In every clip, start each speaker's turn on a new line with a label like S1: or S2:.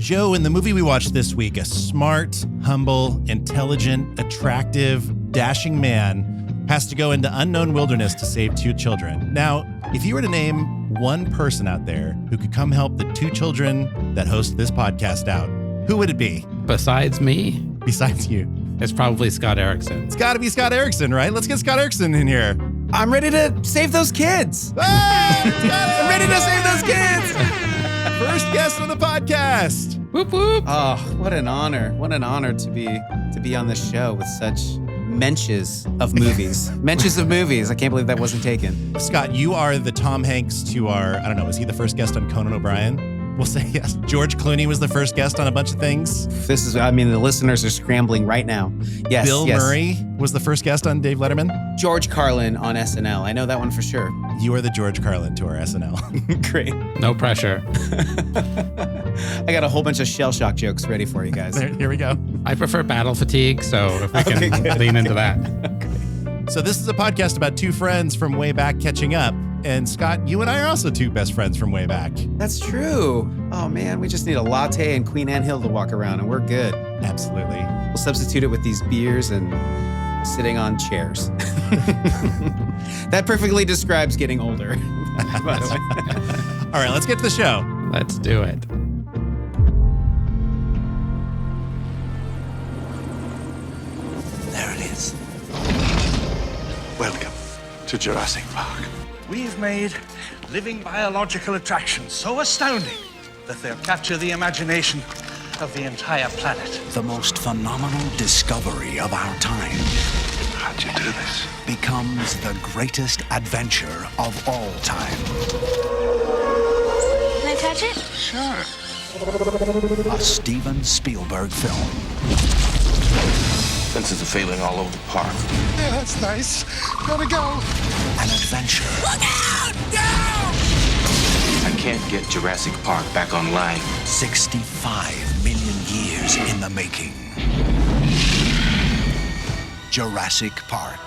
S1: Joe, in the movie we watched this week, a smart, humble, intelligent, attractive, dashing man has to go into unknown wilderness to save two children. Now, if you were to name one person out there who could come help the two children that host this podcast out, who would it be?
S2: Besides me?
S1: Besides you.
S2: It's probably Scott Erickson.
S1: It's got to be Scott Erickson, right? Let's get Scott Erickson in here.
S3: I'm ready to save those kids. I'm ready to save those kids.
S1: First guest on the podcast.
S2: Whoop, whoop.
S3: Oh, what an honor. What an honor to be on this show with such mentions of movies. Mentions of movies. I can't believe that wasn't taken.
S1: Scott, you are the Tom Hanks to our, I don't know, is he the first guest on Conan O'Brien? We'll say yes. George Clooney was the first guest on a bunch of things.
S3: The listeners are scrambling right now. Yes.
S1: Bill Murray was the first guest on Dave Letterman.
S3: George Carlin on SNL. I know that one for sure.
S1: You are the George Carlin to our SNL.
S3: Great.
S2: No pressure.
S3: I got a whole bunch of shell shock jokes ready for you guys.
S1: Here we go.
S2: I prefer battle fatigue, so if we can lean into that.
S1: So this is a podcast about two friends from way back catching up. And Scott, you and I are also two best friends from way back.
S3: That's true. Oh man, we just need a latte and Queen Anne Hill to walk around and we're good.
S1: Absolutely.
S3: We'll substitute it with these beers and sitting on chairs. That perfectly describes getting older, by the way.
S1: All right, let's get to the show.
S2: Let's do it.
S4: There it is. Welcome to Jurassic Park.
S5: We've made living biological attractions so astounding that they'll capture the imagination of the entire planet.
S4: The most phenomenal discovery of our time. How'd you do this? Becomes the greatest adventure of all time.
S6: Can I touch it?
S5: Sure.
S4: A Steven Spielberg film.
S7: Fences are failing all over the park.
S5: Yeah, that's nice. Gotta go.
S4: An adventure.
S6: Look out! Down!
S7: I can't get Jurassic Park back online.
S4: 65 million years in the making. Jurassic Park.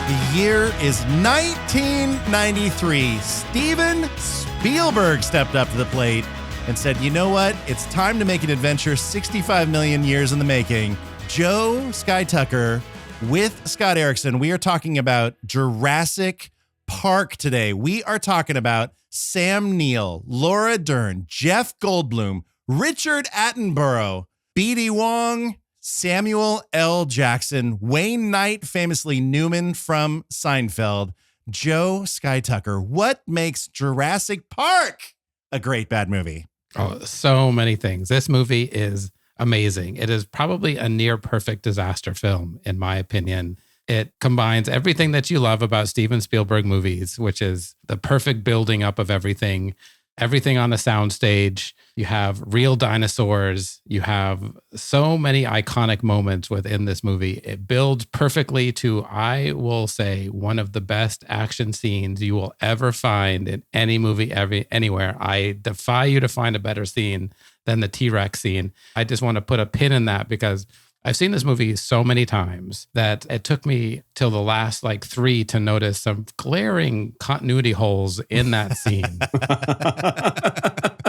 S1: The year is 1993. Steven Spielberg stepped up to the plate and said, you know what? It's time to make an adventure 65 million years in the making. Joe Sky Tucker with Scott Erickson. We are talking about Jurassic Park today. We are talking about Sam Neill, Laura Dern, Jeff Goldblum, Richard Attenborough, B.D. Wong, Samuel L. Jackson, Wayne Knight, famously Newman from Seinfeld, Joe Sky Tucker. What makes Jurassic Park a great bad movie?
S2: Oh, so many things. This movie is amazing. It is probably a near perfect disaster film, in my opinion. It combines everything that you love about Steven Spielberg movies, which is the perfect building up of everything on the soundstage. You have real dinosaurs. You have so many iconic moments within this movie. It builds perfectly to, I will say, one of the best action scenes you will ever find in any movie anywhere. I defy you to find a better scene than the T-Rex scene. I just want to put a pin in that because I've seen this movie so many times that it took me till the last 3 to notice some glaring continuity holes in that scene.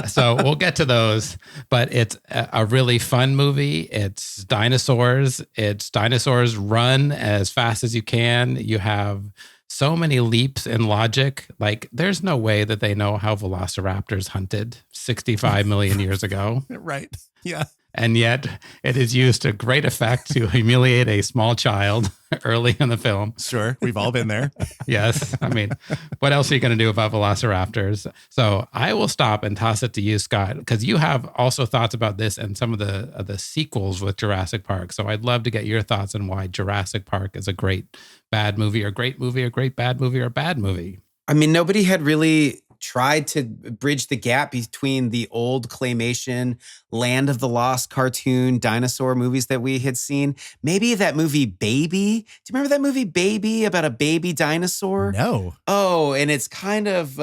S2: So we'll get to those, but it's a really fun movie. It's dinosaurs. It's dinosaurs run as fast as you can. You have so many leaps in logic. There's no way that they know how velociraptors hunted 65 million years ago.
S1: Right. Yeah.
S2: And yet it is used to great effect to humiliate a small child early in the film.
S1: Sure. We've all been there.
S2: Yes. I mean, what else are you going to do about velociraptors? So I will stop and toss it to you, Scott, because you have also thoughts about this and some of the sequels with Jurassic Park. So I'd love to get your thoughts on why Jurassic Park is a great bad movie or great movie or great bad movie or bad movie.
S3: I mean, nobody had really tried to bridge the gap between the old claymation Land of the Lost cartoon dinosaur movies that we had seen. Maybe that movie Baby. Do you remember that movie Baby about a baby dinosaur?
S1: No.
S3: Oh, and it's kind of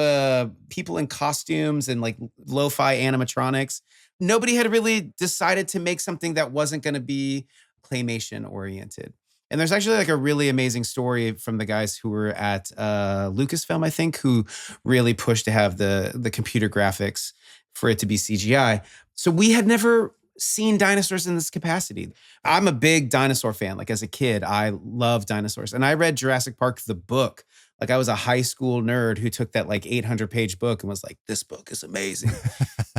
S3: people in costumes and lo-fi animatronics. Nobody had really decided to make something that wasn't going to be claymation oriented. And there's actually like a really amazing story from the guys who were at Lucasfilm, I think, who really pushed to have the computer graphics for it to be CGI. So we had never seen dinosaurs in this capacity. I'm a big dinosaur fan. Like as a kid, I love dinosaurs. And I read Jurassic Park, the book. Like I was a high school nerd who took that like 800-page book and was like, this book is amazing.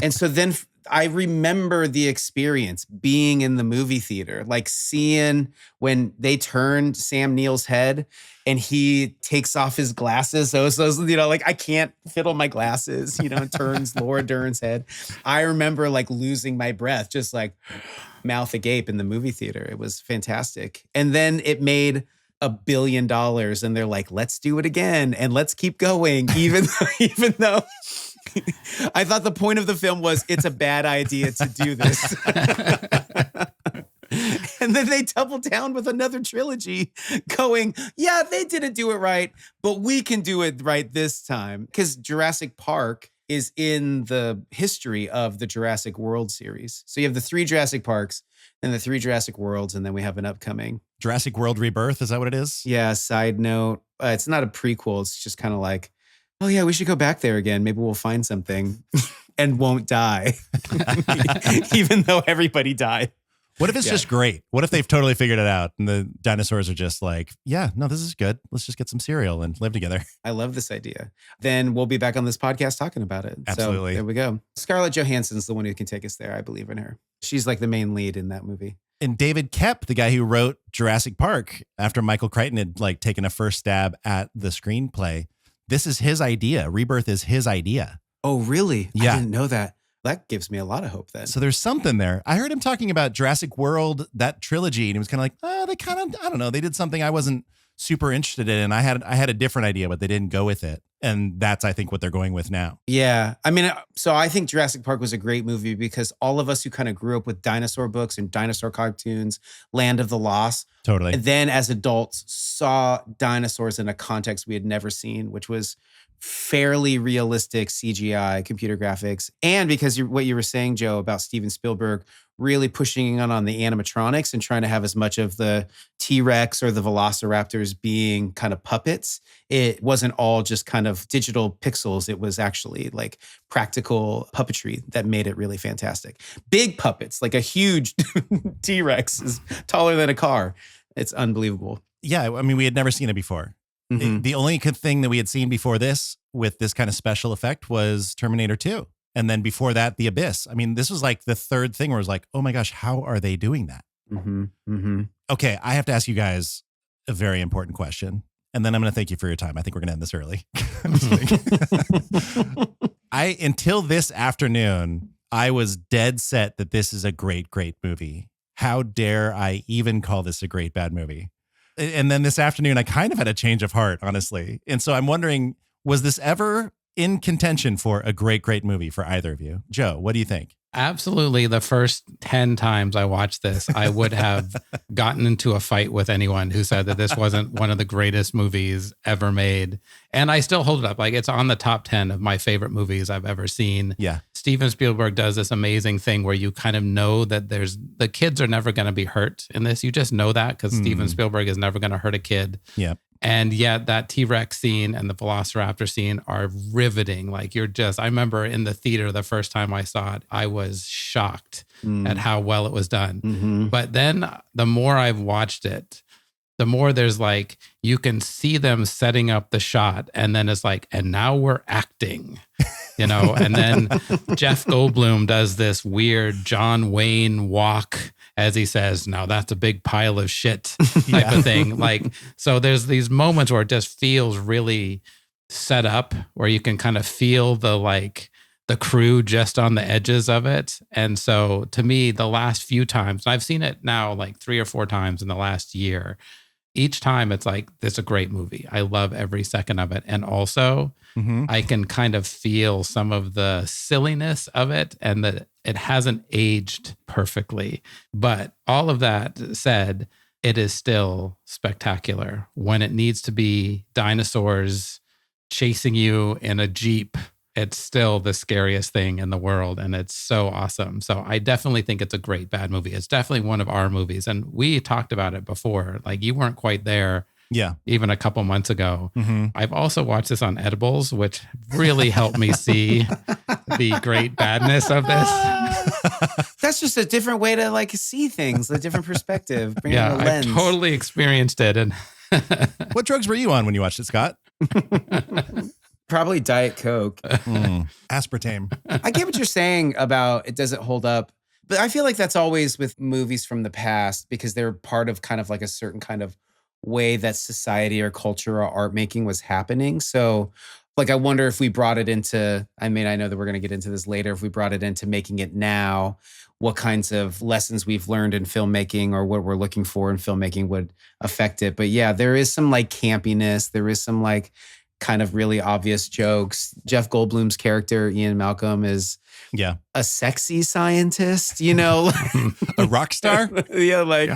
S3: And so then I remember the experience being in the movie theater, like seeing when they turned Sam Neill's head and he takes off his glasses. So like I can't fiddle my glasses, turns Laura Dern's head. I remember like losing my breath, just like mouth agape in the movie theater. It was fantastic. And then it made $1 billion and they're like, let's do it again and let's keep going, even though I thought the point of the film was it's a bad idea to do this. And then they double down with another trilogy going, yeah, they didn't do it right, but we can do it right this time. Because Jurassic Park is in the history of the Jurassic World series. So you have the 3 Jurassic Parks and the 3 Jurassic Worlds, and then we have an upcoming
S1: Jurassic World Rebirth. Is that what it is?
S3: Yeah, side note. It's not a prequel. It's just kind of like, oh yeah, we should go back there again. Maybe we'll find something and won't die. Even though everybody died.
S1: What if it's just great? What if they've totally figured it out and the dinosaurs are just like, yeah, no, this is good. Let's just get some cereal and live together.
S3: I love this idea. Then we'll be back on this podcast talking about it.
S1: Absolutely.
S3: So there we go. Scarlett Johansson's the one who can take us there. I believe in her. She's like the main lead in that movie.
S1: And David Koepp, the guy who wrote Jurassic Park, after Michael Crichton had like taken a first stab at the screenplay, this is his idea. Rebirth is his idea.
S3: Oh, really?
S1: Yeah.
S3: I didn't know that. That gives me a lot of hope then.
S1: So there's something there. I heard him talking about Jurassic World, that trilogy, and he was kind of like, they kind of, I don't know, they did something I wasn't super interested in. And I had a different idea, but they didn't go with it. And that's, I think, what they're going with now.
S3: Yeah. I mean, so I think Jurassic Park was a great movie because all of us who kind of grew up with dinosaur books and dinosaur cartoons, Land of the Lost,
S1: Totally.
S3: and then as adults saw dinosaurs in a context we had never seen, which was fairly realistic CGI, computer graphics. And because what you were saying, Joe, about Steven Spielberg really pushing on the animatronics and trying to have as much of the T-Rex or the velociraptors being kind of puppets. It wasn't all just kind of digital pixels. It was actually like practical puppetry that made it really fantastic. Big puppets, like a huge T-Rex is taller than a car. It's unbelievable.
S1: Yeah. I mean, we had never seen it before.
S3: Mm-hmm.
S1: The only thing that we had seen before this with this kind of special effect was Terminator 2. And then before that, The Abyss. I mean, this was like the third thing where it was like, oh my gosh, how are they doing that?
S3: Mm-hmm. Mm-hmm.
S1: Okay, I have to ask you guys a very important question. And then I'm going to thank you for your time. I think we're going to end this early. I'm just kidding. Until this afternoon, I was dead set that this is a great, great movie. How dare I even call this a great, bad movie? And then this afternoon, I kind of had a change of heart, honestly. And so I'm wondering, was this ever in contention for a great, great movie for either of you? Joe, what do you think?
S2: Absolutely. The first 10 times I watched this, I would have gotten into a fight with anyone who said that this wasn't one of the greatest movies ever made. And I still hold it up. Like it's on the top 10 of my favorite movies I've ever seen.
S1: Yeah.
S2: Steven Spielberg does this amazing thing where you kind of know that the kids are never going to be hurt in this. You just know that because Steven Spielberg is never going to hurt a kid.
S1: Yeah.
S2: And yet that T-Rex scene and the velociraptor scene are riveting. Like I remember in the theater, the first time I saw it, I was shocked at how well it was done.
S3: Mm-hmm.
S2: But then the more I've watched it, the more there's like, you can see them setting up the shot and then it's like, and now we're acting, and then Jeff Goldblum does this weird John Wayne walk as he says, now that's a big pile of shit type of thing. Like, so there's these moments where it just feels really set up where you can kind of feel the crew just on the edges of it. And so to me, the last few times, I've seen it now like 3 or 4 times in the last year. Each time it's like, this is a great movie. I love every second of it. And also I can kind of feel some of the silliness of it and that it hasn't aged perfectly. But all of that said, it is still spectacular when it needs to be dinosaurs chasing you in a Jeep it's still the scariest thing in the world. And it's so awesome. So I definitely think it's a great bad movie. It's definitely one of our movies. And we talked about it before. Like you weren't quite there.
S1: Yeah.
S2: Even a couple months ago.
S1: Mm-hmm.
S2: I've also watched this on edibles, which really helped me see the great badness of this.
S3: That's just a different way to like see things, a different perspective. Bring
S2: Yeah,
S3: in a
S2: I
S3: lens.
S2: totally experienced it. And
S1: What drugs were you on when you watched it, Scott?
S3: Probably Diet Coke.
S1: Aspartame.
S3: I get what you're saying about it doesn't hold up. But I feel like that's always with movies from the past because they're part of kind of like a certain kind of way that society or culture or art making was happening. So like, I wonder if we brought it into, I mean, I know that we're going to get into this later. If we brought it into making it now, what kinds of lessons we've learned in filmmaking or what we're looking for in filmmaking would affect it. But yeah, there is some like campiness. There is some like kind of really obvious jokes. Jeff Goldblum's character, Ian Malcolm, is a sexy scientist, you know?
S1: A rock star?
S3: Yeah, like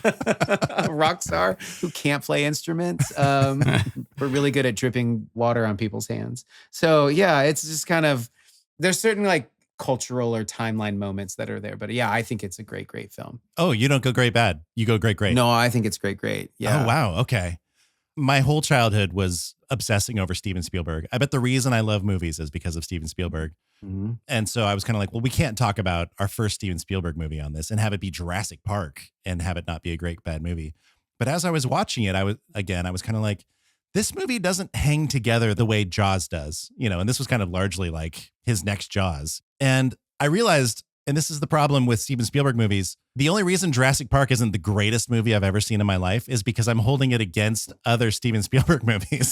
S3: a rock star who can't play instruments. We're really good at dripping water on people's hands. So yeah, it's just kind of, there's certain like cultural or timeline moments that are there. But yeah, I think it's a great, great film.
S1: Oh, you don't go great bad. You go great, great.
S3: No, I think it's great, great. Yeah.
S1: Oh, wow. Okay. My whole childhood was obsessing over Steven Spielberg. I bet the reason I love movies is because of Steven Spielberg.
S3: Mm-hmm.
S1: And so I was kind of like, well, we can't talk about our first Steven Spielberg movie on this and have it be Jurassic Park and have it not be a great bad movie. But as I was watching it, I was kind of like, this movie doesn't hang together the way Jaws does, you know, and this was kind of largely like his next Jaws. And I realized, and this is the problem with Steven Spielberg movies, the only reason Jurassic Park isn't the greatest movie I've ever seen in my life is because I'm holding it against other Steven Spielberg movies.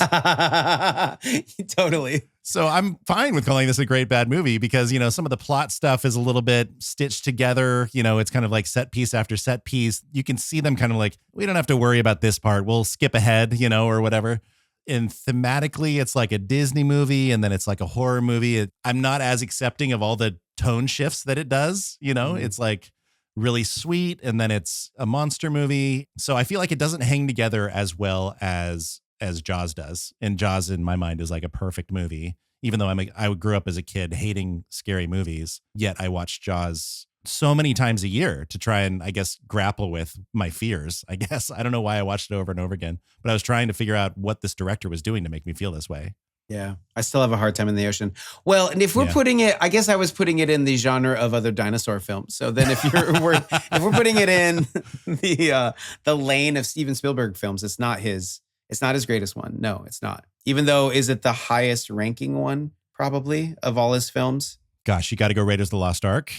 S3: Totally.
S1: So I'm fine with calling this a great bad movie because, you know, some of the plot stuff is a little bit stitched together. You know, it's kind of like set piece after set piece. You can see them kind of like, we don't have to worry about this part. We'll skip ahead, you know, or whatever. And thematically, it's like a Disney movie and then it's like a horror movie. I'm not as accepting of all the tone shifts that it does. You know, it's like really sweet and then it's a monster movie. So I feel like it doesn't hang together as well as Jaws does. And Jaws in my mind is like a perfect movie, even though I grew up as a kid hating scary movies. Yet I watched Jaws so many times a year to try and, I guess, grapple with my fears. I guess I don't know why I watched it over and over again, but I was trying to figure out what this director was doing to make me feel this way.
S3: Yeah, I still have a hard time in the ocean. Well, and if we're putting it, I guess I was putting it in the genre of other dinosaur films. So then, if we're putting it in the lane of Steven Spielberg films, it's not his greatest one. No, it's not. Even though, is it the highest ranking one probably of all his films?
S1: Gosh, you got to go Raiders of the Lost Ark,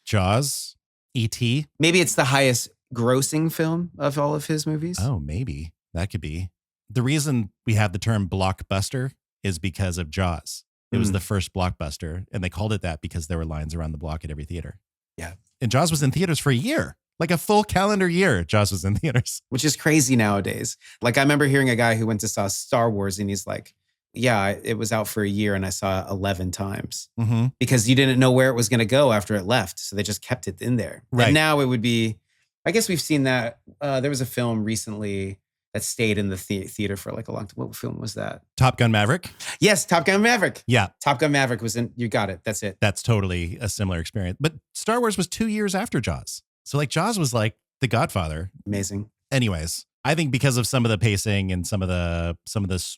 S1: Jaws, E.T.
S3: Maybe it's the highest grossing film of all of his movies.
S1: Oh, maybe that could be. The reason we have the term blockbuster is because of Jaws. It was the first blockbuster, and they called it that because there were lines around the block at every theater.
S3: Yeah.
S1: And Jaws was in theaters for a year, like a full calendar year. Jaws was in theaters.
S3: Which is crazy nowadays. Like, I remember hearing a guy who went to saw Star Wars, and he's like, yeah, it was out for a year, and I saw it 11 times.
S1: Mm-hmm.
S3: Because you didn't know where it was going to go after it left. So they just kept it in there.
S1: Right.
S3: And now it would be, I guess we've seen that. There was a film recently that stayed in the theater for like a long time. What film was that?
S1: Top Gun Maverick?
S3: Yes, Top Gun Maverick.
S1: Yeah.
S3: Top Gun Maverick was in, you got it. That's it.
S1: That's totally a similar experience. But Star Wars was 2 years after Jaws. So like Jaws was like the Godfather.
S3: Amazing.
S1: Anyways, I think because of some of the pacing and some of the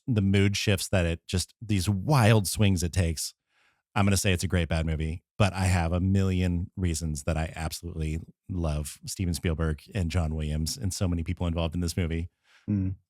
S1: mood shifts that it just, these wild swings it takes, I'm going to say it's a great bad movie. But I have a million reasons that I absolutely love Steven Spielberg and John Williams and so many people involved in this movie.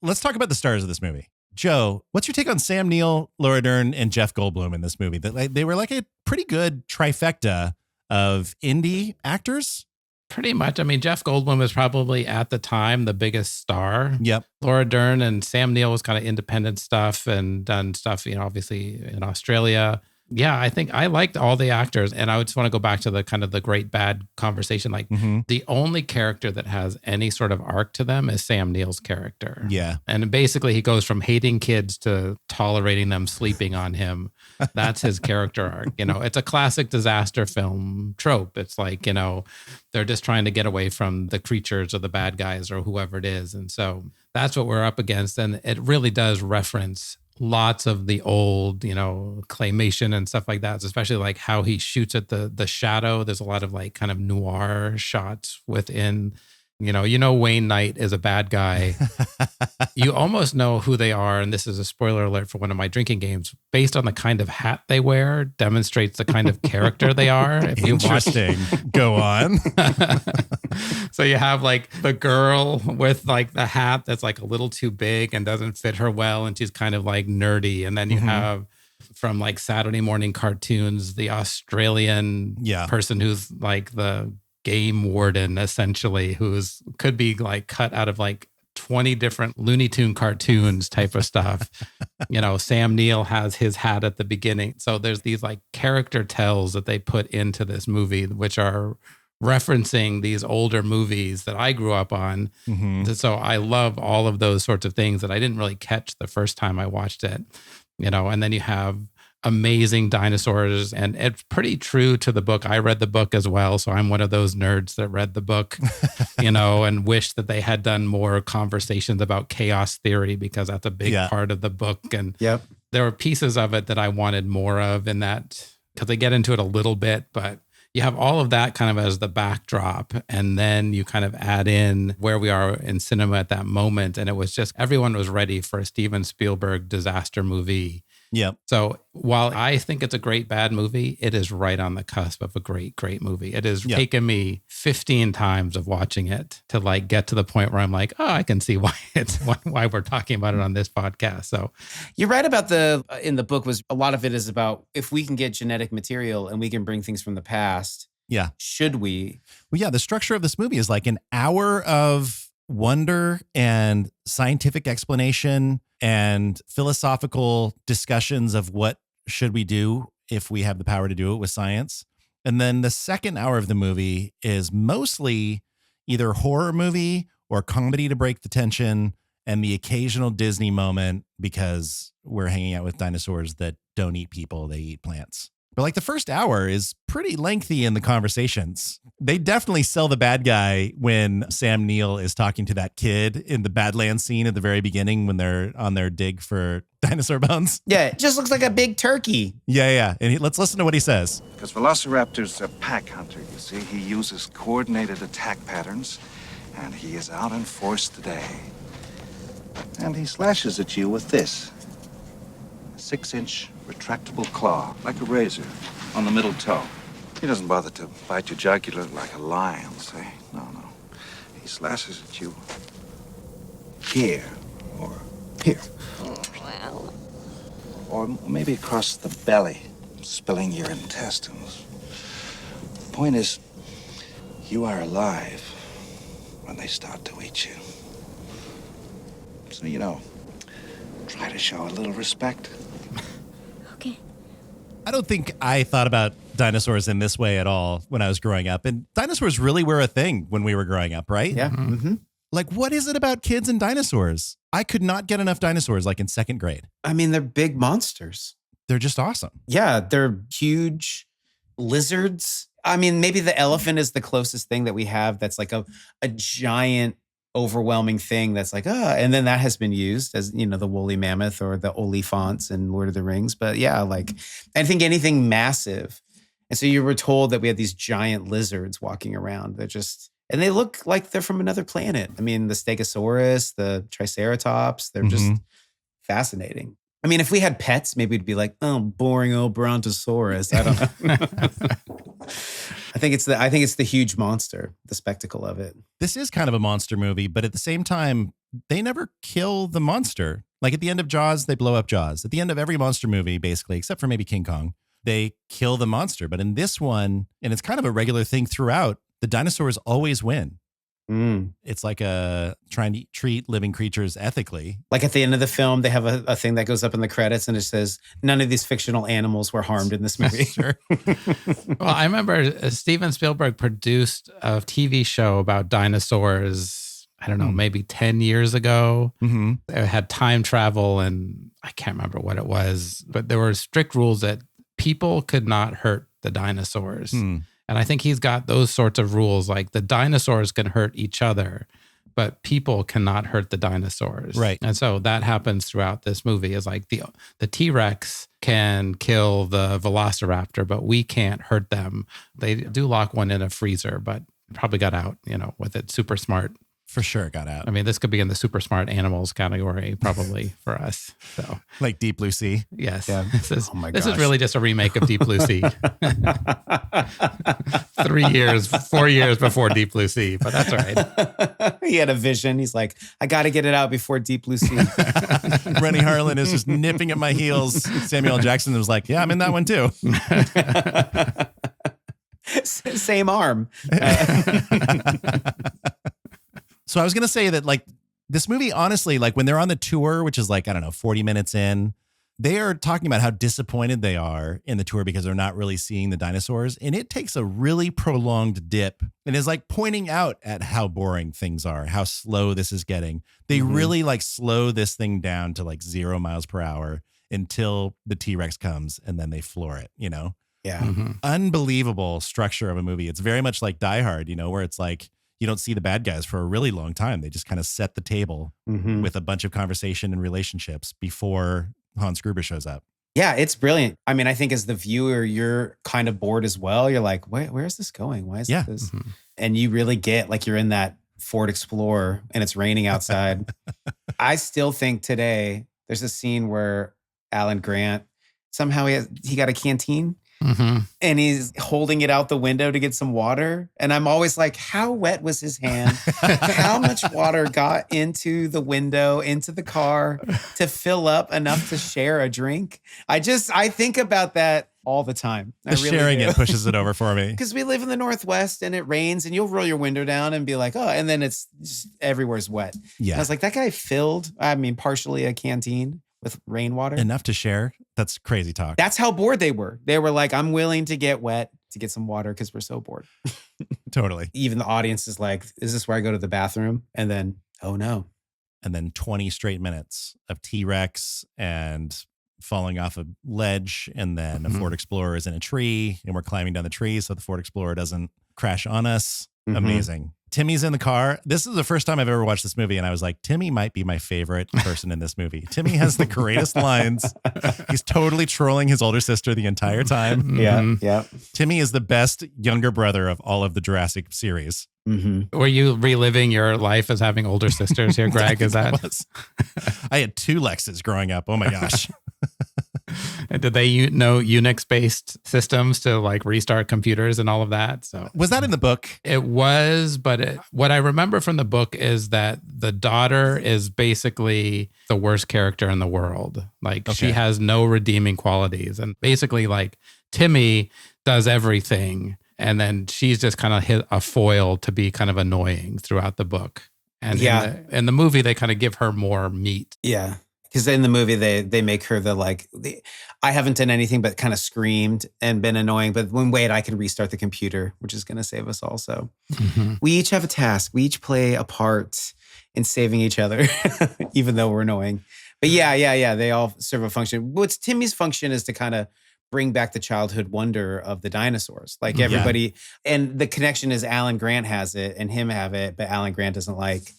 S1: Let's talk about the stars of this movie. Joe, what's your take on Sam Neill, Laura Dern, and Jeff Goldblum in this movie? That they were like a pretty good trifecta of indie actors.
S2: Pretty much. I mean, Jeff Goldblum is probably at the time the biggest star.
S1: Yep.
S2: Laura Dern and Sam Neill was kind of independent stuff and done stuff, you know, obviously in Australia. Yeah, I think I liked all the actors. And I just want to go back to the kind of the great bad conversation. Like the only character that has any sort of arc to them is Sam Neill's character.
S1: Yeah.
S2: And basically he goes from hating kids to tolerating them sleeping on him. That's his character arc. You know, it's a classic disaster film trope. It's like, you know, they're just trying to get away from the creatures or the bad guys or whoever it is. And so that's what we're up against. And it really does reference lots of the old, claymation and stuff like that, especially like how he shoots at the shadow. There's a lot of like kind of noir shots within, Wayne Knight is a bad guy. You almost know who they are. And this is a spoiler alert for one of my drinking games. Based on the kind of hat they wear, demonstrates the kind of character they are. If you
S1: Interesting. Go on.
S2: So you have like the girl with like the hat that's like a little too big and doesn't fit her well. And she's kind of like nerdy. And then you have from like Saturday morning cartoons, the Australian person who's like the game warden, essentially, could be like cut out of like 20 different Looney Tune cartoons type of stuff. Sam Neill has his hat at the beginning. So there's these like character tells that they put into this movie, which are referencing these older movies that I grew up on. So I love all of those sorts of things that I didn't really catch the first time I watched it, and then you have amazing dinosaurs, and it's pretty true to the book. I read the book as well, so I'm one of those nerds that read the book, and wish that they had done more conversations about chaos theory, because that's a big part of the book. And there were pieces of it that I wanted more of in that, because they get into it a little bit, but you have all of that kind of as the backdrop, and then you kind of add in where we are in cinema at that moment. And it was just, everyone was ready for a Steven Spielberg disaster movie.
S1: Yep.
S2: So while I think it's a great bad movie, it is right on the cusp of a great, great movie. It has taken me 15 times of watching it to like get to the point where I'm like, oh, I can see why we're talking about it on this podcast. So
S3: you're right about in the book was a lot of it is about if we can get genetic material and we can bring things from the past.
S1: Yeah.
S3: Should we?
S1: Well, yeah, the structure of this movie is like an hour of wonder and scientific explanation and philosophical discussions of what should we do if we have the power to do it with science. And then the second hour of the movie is mostly either horror movie or comedy to break the tension and the occasional Disney moment because we're hanging out with dinosaurs that don't eat people, they eat plants. But like the first hour is pretty lengthy in the conversations. They definitely sell the bad guy when Sam Neill is talking to that kid in the Badlands scene at the very beginning when they're on their dig for dinosaur bones.
S3: Yeah, it just looks like a big turkey.
S1: Yeah. And let's listen to what he says.
S8: Because Velociraptor's a pack hunter, you see. He uses coordinated attack patterns, and he is out in force today. And he slashes at you with this. A 6-inch retractable claw, like a razor, on the middle toe. He doesn't bother to bite your jugular like a lion, say. No. He slashes at you here, or here.
S6: Well.
S8: Or maybe across the belly, spilling your intestines. The point is, you are alive when they start to eat you. So, try to show a little respect.
S6: Okay.
S1: I don't think I thought about dinosaurs in this way at all when I was growing up. And dinosaurs really were a thing when we were growing up, right?
S3: Yeah. Mm-hmm.
S1: Like, what is it about kids and dinosaurs? I could not get enough dinosaurs like in second grade.
S3: I mean, they're big monsters.
S1: They're just awesome.
S3: Yeah, they're huge lizards. I mean, maybe the elephant is the closest thing that we have that's like a giant, overwhelming thing that's like, and then that has been used as, the woolly mammoth or the olifants in Lord of the Rings. But yeah, like, I think anything massive. And so you were told that we had these giant lizards walking around that and they look like they're from another planet. I mean, the Stegosaurus, the Triceratops, they're just fascinating. I mean, if we had pets, maybe we'd be like, oh, boring old Brontosaurus. I don't know. I think it's the huge monster, the spectacle of it.
S1: This is kind of a monster movie, but at the same time, they never kill the monster. Like at the end of Jaws, they blow up Jaws. At the end of every monster movie, basically, except for maybe King Kong, they kill the monster. But in this one, and it's kind of a regular thing throughout, the dinosaurs always win. It's like trying to treat living creatures ethically.
S3: Like at the end of the film, they have a thing that goes up in the credits and it says, none of these fictional animals were harmed in this movie.
S1: Sure.
S2: Well, I remember Steven Spielberg produced a TV show about dinosaurs, I don't know, maybe 10 years ago. It had time travel and I can't remember what it was, but there were strict rules that people could not hurt the dinosaurs. And I think he's got those sorts of rules, like the dinosaurs can hurt each other, but people cannot hurt the dinosaurs.
S1: Right.
S2: And so that happens throughout this movie is like the T-Rex can kill the velociraptor, but we can't hurt them. They do lock one in a freezer, but probably got out, with it super smart.
S1: For sure got out.
S2: I mean, this could be in the super smart animals category probably for us. So
S1: Like Deep Blue Sea.
S2: yes,
S3: Yeah.
S2: this is
S3: Oh my
S2: this is
S3: gosh.
S2: really just a remake of Deep Blue Sea. 4 years before Deep Blue Sea, but that's all right.
S3: He had a vision. He's like, I got to get it out before Deep Blue Sea.
S1: Rennie Harlan is just nipping at my heels. Samuel L. Jackson was like, yeah, I'm in that one too.
S3: Same arm.
S1: So I was going to say that like this movie, honestly, like when they're on the tour, which is like, I don't know, 40 minutes in, they are talking about how disappointed they are in the tour because they're not really seeing the dinosaurs. And it takes a really prolonged dip and is like pointing out at how boring things are, how slow this is getting. They really like slow this thing down to like 0 miles per hour until the T-Rex comes and then they floor it,
S3: Yeah.
S1: Unbelievable structure of a movie. It's very much like Die Hard, where it's like you don't see the bad guys for a really long time. They just kind of set the table with a bunch of conversation and relationships before Hans Gruber shows up.
S3: Yeah, it's brilliant. I mean, I think as the viewer, you're kind of bored as well. You're like, where is this going? Why is this? And you really get like you're in that Ford Explorer and it's raining outside. I still think today there's a scene where Alan Grant, somehow he got a canteen and he's holding it out the window to get some water. And I'm always like, how wet was his hand? How much water got into the window, into the car to fill up enough to share a drink? I think about that all the time.
S1: The sharing it pushes it over for me.
S3: Because we live in the Northwest and it rains and you'll roll your window down and be like, oh, and then it's just everywhere's wet.
S1: Yeah.
S3: And I was like, that guy filled, partially a canteen with rainwater.
S1: Enough to share. That's crazy talk.
S3: That's how bored they were. They were like, I'm willing to get wet to get some water because we're so bored.
S1: Totally.
S3: Even the audience is like, is this where I go to the bathroom? And then, oh no.
S1: And then 20 straight minutes of T-Rex and falling off a ledge. And then a Ford Explorer is in a tree and we're climbing down the tree so the Ford Explorer doesn't crash on us. Amazing. Timmy's in the car. This is the first time I've ever watched this movie. And I was like, Timmy might be my favorite person in this movie. Timmy has the greatest lines. He's totally trolling his older sister the entire time.
S3: Yeah.
S1: Timmy is the best younger brother of all of the Jurassic series.
S2: Were you reliving your life as having older sisters here, Greg? Is that?
S1: I had 2 Lexes growing up. Oh my gosh.
S2: And did they know Unix-based systems to like restart computers and all of that? So
S1: was that in the book?
S2: It was, but what I remember from the book is that the daughter is basically the worst character in the world. Like she has no redeeming qualities, and basically like Timmy does everything, and then she's just kind of hit a foil to be kind of annoying throughout the book. And in the movie, they kind of give her more meat.
S3: Yeah. Because in the movie, they make her I haven't done anything but kind of screamed and been annoying. But wait, I can restart the computer, which is going to save us all. So we each have a task. We each play a part in saving each other, even though we're annoying. But yeah. They all serve a function. What's Timmy's function is to kind of bring back the childhood wonder of the dinosaurs. Like everybody, and the connection is Alan Grant has it and him have it, but Alan Grant doesn't like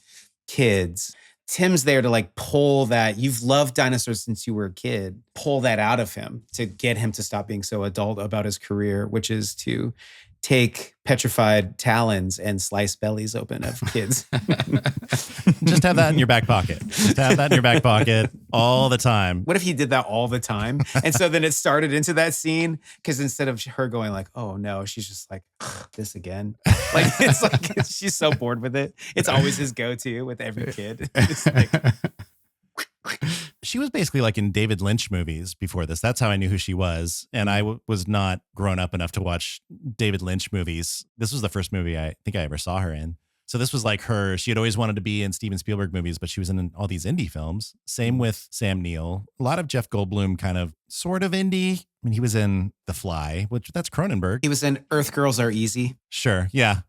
S3: kids. Tim's there to like pull that. You've loved dinosaurs since you were a kid. Pull that out of him to get him to stop being so adult about his career, which is to take petrified talons and slice bellies open of kids.
S1: Just have that in your back pocket. Just have that in your back pocket all the time.
S3: What if he did that all the time? And so then it started into that scene because instead of her going like, oh no, she's just like, this again. Like it's like she's so bored with it. It's always his go-to with every kid. It's like,
S1: she was basically like in David Lynch movies before this. That's how I knew who she was. And I was not grown up enough to watch David Lynch movies. This was the first movie I think I ever saw her in. So this was like her. She had always wanted to be in Steven Spielberg movies, but she was in all these indie films. Same with Sam Neill. A lot of Jeff Goldblum kind of sort of indie. I mean, he was in The Fly, which that's Cronenberg.
S3: he was in Earth Girls Are Easy.
S1: Sure. Yeah.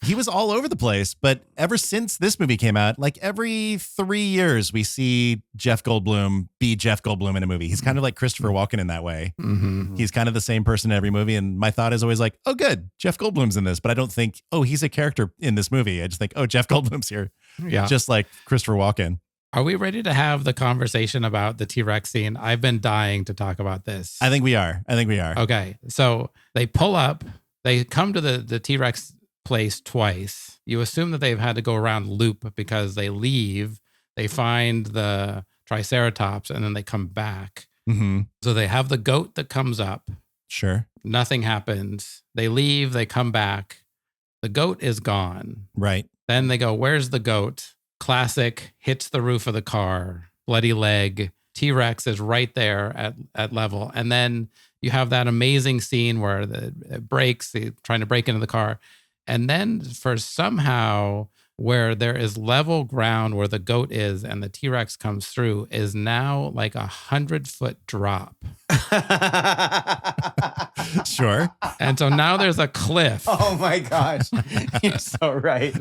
S1: He was all over the place, but ever since this movie came out, like every 3 years, we see Jeff Goldblum be Jeff Goldblum in a movie. He's kind of like Christopher Walken in that way.
S2: Mm-hmm.
S1: He's kind of the same person in every movie. And my thought is always like, oh, good, Jeff Goldblum's in this. But I don't think, oh, he's a character in this movie. I just think, oh, Jeff Goldblum's here.
S2: Yeah.
S1: Just like Christopher Walken.
S2: Are we ready to have the conversation about the T-Rex scene? I've been dying to talk about this.
S1: I think we are.
S2: Okay. So they pull up, they come to the T-Rex place twice. You assume that they've had to go around loop because they leave, they find the Triceratops, and then they come back.
S1: Mm-hmm.
S2: So they have the goat that comes up.
S1: Sure.
S2: Nothing happens. They leave, they come back. The goat is gone.
S1: Right.
S2: Then they go, where's the goat? Classic, hits the roof of the car, bloody leg. T-Rex is right there at level. And then you have that amazing scene where it breaks, trying to break into the car. And then for somehow where there is level ground where the goat is and the T-Rex comes through is now like 100-foot drop.
S1: Sure.
S2: And so now there's a cliff.
S3: Oh my gosh. You're so right.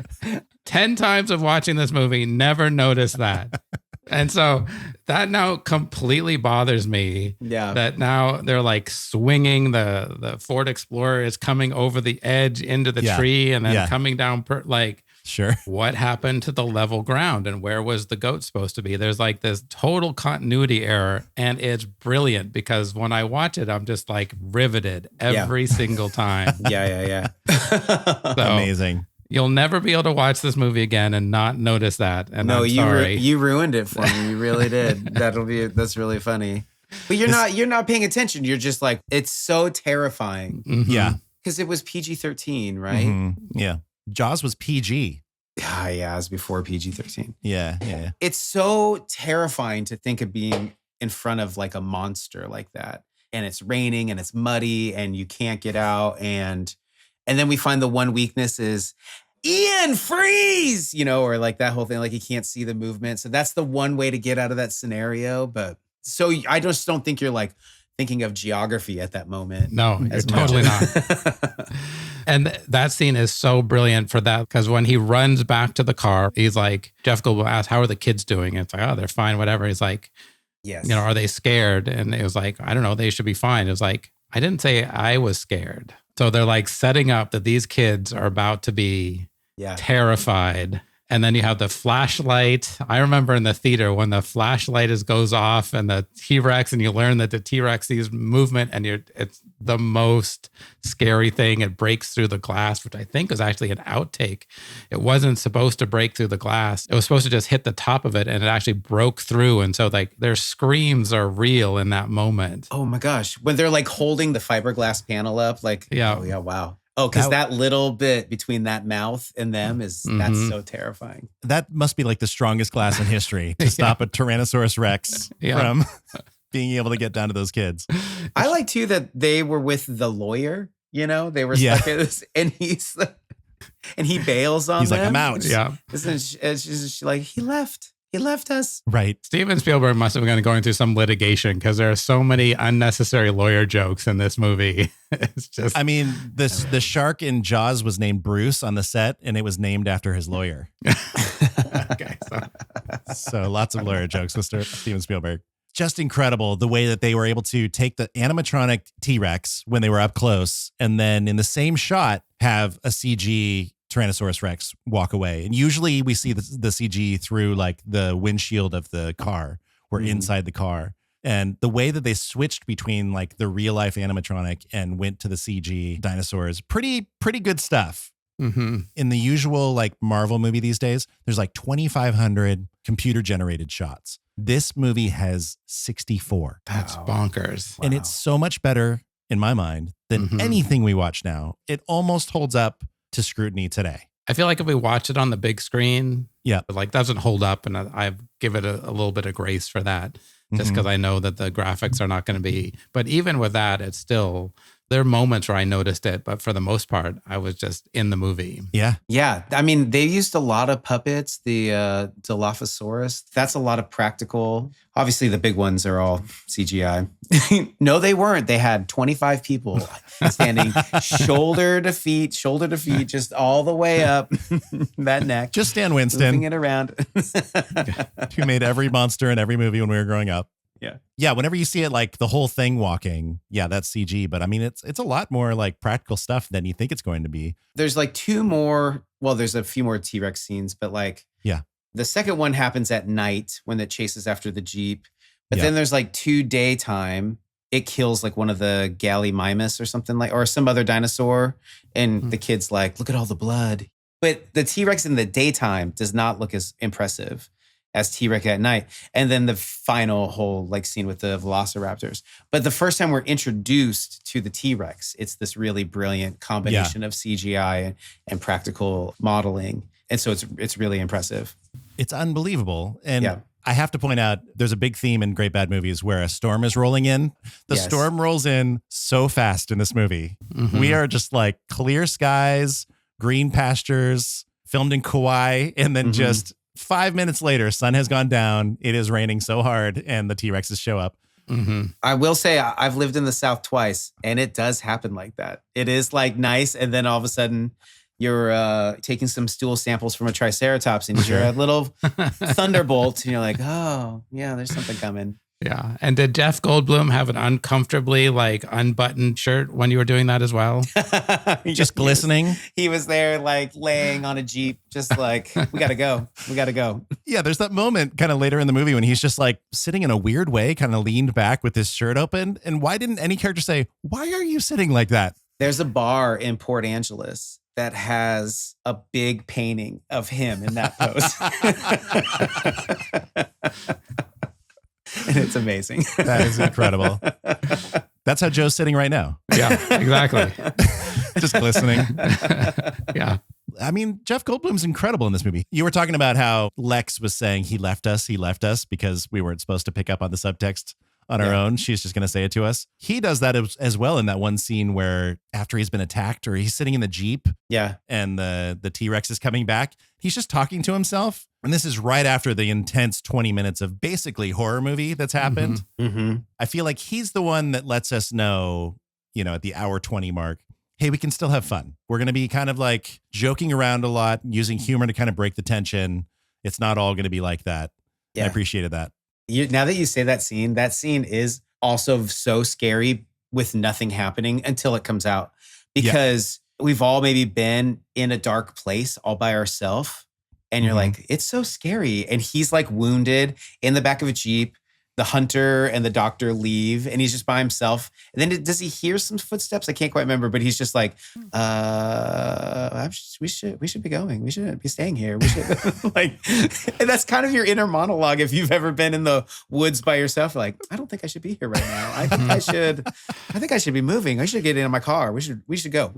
S2: 10 times of watching this movie, never noticed that. And so that now completely bothers me.
S3: Yeah.
S2: That now they're like swinging the Ford Explorer is coming over the edge into the tree and then coming down
S1: Sure.
S2: What happened to the level ground and where was the goat supposed to be? There's like this total continuity error, and it's brilliant because when I watch it, I'm just like riveted every single time.
S3: Yeah.
S2: So,
S1: amazing.
S2: You'll never be able to watch this movie again and not notice that. And
S3: no,
S2: I'm sorry.
S3: you ruined it for me. You really did. That's really funny. But you're not paying attention. You're just like, it's so terrifying.
S2: Mm-hmm.
S1: Yeah.
S3: Because it was PG-13, right?
S1: Mm-hmm. Yeah. Jaws was PG.
S3: Yeah, it was before PG-13.
S1: Yeah.
S3: It's so terrifying to think of being in front of like a monster like that. And it's raining and it's muddy and you can't get out. And then we find the one weakness is Ian, freeze, or like that whole thing, like you can't see the movement. So that's the one way to get out of that scenario. But so I just don't think you're like thinking of geography at that moment.
S2: No, you're totally not. And that scene is so brilliant for that because when he runs back to the car, he's like, Jeff Goldblum asks, how are the kids doing? And it's like, oh, they're fine, whatever. He's like,
S3: yes.
S2: Are they scared? And it was like, I don't know, they should be fine. It was like, I didn't say I was scared. So they're like setting up that these kids are about to be terrified. And then you have the flashlight. I remember in the theater when the flashlight goes off and the T-Rex, and you learn that the T-Rex sees movement, and it's the most scary thing. It breaks through the glass, which I think was actually an outtake. It wasn't supposed to break through the glass. It was supposed to just hit the top of it, and it actually broke through. And so like their screams are real in that moment.
S3: Oh my gosh. When they're like holding the fiberglass panel up, like, oh yeah, wow. Oh, because that little bit between that mouth and them that's so terrifying.
S1: That must be like the strongest glass in history to stop a Tyrannosaurus Rex from being able to get down to those kids.
S3: I like too that they were with the lawyer, they were stuck at this, and he bails on
S1: He's
S3: them.
S1: like, I'm out.
S3: Yeah. And she's like, he left us.
S1: Right.
S2: Steven Spielberg must have been going through some litigation because there are so many unnecessary lawyer jokes in this movie. It's just,
S1: I mean, the shark in Jaws was named Bruce on the set, and it was named after his lawyer.
S2: Okay.
S1: So lots of lawyer jokes with Steven Spielberg. Just incredible the way that they were able to take the animatronic T-Rex when they were up close, and then in the same shot have a CG Tyrannosaurus Rex walk away. And usually we see the CG through like the windshield of the car or inside the car. And the way that they switched between like the real life animatronic and went to the CG dinosaurs, pretty good stuff.
S2: Mm-hmm.
S1: In the usual like Marvel movie these days, there's like 2,500 computer generated shots. This movie has 64.
S2: That's bonkers.
S1: And it's so much better in my mind than anything we watch now. It almost holds up to scrutiny today.
S2: I feel like if we watch it on the big screen,
S1: it
S2: like doesn't hold up, and I give it a little bit of grace for that, just because I know that the graphics are not going to be. But even with that, it's still There are moments where I noticed it, but for the most part, I was just in the movie.
S1: Yeah.
S3: Yeah. I mean, they used a lot of puppets, the Dilophosaurus. That's a lot of practical. Obviously, the big ones are all CGI. No, they weren't. They had 25 people standing shoulder to feet, just all the way up that neck.
S1: Just Stan Winston.
S3: Moving it around.
S1: Who made every monster in every movie when we were growing up.
S3: Yeah.
S1: Yeah, whenever you see it, like the whole thing walking, yeah, that's CG. But I mean, it's a lot more like practical stuff than you think it's going to be.
S3: There's like two more. Well, there's a few more T-Rex scenes, but like,
S1: yeah,
S3: the second one happens at night when it chases after the Jeep. But
S1: Yeah.
S3: then there's like 2 daytime. It kills like one of the Gallimimus or something like, or some other dinosaur. And the kid's like, look at all the blood. But the T-Rex in the daytime does not look as impressive as T-Rex at night. And then the final whole like scene with the velociraptors. But the first time we're introduced to the T-Rex, it's this really brilliant combination of CGI and practical modeling. And so it's really impressive.
S1: It's unbelievable. And
S3: Yeah.
S1: I have to point out, there's a big theme in Great Bad Movies where a storm is rolling in. The
S3: Yes.
S1: storm rolls in so fast in this movie. We are just like clear skies, green pastures, filmed in Kauai, and then just 5 minutes later, sun has gone down. It is raining so hard, and the T-Rexes show up.
S3: I will say I've lived in the South twice, and it does happen like that. It is like nice, and then all of a sudden you're taking some stool samples from a triceratops, and you're a little thunderbolt, and you're like, oh, yeah, there's something coming.
S2: Yeah. And did Jeff Goldblum have an uncomfortably like unbuttoned shirt when you were doing that as well?
S1: Just glistening.
S3: He was there like laying on a Jeep, just like, we got to go. We got to go.
S1: Yeah, there's that moment kind of later in the movie when he's just like sitting in a weird way, kind of leaned back with his shirt open. And why didn't any character say, why are you sitting like that?
S3: There's a bar in Port Angeles that has a big painting of him in that pose. And it's amazing.
S1: That is incredible. That's how Joe's sitting right now.
S2: Yeah, exactly.
S1: Just glistening.
S2: Yeah.
S1: I mean, Jeff Goldblum's incredible in this movie. You were talking about how Lex was saying he left us because we weren't supposed to pick up on the subtext on our own. She's just going to say it to us. He does that as well in that one scene where after he's been attacked or he's sitting in the Jeep and the T-Rex is coming back, he's just talking to himself. And this is right after the intense 20 minutes of basically horror movie that's happened. I feel like he's the one that lets us know, at the hour 20 mark, hey, we can still have fun. We're going to be kind of like joking around a lot, using humor to kind of break the tension. It's not all going to be like that.
S3: Yeah.
S1: I appreciated that.
S3: Now that you say that scene is also so scary with nothing happening until it comes out, because we've all maybe been in a dark place all by ourselves. And you're like, it's so scary. And he's like wounded in the back of a Jeep. The hunter and the doctor leave, and he's just by himself. And then does he hear some footsteps? I can't quite remember, but he's just like, we should be going. We shouldn't be staying here. We should and that's kind of your inner monologue. If you've ever been in the woods by yourself, like, I don't think I should be here right now. I think I should be moving. I should get in my car. We should go.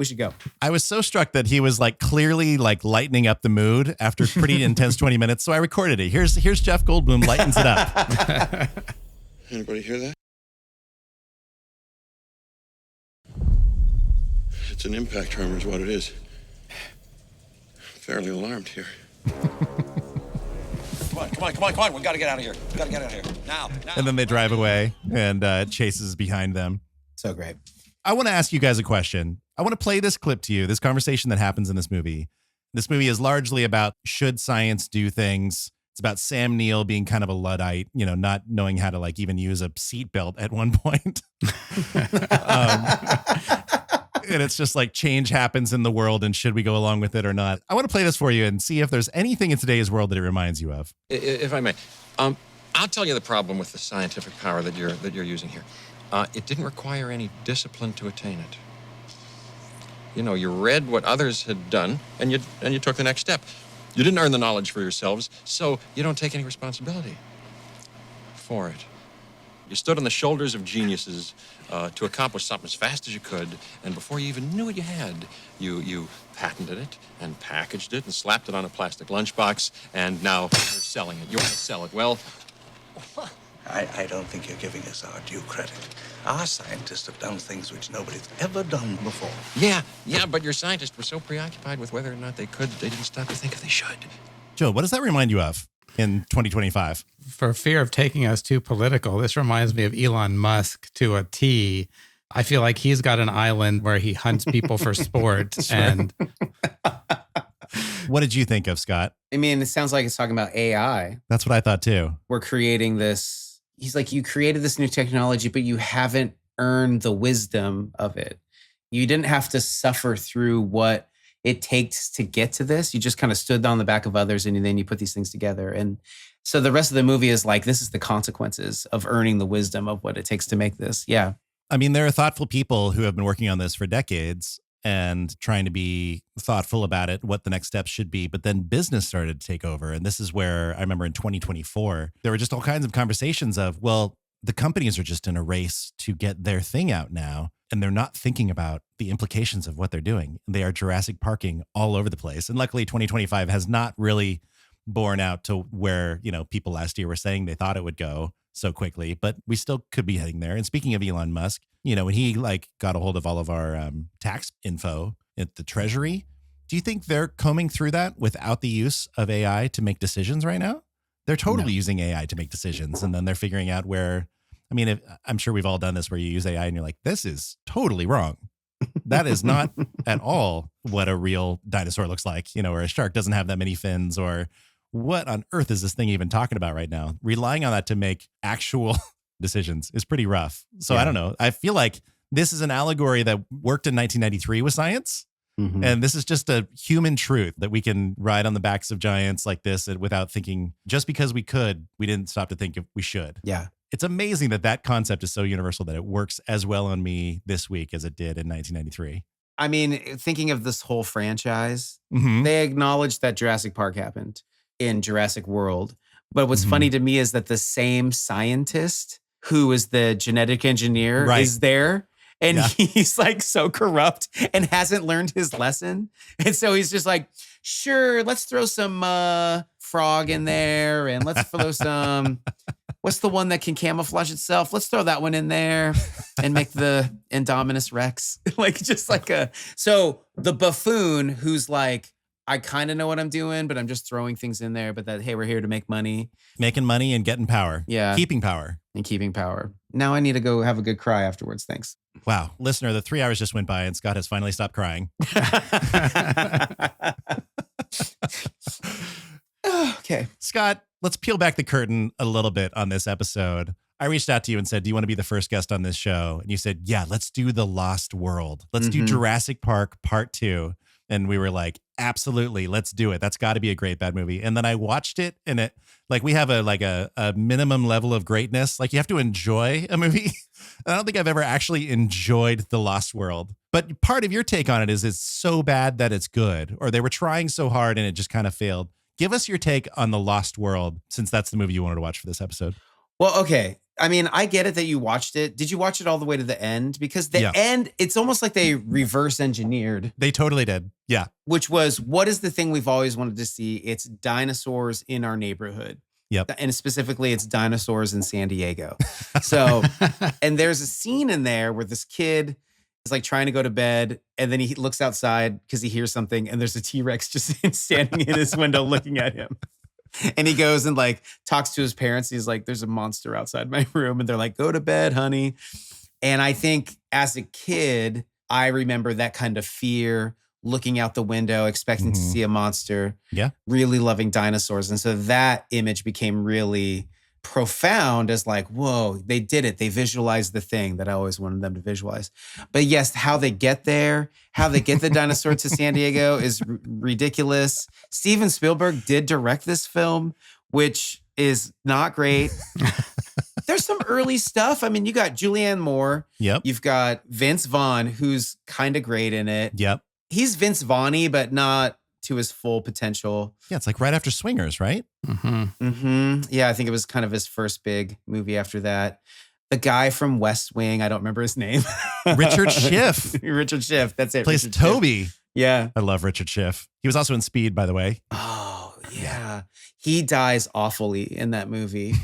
S1: I was so struck that he was like clearly like lightening up the mood after pretty intense 20 minutes. So I recorded it. Here's Jeff Goldblum lightens it up.
S9: Anybody hear that? It's an impact tremor is what it is. Fairly alarmed here.
S10: Come on. We gotta get out of here. Now.
S1: And then they drive away and chases behind them.
S3: So great.
S1: I want to ask you guys a question. I want to play this clip to you, this conversation that happens in this movie. This movie is largely about should science do things. It's about Sam Neill being kind of a Luddite, not knowing how to like even use a seatbelt at one point. And it's just like change happens in the world, and should we go along with it or not? I want to play this for you and see if there's anything in today's world that it reminds you of.
S10: If I may, I'll tell you the problem with the scientific power that you're using here. It didn't require any discipline to attain it. You read what others had done, and you took the next step. You didn't earn the knowledge for yourselves, so you don't take any responsibility for it. You stood on the shoulders of geniuses to accomplish something as fast as you could, and before you even knew what you had, you patented it and packaged it and slapped it on a plastic lunchbox, and now you're selling it. You want to sell it. Well,
S5: I don't think you're giving us our due credit. Our scientists have done things which nobody's ever done before.
S10: Yeah, but your scientists were so preoccupied with whether or not they could, they didn't stop to think if they should.
S1: Joe, what does that remind you of in 2025?
S2: For fear of taking us too political, this reminds me of Elon Musk to a T. I feel like he's got an island where he hunts people for sport. And
S1: what did you think of, Scott?
S3: I mean, it sounds like it's talking about AI.
S1: That's what I thought too.
S3: We're creating this. He's like, you created this new technology, but you haven't earned the wisdom of it. You didn't have to suffer through what it takes to get to this. You just kind of stood on the back of others and then you put these things together. And so the rest of the movie is like, this is the consequences of earning the wisdom of what it takes to make this. Yeah.
S1: I mean, there are thoughtful people who have been working on this for decades and trying to be thoughtful about it, what the next steps should be. But then business started to take over. And this is where I remember in 2024, there were just all kinds of conversations of, well, the companies are just in a race to get their thing out now. And they're not thinking about the implications of what they're doing. They are Jurassic Parking all over the place. And luckily, 2025 has not really borne out to where, people last year were saying they thought it would go so quickly, but we still could be heading there. And speaking of Elon Musk, when he got a hold of all of our tax info at the Treasury, do you think they're combing through that without the use of AI to make decisions right now? They're totally using AI to make decisions. And then they're figuring out where, I'm sure we've all done this where you use AI and you're like, this is totally wrong. That is not at all what a real dinosaur looks like, or a shark doesn't have that many fins, or what on earth is this thing even talking about right now? Relying on that to make actual decisions is pretty rough. So I don't know. I feel like this is an allegory that worked in 1993 with science. Mm-hmm. And this is just a human truth that we can ride on the backs of giants like this without thinking, just because we could, we didn't stop to think if we should.
S3: Yeah.
S1: It's amazing that concept is so universal that it works as well on me this week as it did in 1993.
S3: I mean, thinking of this whole franchise,
S1: mm-hmm.
S3: they acknowledged that Jurassic Park happened in Jurassic World. But what's funny to me is that the same scientist who is the genetic engineer is there. And he's like so corrupt and hasn't learned his lesson. And so he's just like, sure, let's throw some frog in there. And let's throw some, what's the one that can camouflage itself? Let's throw that one in there and make the Indominus Rex. So the buffoon who's like, I kind of know what I'm doing, but I'm just throwing things in there. But that, hey, we're here to make money.
S1: Making money and getting power.
S3: Yeah.
S1: Keeping power.
S3: And keeping power. Now I need to go have a good cry afterwards. Thanks.
S1: Wow. Listener, the 3 hours just went by and Scott has finally stopped crying.
S3: Okay.
S1: Scott, let's peel back the curtain a little bit on this episode. I reached out to you and said, do you want to be the first guest on this show? And you said, yeah, let's do The Lost World. Let's do Jurassic Park Part 2. And we were like, absolutely, let's do it. That's got to be a great bad movie. And then I watched it, and it we have a minimum level of greatness. Like, you have to enjoy a movie. I don't think I've ever actually enjoyed The Lost World. But part of your take on it is it's so bad that it's good, or they were trying so hard and it just kind of failed. Give us your take on The Lost World, since that's the movie you wanted to watch for this episode.
S3: Well, okay. I mean, I get it that you watched it. Did you watch it all the way to the end? Because the end, it's almost like they reverse engineered.
S1: They totally did. Yeah.
S3: Which was, what is the thing we've always wanted to see? It's dinosaurs in our neighborhood.
S1: Yep.
S3: And specifically, it's dinosaurs in San Diego. So, and there's a scene in there where this kid is like trying to go to bed, and then he looks outside because he hears something, and there's a T-Rex just standing in his window looking at him. And he goes and like talks to his parents. He's like, there's a monster outside my room. And they're like, go to bed, honey. And I think as a kid, I remember that kind of fear, looking out the window, expecting to see a monster, really loving dinosaurs. And so that image became really profound as like, whoa, they did it. They visualized the thing that I always wanted them to visualize. But yes, how they get there, how they get the dinosaur to San Diego is ridiculous. Steven Spielberg did direct this film, which is not great. There's some early stuff. I mean, you got Julianne Moore.
S1: Yep.
S3: You've got Vince Vaughn, who's kind of great in it.
S1: Yep.
S3: He's Vince Vaughn-y, but not to his full potential.
S1: Yeah, it's like right after Swingers, right?
S3: Yeah, I think it was kind of his first big movie after that. The guy from West Wing, I don't remember his name.
S1: Richard Schiff.
S3: Richard Schiff, that's it.
S1: Plays
S3: Richard
S1: Toby.
S3: Schiff. Yeah.
S1: I love Richard Schiff. He was also in Speed, by the way.
S3: Oh, yeah. He dies awfully in that movie,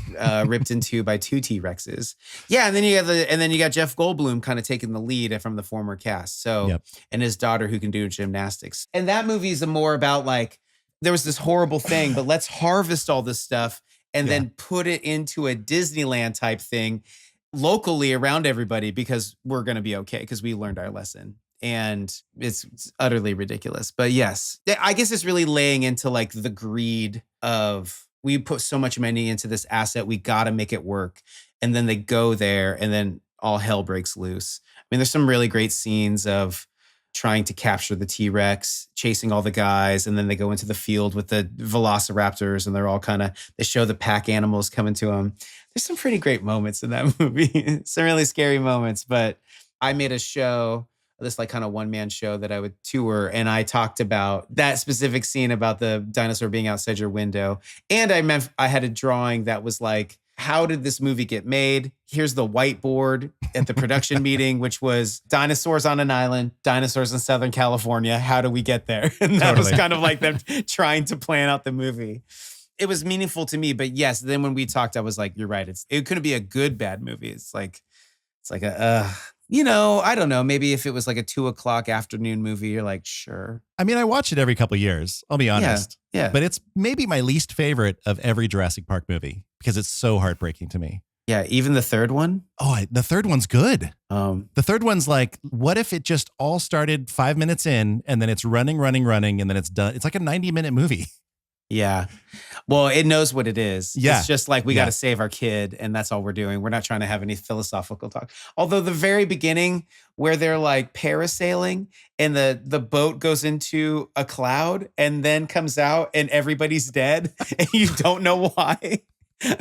S3: ripped in two by two T-Rexes. Yeah, and then you got Jeff Goldblum kind of taking the lead from the former cast. So, and his daughter who can do gymnastics. And that movie is more about like, there was this horrible thing, but let's harvest all this stuff and then put it into a Disneyland type thing locally around everybody because we're going to be okay because we learned our lesson. And it's utterly ridiculous. But yes, I guess it's really laying into like the greed of we put so much money into this asset. We got to make it work. And then they go there and then all hell breaks loose. I mean, there's some really great scenes of trying to capture the T-Rex, chasing all the guys. And then they go into the field with the velociraptors and they're all they show the pack animals coming to them. There's some pretty great moments in that movie. Some really scary moments, but I made a show, this like kind of one-man show that I would tour. And I talked about that specific scene about the dinosaur being outside your window. And I had a drawing that was like, how did this movie get made? Here's the whiteboard at the production meeting, which was dinosaurs on an island, dinosaurs in Southern California. How do we get there? And that was kind of like them trying to plan out the movie. It was meaningful to me, but yes, then when we talked, I was like, you're right. It couldn't be a good, bad movie. It's like I don't know. Maybe if it was like a 2:00 afternoon movie, you're like, sure.
S1: I mean, I watch it every couple of years. I'll be honest.
S3: Yeah.
S1: But it's maybe my least favorite of every Jurassic Park movie because it's so heartbreaking to me.
S3: Yeah. Even the third one.
S1: Oh, the third one's good. The third one's like, what if it just all started 5 minutes in and then it's running, and then it's done. It's like a 90-minute movie.
S3: Yeah. Well, it knows what it is.
S1: Yeah.
S3: It's just like we got to save our kid and that's all we're doing. We're not trying to have any philosophical talk. Although the very beginning where they're like parasailing and the boat goes into a cloud and then comes out and everybody's dead and you don't know why.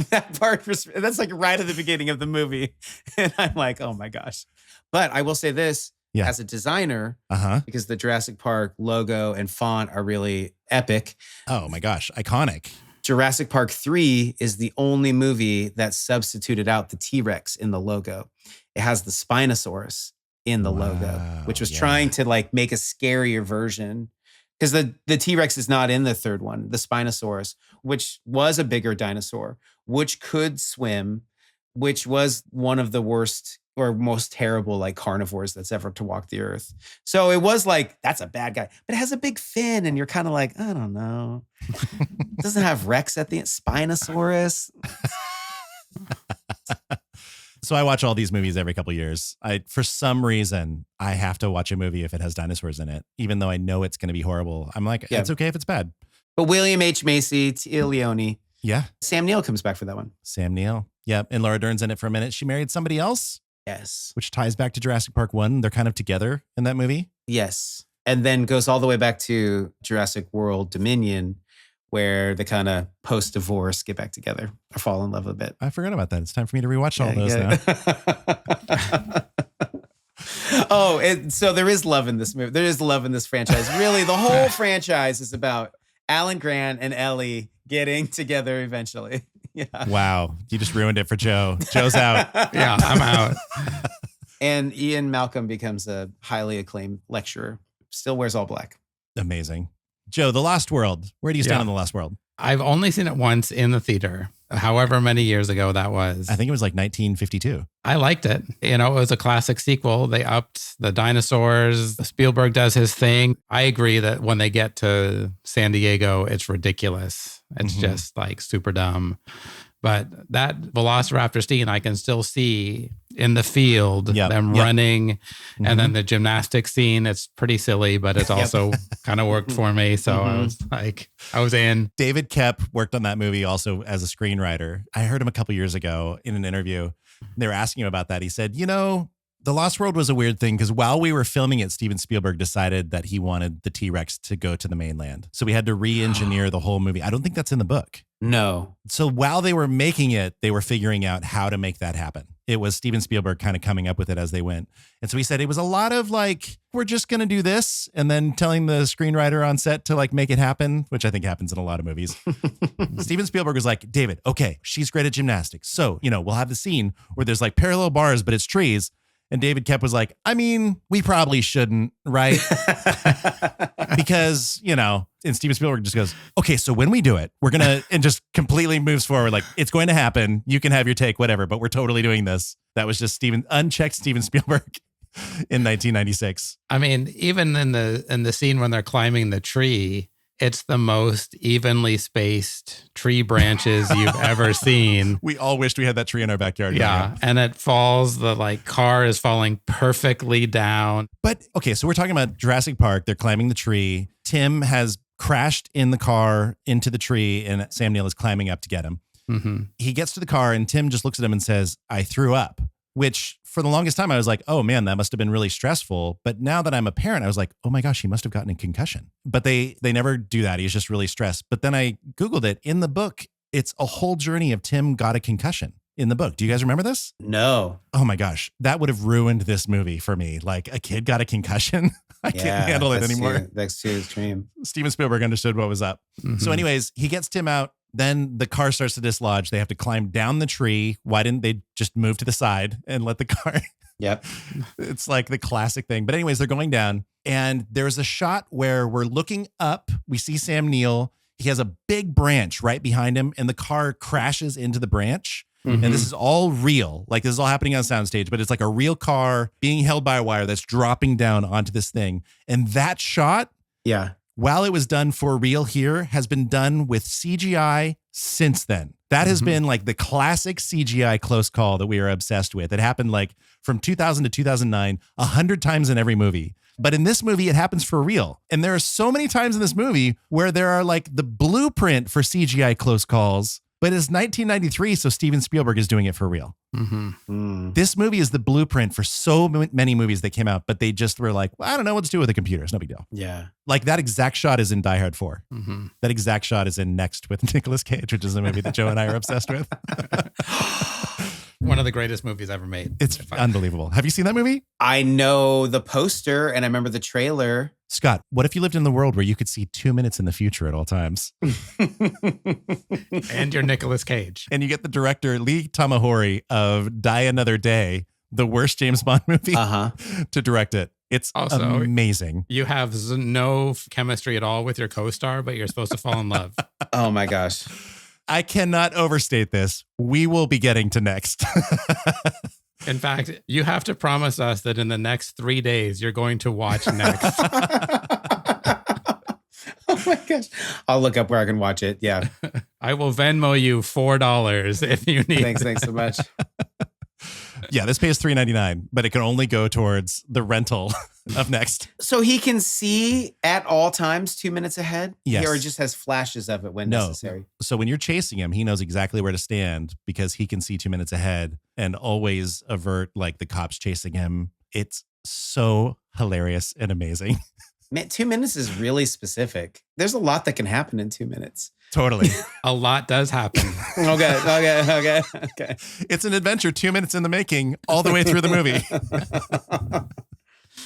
S3: That part, that's like right at the beginning of the movie. And I'm like, oh my gosh. But I will say this. As a designer, because the Jurassic Park logo and font are really epic.
S1: Oh my gosh, iconic.
S3: Jurassic Park 3 is the only movie that substituted out the T-Rex in the logo. It has the Spinosaurus in the logo, which was trying to like make a scarier version. Because the T-Rex is not in the third one, the Spinosaurus, which was a bigger dinosaur, which could swim, which was one of the worst or most terrible like carnivores that's ever to walk the earth. So it was like, that's a bad guy, but it has a big fin and you're kind of like, I don't know. It doesn't have Rex at the end. Spinosaurus.
S1: So I watch all these movies every couple of years. For some reason, I have to watch a movie if it has dinosaurs in it, even though I know it's going to be horrible. I'm like, it's okay if it's bad.
S3: But William H. Macy, Tia Leone.
S1: Yeah.
S3: Sam Neill comes back for that one.
S1: Sam Neill. Yep. And Laura Dern's in it for a minute. She married somebody else.
S3: Yes.
S1: Which ties back to Jurassic Park 1. They're kind of together in that movie.
S3: Yes. And then goes all the way back to Jurassic World Dominion, where they kind of post-divorce get back together or fall in love a bit.
S1: I forgot about that. It's time for me to rewatch all those
S3: now. So there is love in this movie. There is love in this franchise. Really, the whole franchise is about Alan Grant and Ellie getting together eventually. Yeah.
S1: Wow. You just ruined it for Joe. Joe's out.
S2: Yeah, I'm out.
S3: And Ian Malcolm becomes a highly acclaimed lecturer. Still wears all black.
S1: Amazing. Joe, The Lost World. Where do you stand on The Lost World?
S2: I've only seen it once in the theater, however many years ago that was.
S1: I think it was like 1952.
S2: I liked it. It was a classic sequel. They upped the dinosaurs. Spielberg does his thing. I agree that when they get to San Diego, it's ridiculous. It's just like super dumb. But that Velociraptor scene, I can still see in the field, them running. And then the gymnastics scene, it's pretty silly, but it's also kind of worked for me. So I was like, I was in.
S1: David Koepp worked on that movie also as a screenwriter. I heard him a couple years ago in an interview. They were asking him about that. He said, The Lost World was a weird thing because while we were filming it, Steven Spielberg decided that he wanted the T-Rex to go to the mainland. So we had to re-engineer the whole movie. I don't think that's in the book.
S3: No.
S1: So while they were making it, they were figuring out how to make that happen. It was Steven Spielberg kind of coming up with it as they went. And so he said it was a lot of like, we're just going to do this. And then telling the screenwriter on set to like make it happen, which I think happens in a lot of movies. Steven Spielberg was like, David, okay, she's great at gymnastics. So, we'll have the scene where there's like parallel bars, but it's trees. And David Koepp was like, I mean, we probably shouldn't, right? Because, and Steven Spielberg just goes, okay, so when we do it, we're going to, and just completely moves forward. Like, it's going to happen. You can have your take, whatever, but we're totally doing this. That was just unchecked Steven Spielberg in 1996.
S2: I mean, even in the scene when they're climbing the tree, it's the most evenly spaced tree branches you've ever seen.
S1: We all wished we had that tree in our backyard.
S2: Yeah. And it falls, the car is falling perfectly down.
S1: But okay, so we're talking about Jurassic Park. They're climbing the tree. Tim has crashed in the car into the tree and Sam Neill is climbing up to get him.
S2: Mm-hmm.
S1: He gets to the car and Tim just looks at him and says, I threw up. Which for the longest time I was like, oh man, that must have been really stressful. But now that I'm a parent, I was like, oh my gosh, he must have gotten a concussion. But they never do that. He's just really stressed. But then I Googled it. In the book, it's a whole journey of Tim got a concussion in the book. Do you guys remember this?
S3: No.
S1: Oh my gosh. That would have ruined this movie for me. Like a kid got a concussion. I can't handle it anymore.
S3: That's too extreme.
S1: Steven Spielberg understood what was up.
S2: Mm-hmm.
S1: So anyways, he gets Tim out. Then the car starts to dislodge. They have to climb down the tree. Why didn't they just move to the side and let the car?
S3: Yep.
S1: It's like the classic thing. But anyways, they're going down and there's a shot where we're looking up. We see Sam Neill. He has a big branch right behind him and the car crashes into the branch. Mm-hmm. And this is all real. Like this is all happening on soundstage, but it's like a real car being held by a wire that's dropping down onto this thing. And that shot.
S3: Yeah.
S1: While it was done for real here, has been done with CGI since then. That has been like the classic CGI close call that we are obsessed with. It happened like from 2000 to 2009, 100 times in every movie. But in this movie, it happens for real. And there are so many times in this movie where there are like the blueprint for CGI close calls, but it's 1993, so Steven Spielberg is doing it for real.
S2: Mm-hmm.
S1: This movie is the blueprint for so many movies that came out, but they just were like, well, I don't know what to do with the computer. It's no big deal.
S3: Yeah.
S1: Like that exact shot is in Die Hard 4.
S2: Mm-hmm.
S1: That exact shot is in Next with Nicolas Cage, which is a movie that Joe and I are obsessed with.
S2: One of the greatest movies ever made.
S1: It's unbelievable. Have you seen that movie?
S3: I know the poster and I remember the trailer.
S1: Scott, what if you lived in the world where you could see 2 minutes in the future at all times?
S2: And you're Nicolas Cage.
S1: And you get the director, Lee Tamahori of Die Another Day, the worst James Bond movie, to direct it. It's also amazing.
S2: You have no chemistry at all with your co-star, but you're supposed to fall in love.
S3: Oh my gosh.
S1: I cannot overstate this. We will be getting to Next.
S2: In fact, you have to promise us that in the next 3 days, you're going to watch Next.
S3: Oh my gosh. I'll look up where I can watch it. Yeah.
S2: I will Venmo you $4 if you need.
S3: Thanks so much.
S1: Yeah, this pays $3.99, but it can only go towards the rental of Next.
S3: So he can see at all times 2 minutes ahead?
S1: Yes.
S3: Or just has flashes of it when necessary?
S1: So when you're chasing him, he knows exactly where to stand because he can see 2 minutes ahead and always avert like the cops chasing him. It's so hilarious and amazing.
S3: Man, 2 minutes is really specific. There's a lot that can happen in 2 minutes.
S1: Totally.
S2: A lot does happen.
S3: Okay.
S1: It's an adventure, 2 minutes in the making, all the way through the movie.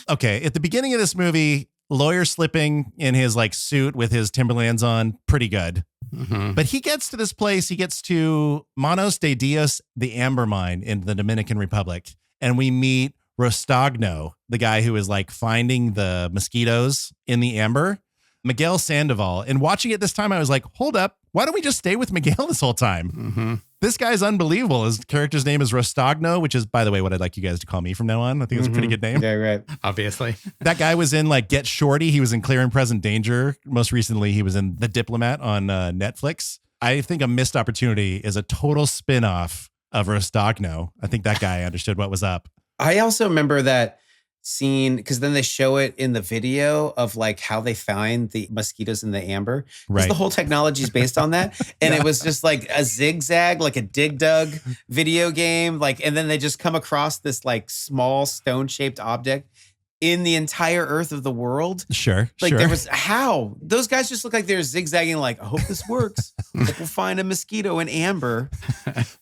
S1: Okay, at the beginning of this movie, lawyer slipping in his like suit with his Timberlands on, pretty good.
S2: Mm-hmm.
S1: But he gets to this place, he gets to Manos de Dios, the amber mine in the Dominican Republic, and we meet Rostagno, the guy who is like finding the mosquitoes in the amber. Miguel Sandoval. And watching it this time, I was like, hold up. Why don't we just stay with Miguel this whole time?
S2: Mm-hmm.
S1: This guy's unbelievable. His character's name is Rostagno, which is, by the way, what I'd like you guys to call me from now on. I think it's a pretty good name.
S3: Yeah, right.
S2: Obviously.
S1: That guy was in like Get Shorty. He was in Clear and Present Danger. Most recently, he was in The Diplomat on Netflix. I think a missed opportunity is a total spin-off of Rostagno. I think that guy understood what was up.
S3: I also remember that scene because then they show it in the video of like how they find the mosquitoes in the amber. Right. The whole technology is based on that. And It was just like a zigzag, like a dig dug video game. Like, and then they just come across this like small stone shaped object in the entire earth of the world.
S1: Sure.
S3: Like there was how those guys just look like they're zigzagging. Like, I hope this works. Like we'll find a mosquito in amber,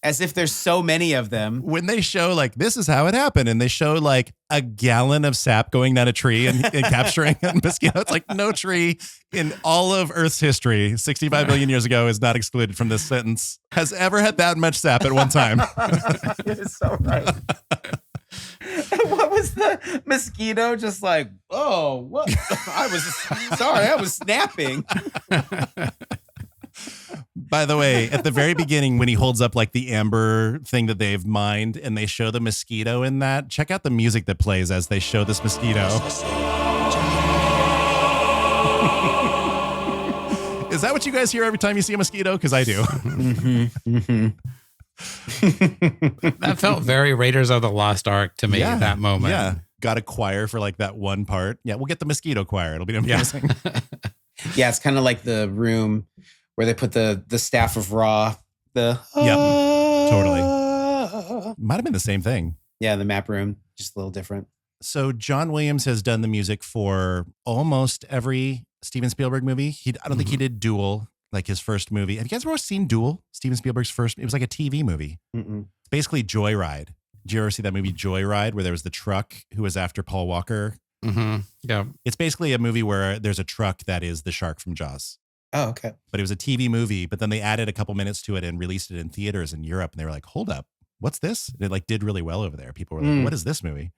S3: as if there's so many of them.
S1: When they show like this is how it happened, and they show like a gallon of sap going down a tree and capturing a mosquito, it's like no tree in all of Earth's history, 65 billion years ago, is not excluded from this sentence, has ever had that much sap at one time.
S3: You're so right. What was the mosquito? Just like, oh, what? I was snapping.
S1: By the way, at the very beginning, when he holds up like the amber thing that they've mined and they show the mosquito in that, check out the music that plays as they show this mosquito. Is that what you guys hear every time you see a mosquito? Because I do.
S2: That felt very Raiders of the Lost Ark to me at that moment.
S1: Yeah. Got a choir for like that one part. Yeah, we'll get the mosquito choir. It'll be amazing.
S3: Yeah, it's kind of like the room where they put the staff of Ra.
S1: Totally. Might have been the same thing.
S3: Yeah, the map room, just a little different.
S1: So John Williams has done the music for almost every Steven Spielberg movie. I don't think he did Duel, like his first movie. Have you guys ever seen Duel? Steven Spielberg's first. It was like a TV movie.
S3: Mm-mm.
S1: It's basically Joyride. Did you ever see that movie Joyride, where there was the truck who was after Paul Walker?
S2: Mm-hmm. Yeah.
S1: It's basically a movie where there's a truck that is the shark from Jaws.
S3: Oh, okay.
S1: But it was a TV movie, but then they added a couple minutes to it and released it in theaters in Europe. And they were like, hold up, what's this? And it like did really well over there. People were like, what is this movie?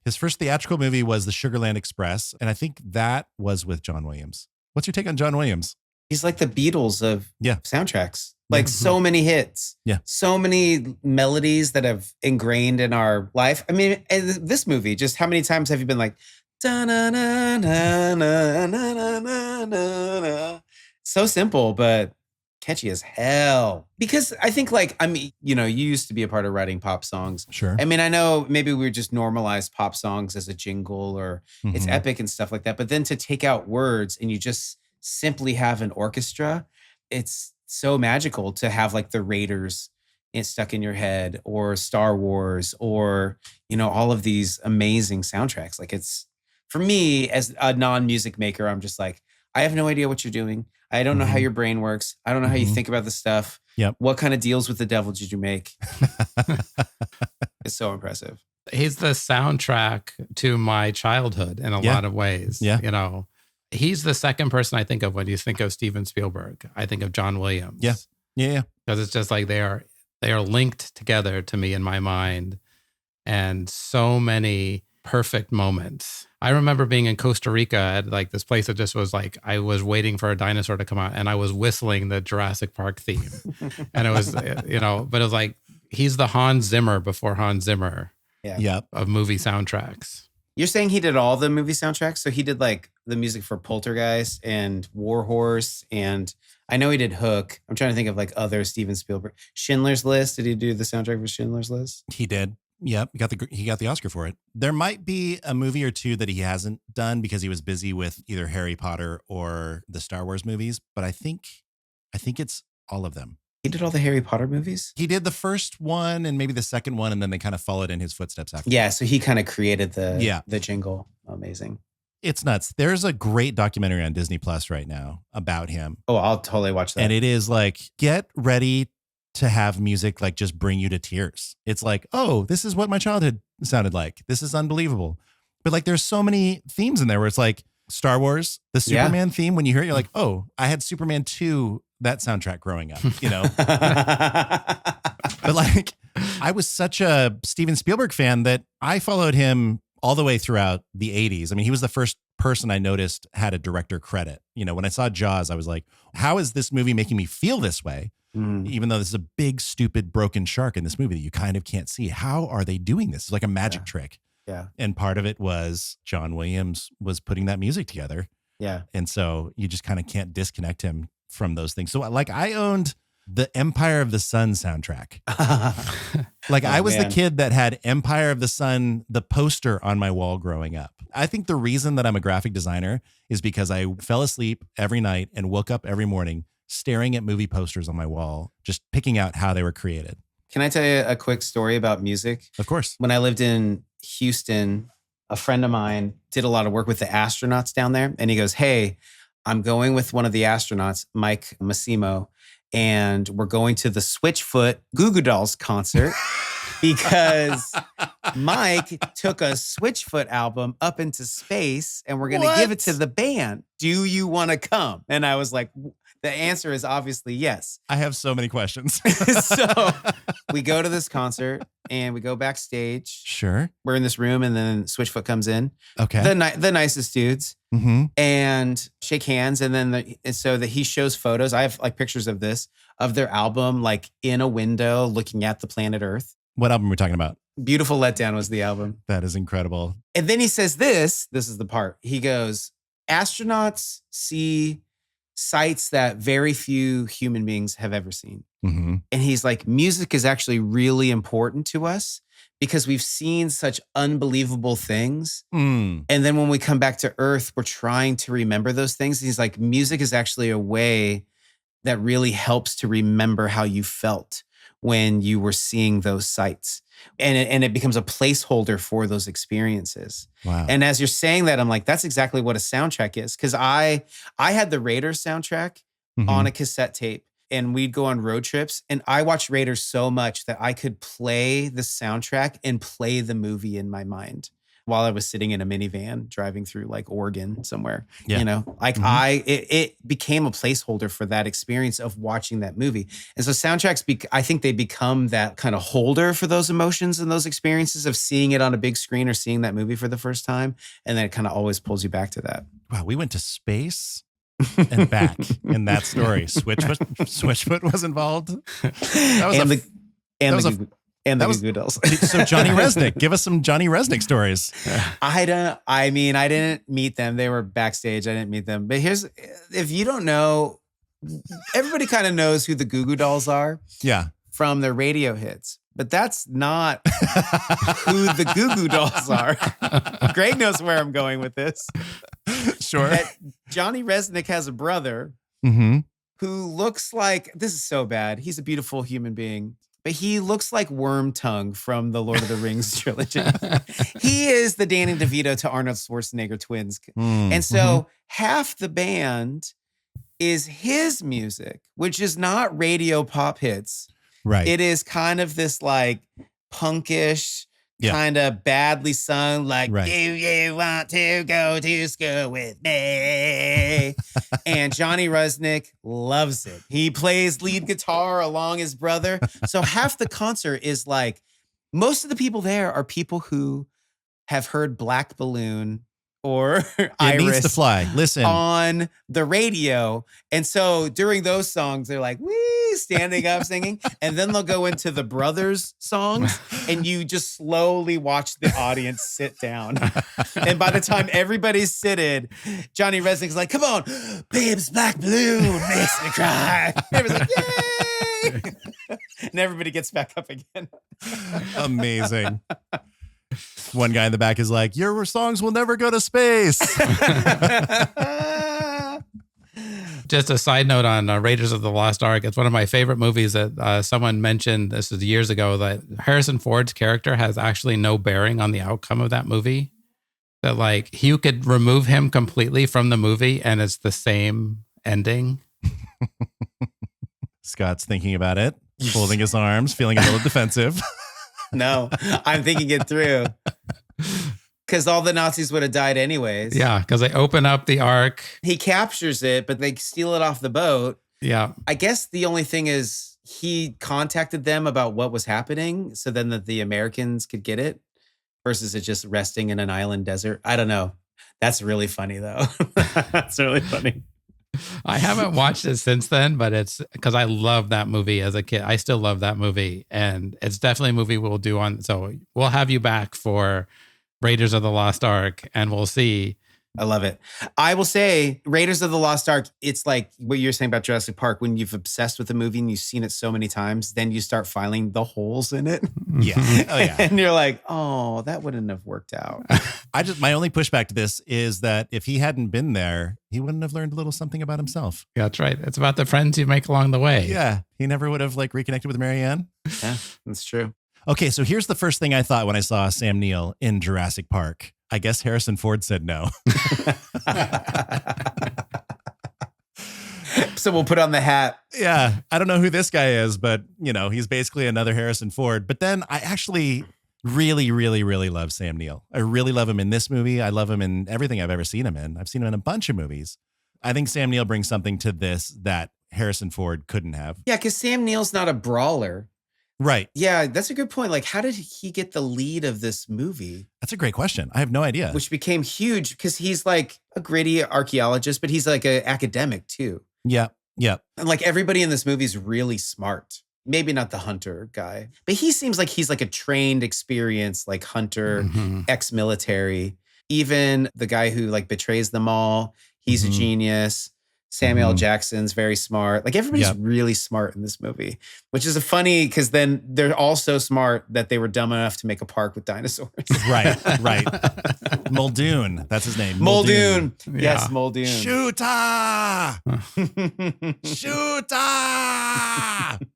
S1: His first theatrical movie was The Sugarland Express. And I think that was with John Williams. What's your take on John Williams?
S3: He's like the Beatles of soundtracks. Like so many hits.
S1: Yeah.
S3: So many melodies that have ingrained in our life. I mean, this movie, just how many times have you been like, da-na-na-na-na-na-na-na-na-na. So simple, but catchy as hell. Because I think you used to be a part of writing pop songs.
S1: Sure.
S3: I mean, I know maybe we just normalized pop songs as a jingle or it's epic and stuff like that. But then to take out words and you just simply have an orchestra, it's so magical to have like the Raiders stuck in your head or Star Wars or, all of these amazing soundtracks. Like it's, for me as a non-music maker, I'm just like, I have no idea what you're doing. I don't know how your brain works. I don't know how you think about this stuff.
S1: Yep.
S3: What kind of deals with the devil did you make? It's so impressive.
S2: He's the soundtrack to my childhood in a lot of ways.
S1: Yeah.
S2: He's the second person I think of when you think of Steven Spielberg. I think of John Williams.
S1: Yeah. Yeah.
S2: Because it's just like they are linked together to me in my mind. And so many perfect moments. I remember being in Costa Rica at like this place that just was like, I was waiting for a dinosaur to come out and I was whistling the Jurassic Park theme. And it was, but it was like, he's the Hans Zimmer before Hans Zimmer of movie soundtracks.
S3: You're saying he did all the movie soundtracks? So he did like the music for Poltergeist and War Horse. And I know he did Hook. I'm trying to think of like other Steven Spielberg. Schindler's List. Did he do the soundtrack for Schindler's List?
S1: He did. Yep, he got the Oscar for it. There might be a movie or two that he hasn't done because he was busy with either Harry Potter or the Star Wars movies, but I think it's all of them.
S3: He did all the Harry Potter movies?
S1: He did the first one and maybe the second one, and then they kind of followed in his footsteps after.
S3: Yeah, so he kind of created the jingle. Amazing.
S1: It's nuts. There's a great documentary on Disney Plus right now about him.
S3: Oh, I'll totally watch that.
S1: And it is like, get ready to have music like just bring you to tears. It's like, oh, this is what my childhood sounded like. This is unbelievable. But like there's so many themes in there where it's like Star Wars, the Superman theme, when you hear it, you're like, oh, I had Superman 2, that soundtrack growing up, But like I was such a Steven Spielberg fan that I followed him all the way throughout the 80s. I mean, he was the first person I noticed had a director credit. When I saw Jaws, I was like, how is this movie making me feel this way? Even though this is a big, stupid, broken shark in this movie that you kind of can't see. How are they doing this? It's like a magic trick.
S3: Yeah.
S1: And part of it was John Williams was putting that music together.
S3: Yeah.
S1: And so you just kind of can't disconnect him from those things. So like I owned the Empire of the Sun soundtrack. I was the kid that had Empire of the Sun, the poster on my wall growing up. I think the reason that I'm a graphic designer is because I fell asleep every night and woke up every morning staring at movie posters on my wall, just picking out how they were created.
S3: Can I tell you a quick story about music?
S1: Of course.
S3: When I lived in Houston, a friend of mine did a lot of work with the astronauts down there. And he goes, hey, I'm going with one of the astronauts, Mike Massimo, and we're going to the Switchfoot Goo Goo Dolls concert because Mike took a Switchfoot album up into space and we're going to give it to the band. Do you want to come? And I was like, the answer is obviously yes.
S1: I have so many questions.
S3: So we go to this concert and we go backstage.
S1: Sure.
S3: We're in this room and then Switchfoot comes in.
S1: Okay.
S3: The nicest dudes.
S1: Mm-hmm.
S3: And shake hands. And then so that he shows photos. I have like pictures of this, of their album, like in a window looking at the planet Earth.
S1: What album are we talking about?
S3: Beautiful Letdown was the album.
S1: That is incredible.
S3: And then he says this is the part. He goes, astronauts see sights that very few human beings have ever seen.
S1: Mm-hmm.
S3: And he's like, music is actually really important to us because we've seen such unbelievable things.
S1: Mm.
S3: And then when we come back to Earth, we're trying to remember those things. He's like, music is actually a way that really helps to remember how you felt when you were seeing those sights. And it becomes a placeholder for those experiences.
S1: Wow.
S3: And as you're saying that, I'm like, that's exactly what a soundtrack is. Because I had the Raiders soundtrack on a cassette tape, and we'd go on road trips. And I watched Raiders so much that I could play the soundtrack and play the movie in my mind while I was sitting in a minivan driving through like Oregon somewhere.
S1: Yeah.
S3: You know, like it became a placeholder for that experience of watching that movie. And so soundtracks, I think they become that kind of holder for those emotions and those experiences of seeing it on a big screen or seeing that movie for the first time. And then it kind of always pulls you back to that.
S1: Wow, we went to space and back in that story. Switchfoot was involved. That was
S3: the Goo Goo Dolls.
S1: So Johnny Resnick, give us some Johnny Resnick stories.
S3: I didn't meet them. They were backstage. I didn't meet them. But if you don't know, everybody kind of knows who the Goo Goo Dolls are.
S1: Yeah.
S3: From their radio hits. But that's not who the Goo Goo Dolls are. Greg knows where I'm going with this.
S1: Sure.
S3: That Johnny Resnick has a brother who looks like, this is so bad. He's a beautiful human being. But he looks like Wormtongue from the Lord of the Rings trilogy. He is the Danny DeVito to Arnold Schwarzenegger twins. And so half the band is his music, which is not radio pop hits.
S1: Right.
S3: It is kind of this like punkish, kind of badly sung, like, do you want to go to school with me? And Johnny Resnick loves it. He plays lead guitar along his brother. So half the concert is like, most of the people there are people who have heard Black Balloon or Iris
S1: Needs to Fly. Listen.
S3: On the radio. And so during those songs, they're like, wee, standing up, singing. And then they'll go into the brothers' songs, and you just slowly watch the audience sit down. And by the time everybody's seated, Johnny Resnick's like, come on, babes, Black Balloon makes me cry. Everybody's like, yay! And everybody gets back up again.
S1: Amazing. One guy in the back is like, your songs will never go to space.
S2: Just a side note on Raiders of the Lost Ark. It's one of my favorite movies that someone mentioned, this is years ago, that Harrison Ford's character has actually no bearing on the outcome of that movie. That like you could remove him completely from the movie and it's the same ending.
S1: Scott's thinking about it, folding his arms, feeling a little defensive.
S3: No, I'm thinking it through. Because all the Nazis would have died anyways.
S2: Yeah, because they open up the Ark.
S3: He captures it, but they steal it off the boat.
S2: Yeah.
S3: I guess the only thing is he contacted them about what was happening so then that the Americans could get it versus it just resting in an island desert. I don't know. That's really funny, though. That's really funny.
S2: I haven't watched it since then, but it's because I love that movie as a kid. I still love that movie. And it's definitely a movie we'll do on. So we'll have you back for Raiders of the Lost Ark and we'll see.
S3: I love it. I will say Raiders of the Lost Ark, it's like what you're saying about Jurassic Park. When you've obsessed with the movie and you've seen it so many times, then you start finding the holes in it.
S1: Yeah. Oh, yeah.
S3: And you're like, oh, that wouldn't have worked out.
S1: My only pushback to this is that if he hadn't been there, he wouldn't have learned a little something about himself.
S2: Yeah, that's right. It's about the friends you make along the way.
S1: Yeah. He never would have like reconnected with Marianne.
S3: Yeah, that's true.
S1: Okay. So here's the first thing I thought when I saw Sam Neill in Jurassic Park. I guess Harrison Ford said no.
S3: So we'll put on the hat.
S1: Yeah. I don't know who this guy is, but he's basically another Harrison Ford. But then I actually really, really, really love Sam Neill. I really love him in this movie. I love him in everything I've ever seen him in. I've seen him in a bunch of movies. I think Sam Neill brings something to this that Harrison Ford couldn't have.
S3: Yeah, because Sam Neill's not a brawler.
S1: Right.
S3: Yeah, that's a good point. Like, how did he get the lead of this movie?
S1: That's a great question. I have no idea.
S3: Which became huge because he's like a gritty archaeologist, but he's like an academic too.
S1: Yeah. Yeah.
S3: And like everybody in this movie is really smart. Maybe not the hunter guy, but he seems like he's like a trained, experienced, like hunter, ex-military. Even the guy who like betrays them all, he's a genius. Samuel L. Jackson's very smart. Like everybody's really smart in this movie, which is a funny because then they're all so smart that they were dumb enough to make a park with dinosaurs.
S1: Right. Muldoon. That's his name.
S3: Muldoon.
S2: Yeah.
S3: Yes, Muldoon.
S1: Shooter! Shooter!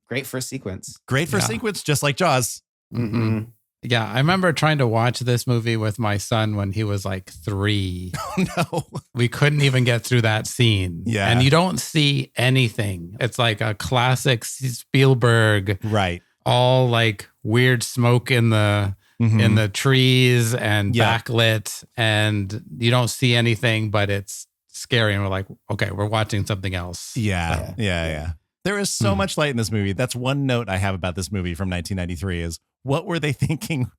S3: Great first sequence.
S1: Great first sequence, just like Jaws.
S2: Yeah, I remember trying to watch this movie with my son when he was like 3.
S1: Oh, no.
S2: We couldn't even get through that scene.
S1: Yeah.
S2: And you don't see anything. It's like a classic Spielberg.
S1: Right.
S2: All like weird smoke in the trees and backlit, and you don't see anything, but it's scary. And we're like, okay, we're watching something else.
S1: Yeah. There is so much light in this movie. That's one note I have about this movie from 1993 is what were they thinking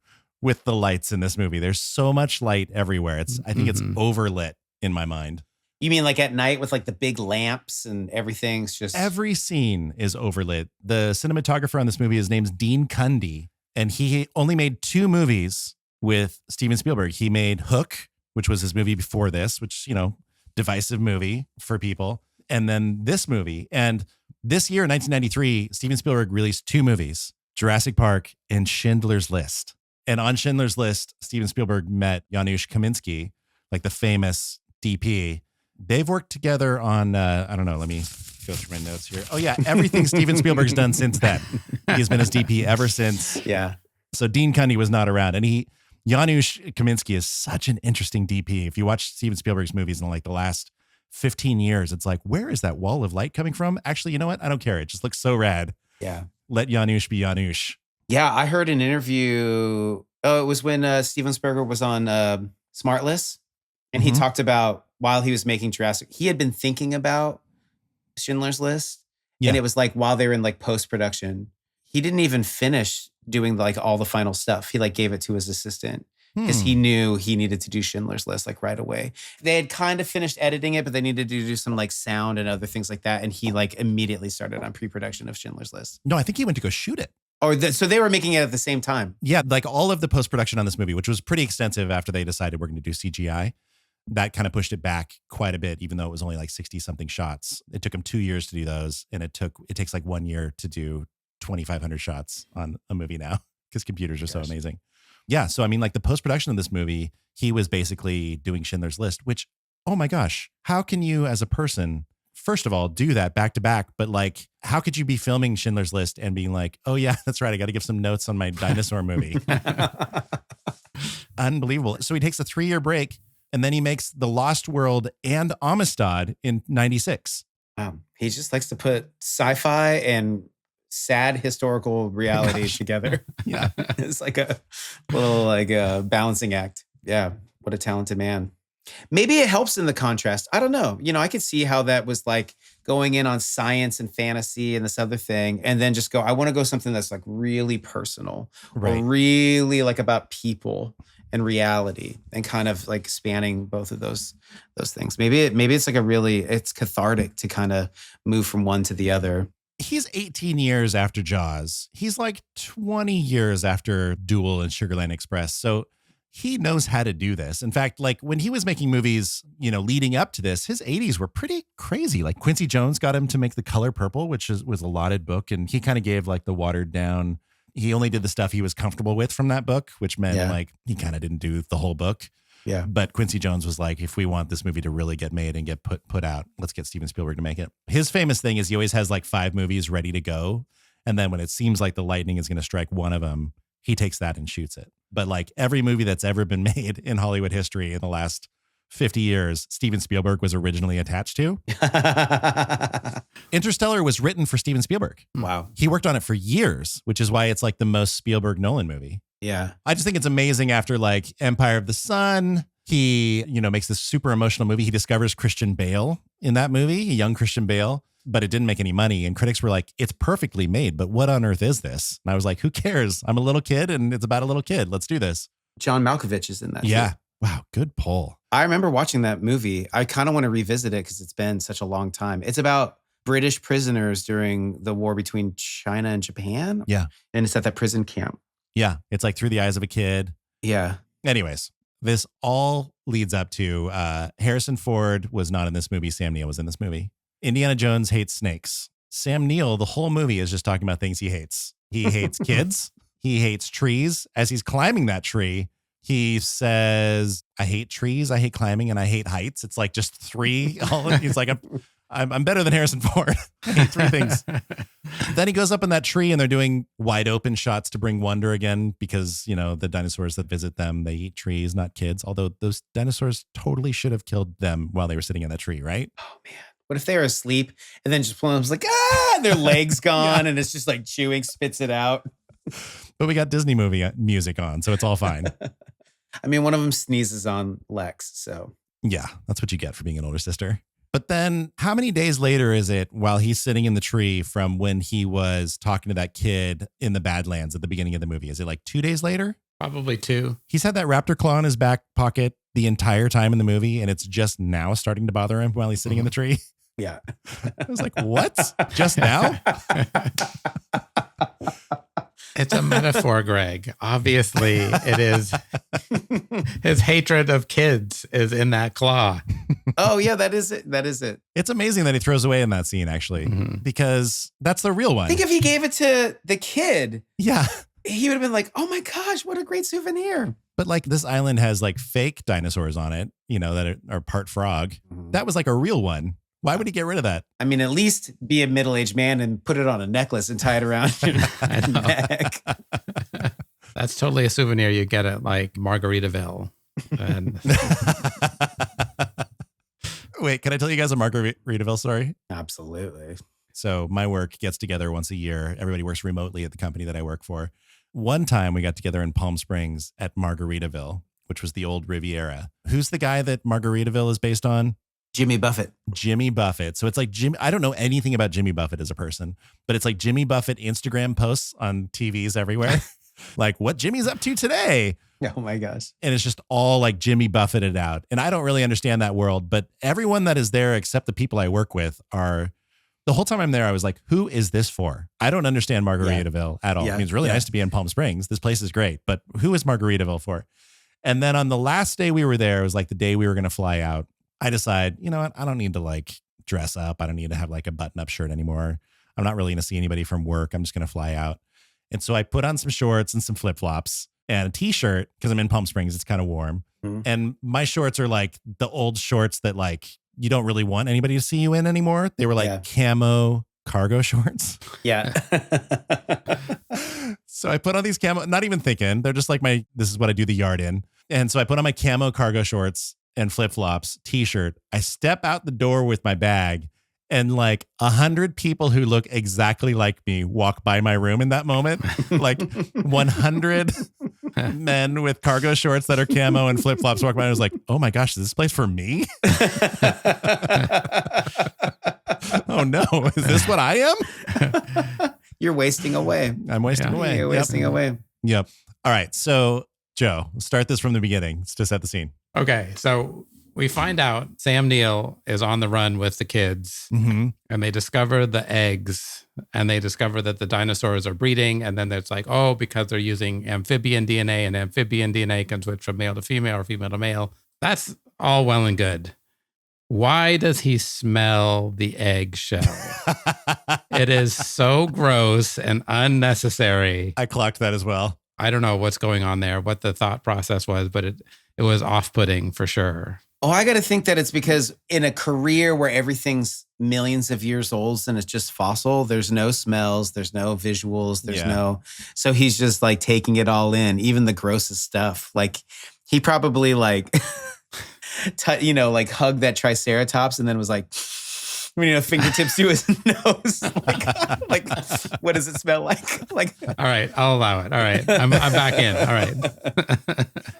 S1: with the lights in this movie? There's so much light everywhere. I think it's overlit in my mind.
S3: You mean like at night with like the big lamps and everything's just...
S1: Every scene is overlit. The cinematographer on this movie, his name's Dean Cundy, and he only made 2 movies with Steven Spielberg. He made Hook, which was his movie before this, which, divisive movie for people. And then this movie. And this year, 1993, Steven Spielberg released 2 movies, Jurassic Park and Schindler's List. And on Schindler's List, Steven Spielberg met Janusz Kaminski, like the famous DP. They've worked together on, I don't know, let me go through my notes here. Oh yeah, everything Steven Spielberg's done since then. He's been his DP ever since.
S3: Yeah.
S1: So Dean Cundy was not around. And Janusz Kaminski is such an interesting DP. If you watch Steven Spielberg's movies in like the last 15 years, it's like, where is that wall of light coming from? Actually, you know what? I don't care. It just looks so rad.
S3: Yeah.
S1: Let Janusz be Janusz.
S3: Yeah, I heard an interview. Oh, it was when Steven Spielberg was on Smartless. And he talked about while he was making Jurassic, he had been thinking about Schindler's List. Yeah. And it was like while they were in like post-production, he didn't even finish doing like all the final stuff. He like gave it to his assistant because he knew he needed to do Schindler's List like right away. They had kind of finished editing it, but they needed to do some like sound and other things like that. And he like immediately started on pre-production of Schindler's List.
S1: No, I think he went to go shoot it.
S3: So they were making it at the same time.
S1: Yeah, like all of the post-production on this movie, which was pretty extensive after they decided we're going to do CGI. That kind of pushed it back quite a bit, even though it was only like 60 something shots. It took them 2 years to do those. And it takes like 1 year to do 2,500 shots on a movie now because computers are so amazing. Yeah. So, I mean, like the post-production of this movie, he was basically doing Schindler's List, which, oh my gosh, how can you as a person, first of all, do that back to back? But like, how could you be filming Schindler's List and being like, oh yeah, that's right, I got to give some notes on my dinosaur movie. Unbelievable. So he takes a 3-year break and then he makes The Lost World and Amistad in 96.
S3: He just likes to put sci-fi and sad historical reality together.
S1: Yeah.
S3: It's like a little like a balancing act. Yeah. What a talented man. Maybe it helps in the contrast. I don't know. I could see how that was like going in on science and fantasy and this other thing. And then just I want to go something that's like really personal or really like about people and reality and kind of like spanning both of those things. Maybe it's like it's cathartic to kind of move from one to the other.
S1: He's 18 years after Jaws. He's like 20 years after Duel and Sugarland Express. So he knows how to do this. In fact, like when he was making movies, leading up to this, his 80s were pretty crazy. Like Quincy Jones got him to make The Color Purple, which was a lauded book. And he kind of gave like the watered down, he only did the stuff he was comfortable with from that book, which meant like he kind of didn't do the whole book.
S3: Yeah.
S1: But Quincy Jones was like, if we want this movie to really get made and get put out, let's get Steven Spielberg to make it. His famous thing is he always has like 5 movies ready to go. And then when it seems like the lightning is going to strike one of them, he takes that and shoots it. But like every movie that's ever been made in Hollywood history in the last 50 years, Steven Spielberg was originally attached to. Interstellar was written for Steven Spielberg.
S3: Wow.
S1: He worked on it for years, which is why it's like the most Spielberg Nolan movie.
S3: Yeah.
S1: I just think it's amazing after like Empire of the Sun, he, makes this super emotional movie. He discovers Christian Bale in that movie, a young Christian Bale. but it didn't make any money. And critics were like, it's perfectly made, but what on earth is this? And I was like, who cares? I'm a little kid and it's about a little kid. Let's do this.
S3: John Malkovich is in that.
S1: Yeah.
S3: Too.
S1: Wow. Good pull.
S3: I remember watching that movie. I kind of want to revisit it because it's been such a long time. It's about British prisoners during the war between China and Japan.
S1: Yeah.
S3: And it's at that prison camp.
S1: Yeah. It's like through the eyes of a kid.
S3: Yeah.
S1: Anyways, this all leads up to Harrison Ford was not in this movie. Sam Neill was in this movie. Indiana Jones hates snakes. Sam Neill, the whole movie is just talking about things he hates. He hates kids. He hates trees. As he's climbing that tree, he says, I hate trees, I hate climbing, and I hate heights. It's like just three. He's like, I'm better than Harrison Ford. I hate three things. Then he goes up in that tree and they're doing wide open shots to bring wonder again because, you know, the dinosaurs that visit them, they eat trees, not kids. Although those dinosaurs totally should have killed them while they were sitting in that tree, right?
S3: Oh, man. What if they were asleep and then just one of them's like, and their leg's gone and it's just like chewing, spits it out.
S1: But we got Disney movie music on, so it's all fine.
S3: I mean, one of them sneezes on Lex, so.
S1: Yeah, that's what you get for being an older sister. But then how many days later is it while he's sitting in the tree from when he was talking to that kid in the Badlands at the beginning of the movie? Is it like 2 days later?
S2: Probably 2.
S1: He's had that raptor claw in his back pocket the entire time in the movie, and it's just now starting to bother him while he's sitting in the tree.
S3: Yeah.
S1: I was like, what? Just now?
S2: It's a metaphor, Greg. Obviously, it is. His hatred of kids is in that claw.
S3: Oh, yeah, that is it. That is it.
S1: It's amazing that he throws away in that scene, actually, because that's the real one.
S3: I think if he gave it to the kid,
S1: yeah,
S3: he would have been like, oh my gosh, what a great souvenir.
S1: But like this island has like fake dinosaurs on it, you know, that are part frog. That was like a real one. Why would he get rid of that?
S3: I mean, at least be a middle-aged man and put it on a necklace and tie it around your neck.
S2: That's totally a souvenir you get at like Margaritaville. And
S1: Wait, can I tell you guys a Margaritaville story?
S3: Absolutely.
S1: So my work gets together once a year. Everybody works remotely at the company that I work for. One time we got together in Palm Springs at Margaritaville, which was the old Riviera. Who's the guy that Margaritaville is based on?
S3: Jimmy Buffett.
S1: Jimmy Buffett. So it's like I don't know anything about Jimmy Buffett as a person, but it's like Jimmy Buffett Instagram posts on TVs everywhere. Like what Jimmy's up to today.
S3: Oh my gosh.
S1: And it's just all like Jimmy Buffetted out. And I don't really understand that world, but everyone that is there except the people I work with are, the whole time I'm there, I was like, who is this for? I don't understand Margaritaville at all.
S3: Yeah.
S1: I mean, it's really nice to be in Palm Springs. This place is great, but who is Margaritaville for? And then on the last day we were there, it was like the day we were going to fly out. I decide, you know what? I don't need to like dress up. I don't need to have like a button up shirt anymore. I'm not really going to see anybody from work. I'm just going to fly out. And so I put on some shorts and some flip flops and a t-shirt because I'm in Palm Springs. It's kind of warm. And my shorts are like the old shorts that like you don't really want anybody to see you in anymore. They were like camo cargo shorts.
S3: Yeah.
S1: So I put on these camo, not even thinking. They're just like this is what I do the yard in. And so I put on my camo cargo shorts and flip-flops, t-shirt. I step out the door with my bag and like 100 people who look exactly like me walk by my room in that moment. Like 100 men with cargo shorts that are camo and flip-flops walk by. I was like, oh my gosh, is this place for me? Oh no, is this what I am?
S3: You're wasting away.
S1: I'm wasting away.
S3: You're wasting away.
S1: Yep. All right. So Joe, let's start this from the beginning. Let's just set the scene.
S2: Okay, so we find out Sam Neill is on the run with the kids, and they discover the eggs, and they discover that the dinosaurs are breeding, and then it's like, oh, because they're using amphibian DNA, and amphibian DNA can switch from male to female or female to male. That's all well and good. Why does he smell the eggshell? It is so gross and unnecessary.
S1: I clocked that as well.
S2: I don't know what's going on there, what the thought process was, but it was off-putting for sure.
S3: Oh, I got to think that it's because in a career where everything's millions of years old and it's just fossil, there's no smells, there's no visuals, so he's just like taking it all in, even the grossest stuff. Like he probably like, like hugged that triceratops and then was like, fingertips to his nose. like, what does it smell like? Like,
S2: all right, I'll allow it. All right, I'm back in. All right.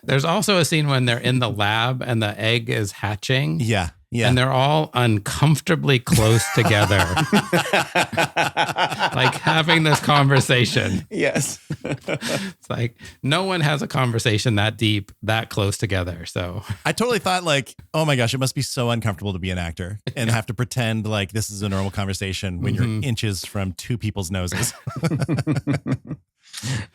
S2: There's also a scene when they're in the lab and the egg is hatching.
S1: Yeah. Yeah.
S2: And they're all uncomfortably close together. Like having this conversation.
S3: Yes.
S2: It's like no one has a conversation that deep, that close together. So
S1: I totally thought like, oh my gosh, it must be so uncomfortable to be an actor and have to pretend like this is a normal conversation when you're inches from two people's noses.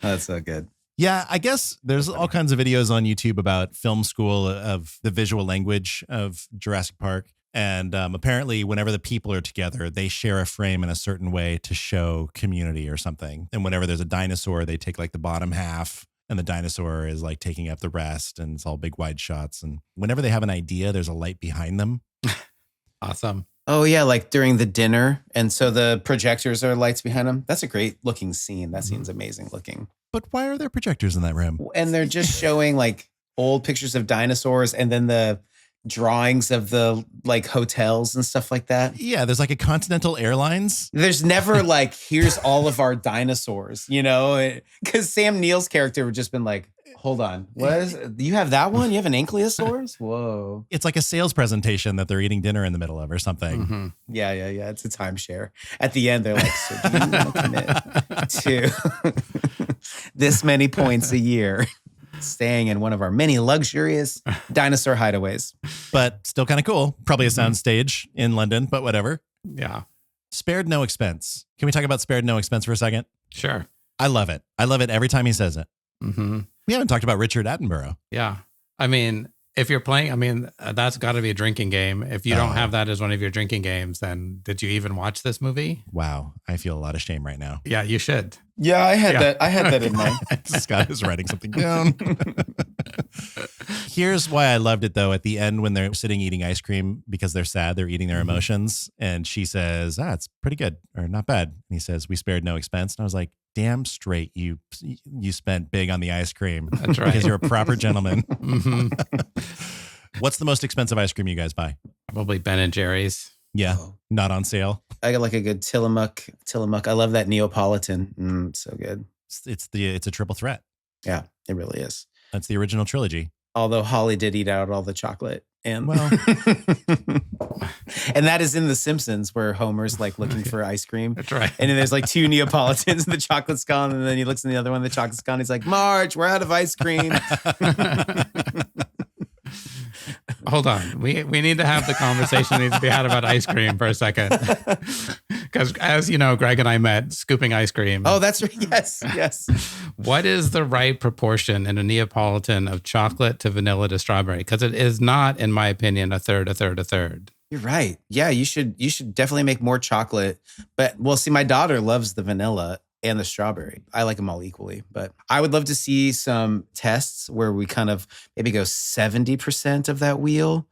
S3: That's so good.
S1: Yeah, I guess there's all kinds of videos on YouTube about film school of the visual language of Jurassic Park. And apparently whenever the people are together, they share a frame in a certain way to show community or something. And whenever there's a dinosaur, they take like the bottom half and the dinosaur is like taking up the rest, and it's all big wide shots. And whenever they have an idea, there's a light behind them.
S2: awesome.
S3: Oh, yeah, like during the dinner. And so the projectors are lights behind them. That's a great looking scene. That scene's amazing looking.
S1: But why are there projectors in that room?
S3: And they're just showing like old pictures of dinosaurs and then the drawings of the like hotels and stuff like that.
S1: Yeah, there's like a Continental Airlines.
S3: There's never like, here's all of our dinosaurs, you know? Because Sam Neill's character would just been like, hold on, what is you have that one? You have an ankylosaurus? Whoa.
S1: It's like a sales presentation that they're eating dinner in the middle of or something.
S3: Yeah. It's a timeshare. At the end, they're like, so do you want to commit to this many points a year, staying in one of our many luxurious dinosaur hideaways?
S1: But still kind of cool. Probably a soundstage in London, but whatever.
S2: Yeah.
S1: Spared no expense. Can we talk about spared no expense for a second?
S2: Sure.
S1: I love it. I love it every time he says it. We haven't talked about Richard Attenborough.
S2: Yeah. I mean, if you're playing, that's got to be a drinking game. If you don't have that as one of your drinking games, then did you even watch this movie?
S1: Wow. I feel a lot of shame right now.
S2: Yeah, you should.
S3: Yeah, I had that. I had that in mind.
S1: Scott is writing something down. Here's why I loved it, though. At the end, when they're sitting eating ice cream because they're sad, they're eating their emotions. And she says, it's pretty good or not bad. And he says, we spared no expense. And I was like, damn straight. You spent big on the ice cream.
S2: That's right.
S1: Because you're a proper gentleman. What's the most expensive ice cream you guys buy?
S2: Probably Ben and Jerry's.
S1: Yeah. Not on sale.
S3: I got like a good Tillamook. I love that Neapolitan. So good.
S1: It's a triple threat.
S3: Yeah, it really is.
S1: That's the original trilogy.
S3: Although Holly did eat out all the chocolate. And
S1: well,
S3: and that is in The Simpsons where Homer's like looking for ice cream.
S2: That's right.
S3: And then there's like two Neapolitans and the chocolate's gone. And then he looks in the other one, the chocolate's gone. He's like, Marge, we're out of ice cream.
S2: Hold on. We need to have the conversation that needs to be had about ice cream for a second. Because as you know, Greg and I met scooping ice cream.
S3: Oh, that's right. Yes.
S2: What is the right proportion in a Neapolitan of chocolate to vanilla to strawberry? Because it is not, in my opinion, a third.
S3: You're right. Yeah, you should definitely make more chocolate. But well, see, my daughter loves the vanilla and the strawberry. I like them all equally, but I would love to see some tests where we kind of maybe go 70% of that wheel.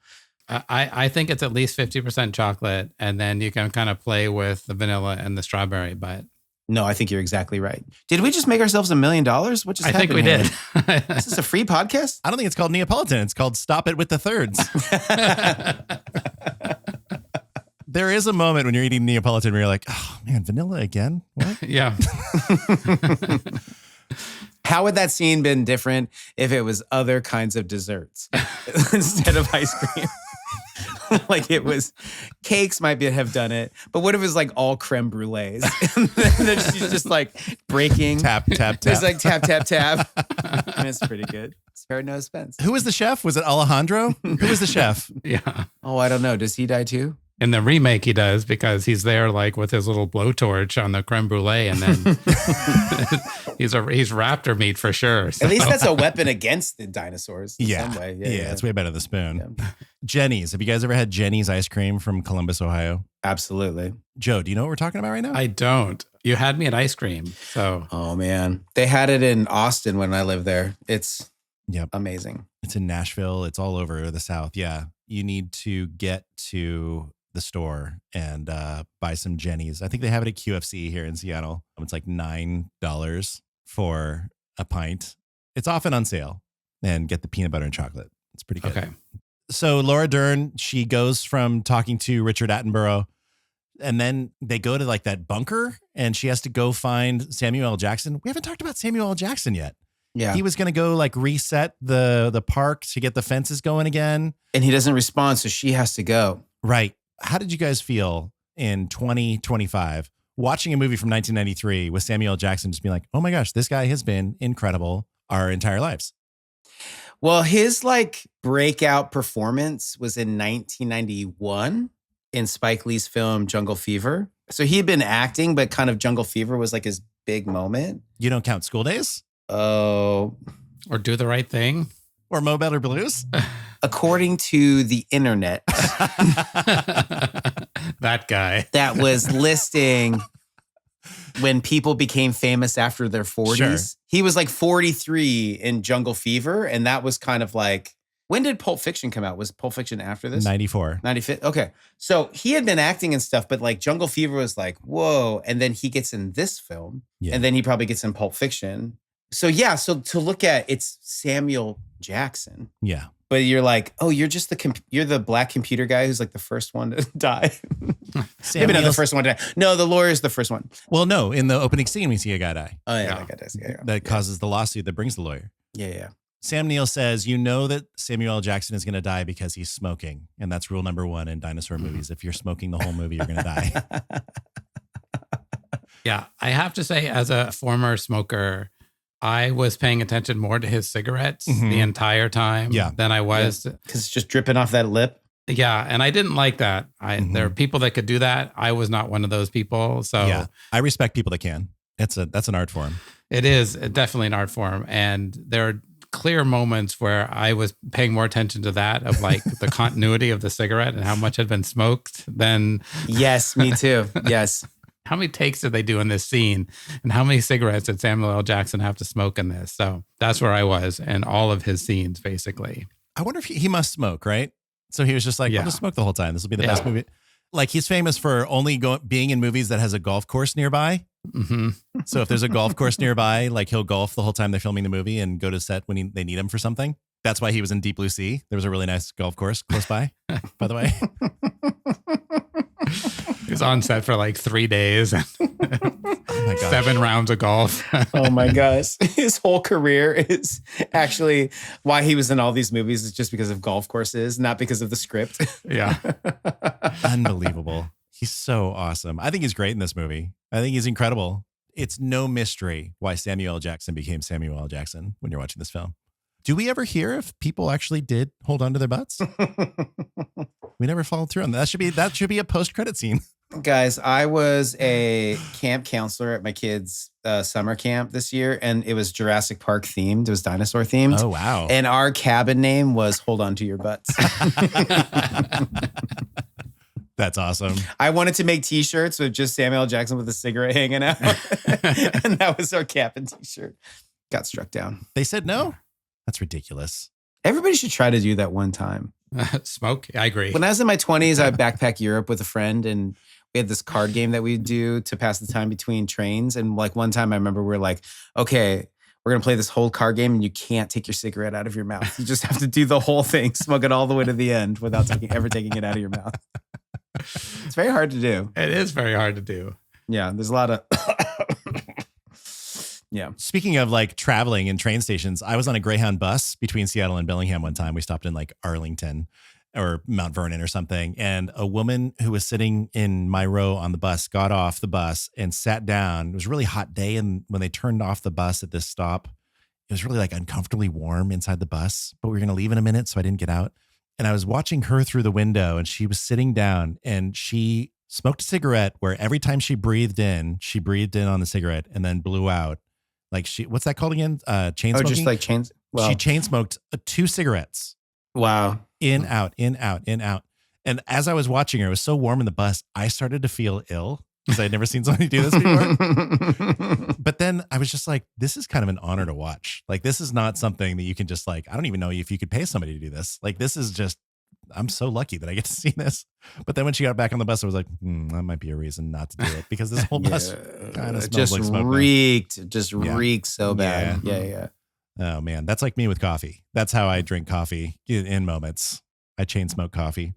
S2: I think it's at least 50% chocolate, and then you can kind of play with the vanilla and the strawberry. But
S3: no, I think you're exactly right. Did we just make ourselves $1 million? What just happened?
S2: I think we
S3: here?
S2: did.
S3: Is this a free podcast?
S1: I don't think it's called Neapolitan. It's called Stop It with the Thirds. There is a moment when you're eating Neapolitan where you're like, oh man, vanilla again? What?
S2: Yeah.
S3: How would that scene been different if it was other kinds of desserts instead of ice cream? Like it was cakes might have done it, but what if it was like all creme brulees? And then she's just like breaking.
S1: Tap, tap, tap.
S3: It's like tap, tap, tap. And it's pretty good. Spared no expense.
S1: Who was the chef? Was it Alejandro? Who was the chef?
S2: Yeah.
S3: Oh, I don't know. Does he die too?
S2: In the remake, he does, because he's there like with his little blowtorch on the creme brulee, and then he's raptor meat for sure. So.
S3: At least that's a weapon against the dinosaurs in some way.
S1: Yeah, it's way better than the spoon. Yeah. Jenny's. Have you guys ever had Jenny's ice cream from Columbus, Ohio?
S3: Absolutely.
S1: Joe, do you know what we're talking about right now?
S2: I don't. You had me at ice cream. So.
S3: Oh, man. They had it in Austin when I lived there. It's amazing.
S1: It's in Nashville. It's all over the South. Yeah. You need to get to the store and buy some Jenny's. I think they have it at QFC here in Seattle. It's like $9 for a pint. It's often on sale. And get the peanut butter and chocolate. It's pretty good.
S2: Okay.
S1: So Laura Dern, she goes from talking to Richard Attenborough, and then they go to like that bunker, and she has to go find Samuel L. Jackson. We haven't talked about Samuel L. Jackson yet.
S3: Yeah.
S1: He was going to go like reset the park to get the fences going again.
S3: And he doesn't respond, so she has to go.
S1: Right. How did you guys feel in 2025 watching a movie from 1993 with Samuel L. Jackson just being like, oh my gosh, this guy has been incredible our entire lives?
S3: Well, his like breakout performance was in 1991 in Spike Lee's film Jungle Fever. So he had been acting, but kind of Jungle Fever was like his big moment.
S1: You don't count School Days?
S3: Oh.
S2: Or Do the Right Thing?
S1: Or Mo Better Blues?
S3: According to the internet.
S2: That guy.
S3: That was listing when people became famous after their 40s.
S1: Sure.
S3: He was like 43 in Jungle Fever. And that was kind of like, when did Pulp Fiction come out? Was Pulp Fiction after this?
S1: 94.
S3: 95. Okay. So he had been acting and stuff, but like Jungle Fever was like, whoa. And then he gets in this film.
S1: Yeah.
S3: And then he probably gets in Pulp Fiction. So yeah, so to look at, it's Samuel Jackson.
S1: Yeah.
S3: But you're like, oh, you're just you're the black computer guy who's like the first one to die. Maybe not the first one to die. No, the lawyer's the first one.
S1: Well, no, in the opening scene, we see a guy die.
S3: Oh, yeah, that guy dies. Yeah.
S1: That causes the lawsuit that brings the lawyer.
S3: Yeah.
S1: Sam Neill says, you know that Samuel L. Jackson is going to die because he's smoking. And that's rule number 1 in dinosaur movies. If you're smoking the whole movie, you're going to die.
S2: Yeah, I have to say, as a former smoker, I was paying attention more to his cigarettes the entire time than I was.
S3: Because it's just dripping off that lip.
S2: Yeah, and I didn't like that. There are people that could do that. I was not one of those people. So
S1: yeah, I respect people that can. That's an art form.
S2: It is definitely an art form. And there are clear moments where I was paying more attention to that, of like the continuity of the cigarette and how much had been smoked than.
S3: Yes, me too. Yes.
S2: How many takes did they do in this scene? And how many cigarettes did Samuel L. Jackson have to smoke in this? So that's where I was in all of his scenes, basically.
S1: I wonder if he must smoke, right? So he was just like, I'll just smoke the whole time. This will be the best movie. Like, he's famous for only being in movies that has a golf course nearby.
S2: Mm-hmm.
S1: So if there's a golf course nearby, like, he'll golf the whole time they're filming the movie and go to set when they need him for something. That's why he was in Deep Blue Sea. There was a really nice golf course close by, by the way.
S2: He was on set for like 3 days.
S1: Oh my gosh.
S2: 7 rounds of golf.
S3: Oh my gosh. His whole career is actually why he was in all these movies is just because of golf courses, not because of the script.
S2: Yeah.
S1: Unbelievable. He's so awesome. I think he's great in this movie. I think he's incredible. It's no mystery why Samuel L. Jackson became Samuel L. Jackson when you're watching this film. Do we ever hear if people actually did hold on to their butts? We never followed through on that. That should be a post-credit scene.
S3: Guys, I was a camp counselor at my kids' summer camp this year, and it was Jurassic Park themed. It was dinosaur themed.
S1: Oh, wow.
S3: And our cabin name was Hold On to Your Butts.
S1: That's awesome.
S3: I wanted to make t-shirts with just Samuel L. Jackson with a cigarette hanging out. And that was our cabin t-shirt. Got struck down.
S1: They said no? That's ridiculous.
S3: Everybody should try to do that one time.
S2: Smoke? I agree.
S3: When I was in my 20s, I backpacked Europe with a friend, and we had this card game that we'd do to pass the time between trains. And like one time I remember we were like, okay, we're going to play this whole card game and you can't take your cigarette out of your mouth. You just have to do the whole thing, smoke it all the way to the end without ever taking it out of your mouth. It's very hard to do.
S2: It is very hard to do.
S3: Yeah, there's a lot of... Yeah.
S1: Speaking of like traveling in train stations, I was on a Greyhound bus between Seattle and Bellingham one time. We stopped in like Arlington or Mount Vernon or something. And a woman who was sitting in my row on the bus got off the bus and sat down. It was a really hot day. And when they turned off the bus at this stop, it was really like uncomfortably warm inside the bus, but we were going to leave in a minute. So I didn't get out. And I was watching her through the window and she was sitting down and she smoked a cigarette where every time she breathed in on the cigarette and then blew out. Like what's that called again? Chain smoking?
S3: Oh, just like chains. Well,
S1: she chain smoked 2 cigarettes.
S3: Wow.
S1: In, out, in, out, in, out. And as I was watching her, it was so warm in the bus, I started to feel ill because I'd never seen somebody do this before. But then I was just like, this is kind of an honor to watch. Like, this is not something that you can just like, I don't even know if you could pay somebody to do this. Like, this is just, I'm so lucky that I get to see this. But then when she got back on the bus, I was like, that might be a reason not to do it because this whole bus kind of smells like smoke.
S3: Reeked so bad. Yeah.
S1: Oh man, that's like me with coffee. That's how I drink coffee in moments. I chain smoke coffee.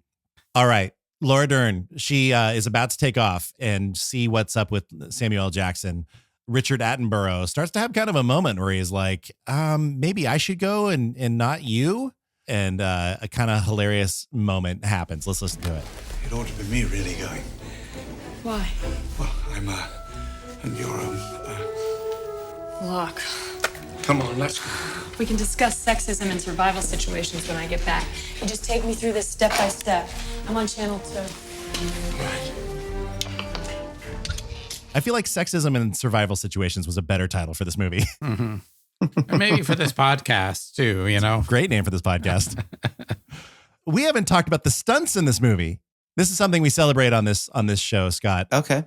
S1: All right. Laura Dern, she is about to take off and see what's up with Samuel L. Jackson. Richard Attenborough starts to have kind of a moment where he's like, maybe I should go and not you. And a kind of hilarious moment happens. Let's listen to it.
S8: It ought to be me really going.
S6: Why?
S8: Well, I'm, and you're,
S6: Look,
S8: come on, let's go.
S6: we can discuss sexism and survival situations when I get back. You just take me through this step by step. I'm on channel 2.
S8: Right.
S1: I feel like Sexism in Survival Situations was a better title for this movie.
S2: Mm-hmm. Or maybe for this podcast too, you know.
S1: Great name for this podcast. We haven't talked about the stunts in this movie. This is something we celebrate on this show, Scott.
S3: Okay.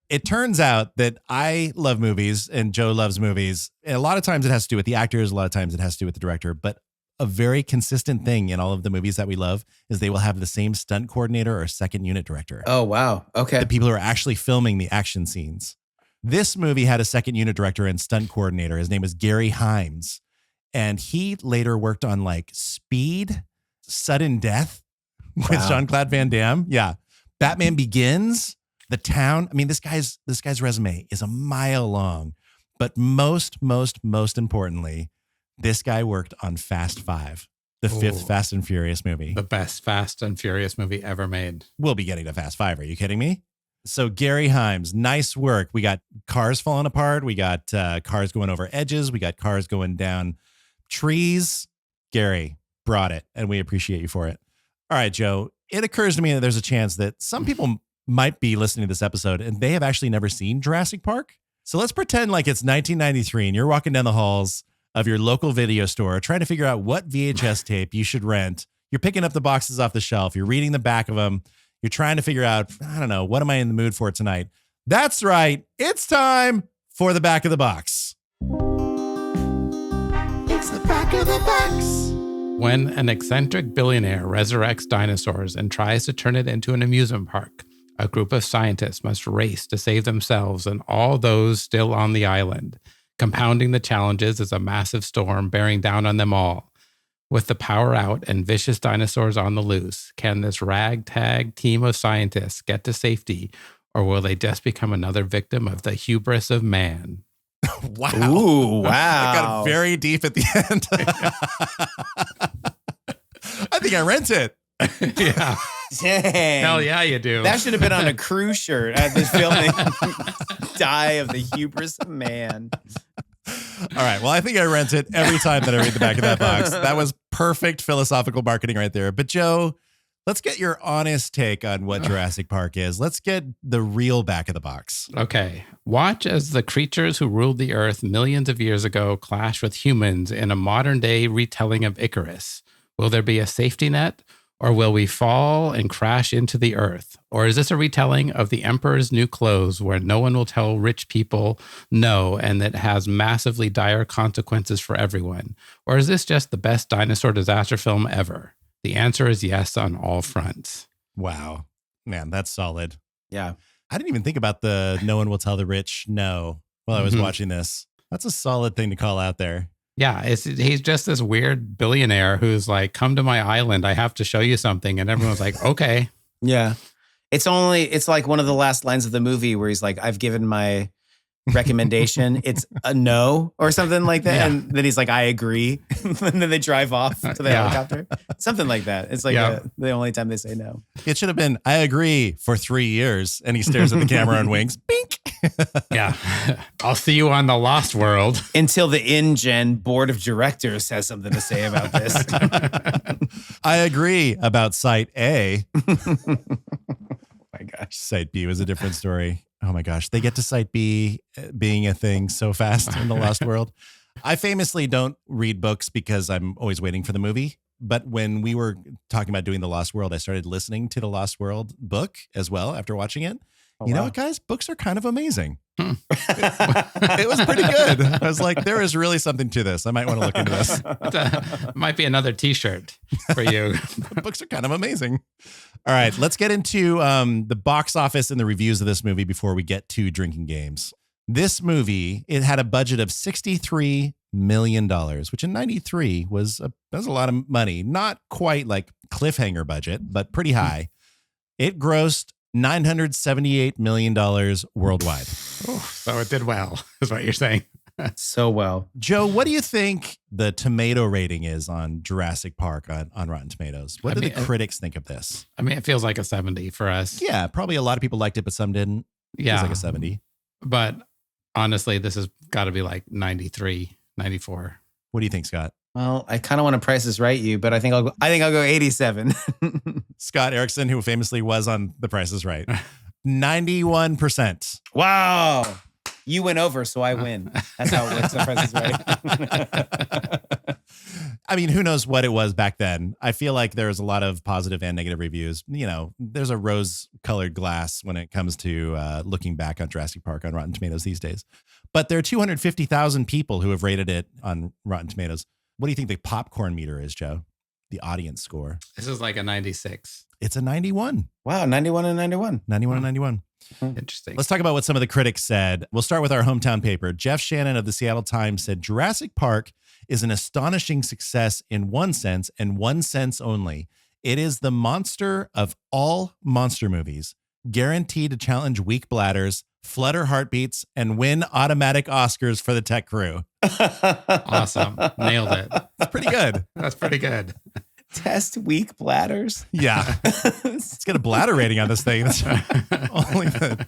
S1: It turns out that I love movies and Joe loves movies. And a lot of times it has to do with the actors. A lot of times it has to do with the director. But a very consistent thing in all of the movies that we love is they will have the same stunt coordinator or second unit director.
S3: Oh, wow. Okay.
S1: The people who are actually filming the action scenes. This movie had a second unit director and stunt coordinator. His name is Gary Himes. And he later worked on like Speed, Sudden Death with Jean-Claude Van Damme. Yeah. Batman Begins, The Town. I mean, this guy's resume is a mile long. But most importantly, this guy worked on Fast 5, the fifth Fast and Furious movie.
S2: The best Fast and Furious movie ever made.
S1: We'll be getting to Fast 5. Are you kidding me? So Gary Himes, nice work. We got cars falling apart. We got cars going over edges. We got cars going down trees. Gary brought it, and we appreciate you for it. All right, Joe, it occurs to me that there's a chance that some people might be listening to this episode and they have actually never seen Jurassic Park. So let's pretend like it's 1993 and you're walking down the halls of your local video store trying to figure out what VHS tape you should rent. You're picking up the boxes off the shelf. You're reading the back of them. You're trying to figure out, I don't know, what am I in the mood for tonight? That's right. It's time for the back of the box. It's the back of the box.
S2: When an eccentric billionaire resurrects dinosaurs and tries to turn it into an amusement park, a group of scientists must race to save themselves and all those still on the island. Compounding the challenges is a massive storm bearing down on them all. With the power out and vicious dinosaurs on the loose, can this ragtag team of scientists get to safety, or will they just become another victim of the hubris of man?
S1: Wow.
S3: Ooh, wow.
S1: It got very deep at the end. I think I rent it.
S2: Yeah.
S3: Dang.
S2: Hell yeah, you do.
S3: That should have been on a cruise shirt at this filming. Die of the hubris of man.
S1: All right. Well, I think I rent it every time that I read the back of that box. That was perfect philosophical marketing right there. But Joe, let's get your honest take on what Jurassic Park is. Let's get the real back of the box.
S2: Okay. Watch as the creatures who ruled the earth millions of years ago clash with humans in a modern day retelling of Icarus. Will there be a safety net? Or will we fall and crash into the earth? Or is this a retelling of The Emperor's New Clothes where no one will tell rich people no and that has massively dire consequences for everyone? Or is this just the best dinosaur disaster film ever? The answer is yes on all fronts.
S1: Wow. Man, that's solid.
S3: Yeah.
S1: I didn't even think about the no one will tell the rich no while I was watching this. That's a solid thing to call out there.
S2: Yeah, he's just this weird billionaire who's like, come to my island. I have to show you something. And everyone's like, okay.
S3: Yeah. It's like one of the last lines of the movie where he's like, I've given my recommendation. It's a no or something like that. Yeah. And then he's like, I agree. And then they drive off to the helicopter. Something like that. It's like the only time they say no.
S1: It should have been, I agree, for 3 years. And he stares at the camera and winks. Bink.
S2: Yeah. I'll see you on the Lost World.
S3: Until the InGen board of directors has something to say about this.
S1: I agree about Site A.
S3: Oh my gosh.
S1: Site B was a different story. Oh my gosh. They get to Site B being a thing so fast in the Lost World. I famously don't read books because I'm always waiting for the movie. But when we were talking about doing the Lost World, I started listening to the Lost World book as well after watching it. You know what, guys? Books are kind of amazing. It was pretty good. I was like, there is really something to this. I might want to look into this.
S2: Might be another t-shirt for you.
S1: Books are kind of amazing. All right, let's get into the box office and the reviews of this movie before we get to drinking games. This movie, it had a budget of $63 million, which in 93 was a lot of money. Not quite like cliffhanger budget, but pretty high. It grossed $978 million worldwide.
S2: So it did well, is what you're saying.
S3: So well.
S1: Joe, what do you think the tomato rating is on Jurassic Park on Rotten Tomatoes? What do the critics think of this?
S2: I mean, it feels like a 70 for us.
S1: Yeah, probably a lot of people liked it, but some didn't.
S2: Yeah.
S1: Feels like a 70.
S2: But honestly, this has got to be like 93, 94.
S1: What do you think, Scott?
S3: Well, I kind of want to Price Is Right you, but I think I'll go 87.
S1: Scott Erickson, who famously was on The Price is Right. 91%.
S3: Wow. You went over, so I win. That's how it works on Price is Right.
S1: I mean, who knows what it was back then? I feel like there's a lot of positive and negative reviews. You know, there's a rose-colored glass when it comes to looking back on Jurassic Park on Rotten Tomatoes these days. But there are 250,000 people who have rated it on Rotten Tomatoes. What do you think the popcorn meter is, Joe? The audience score.
S2: This is like a 96.
S1: It's a 91.
S3: Wow, 91 and 91.
S1: 91 and 91.
S2: Interesting.
S1: Let's talk about what some of the critics said. We'll start with our hometown paper. Jeff Shannon of the Seattle Times said, Jurassic Park is an astonishing success in one sense and one sense only. It is the monster of all monster movies, guaranteed to challenge weak bladders, flutter heartbeats, and win automatic Oscars for the tech crew.
S2: Awesome. Nailed it.
S1: That's pretty good.
S2: That's pretty good.
S3: Test weak bladders.
S1: Yeah. Let's get a bladder rating on this thing. That's only the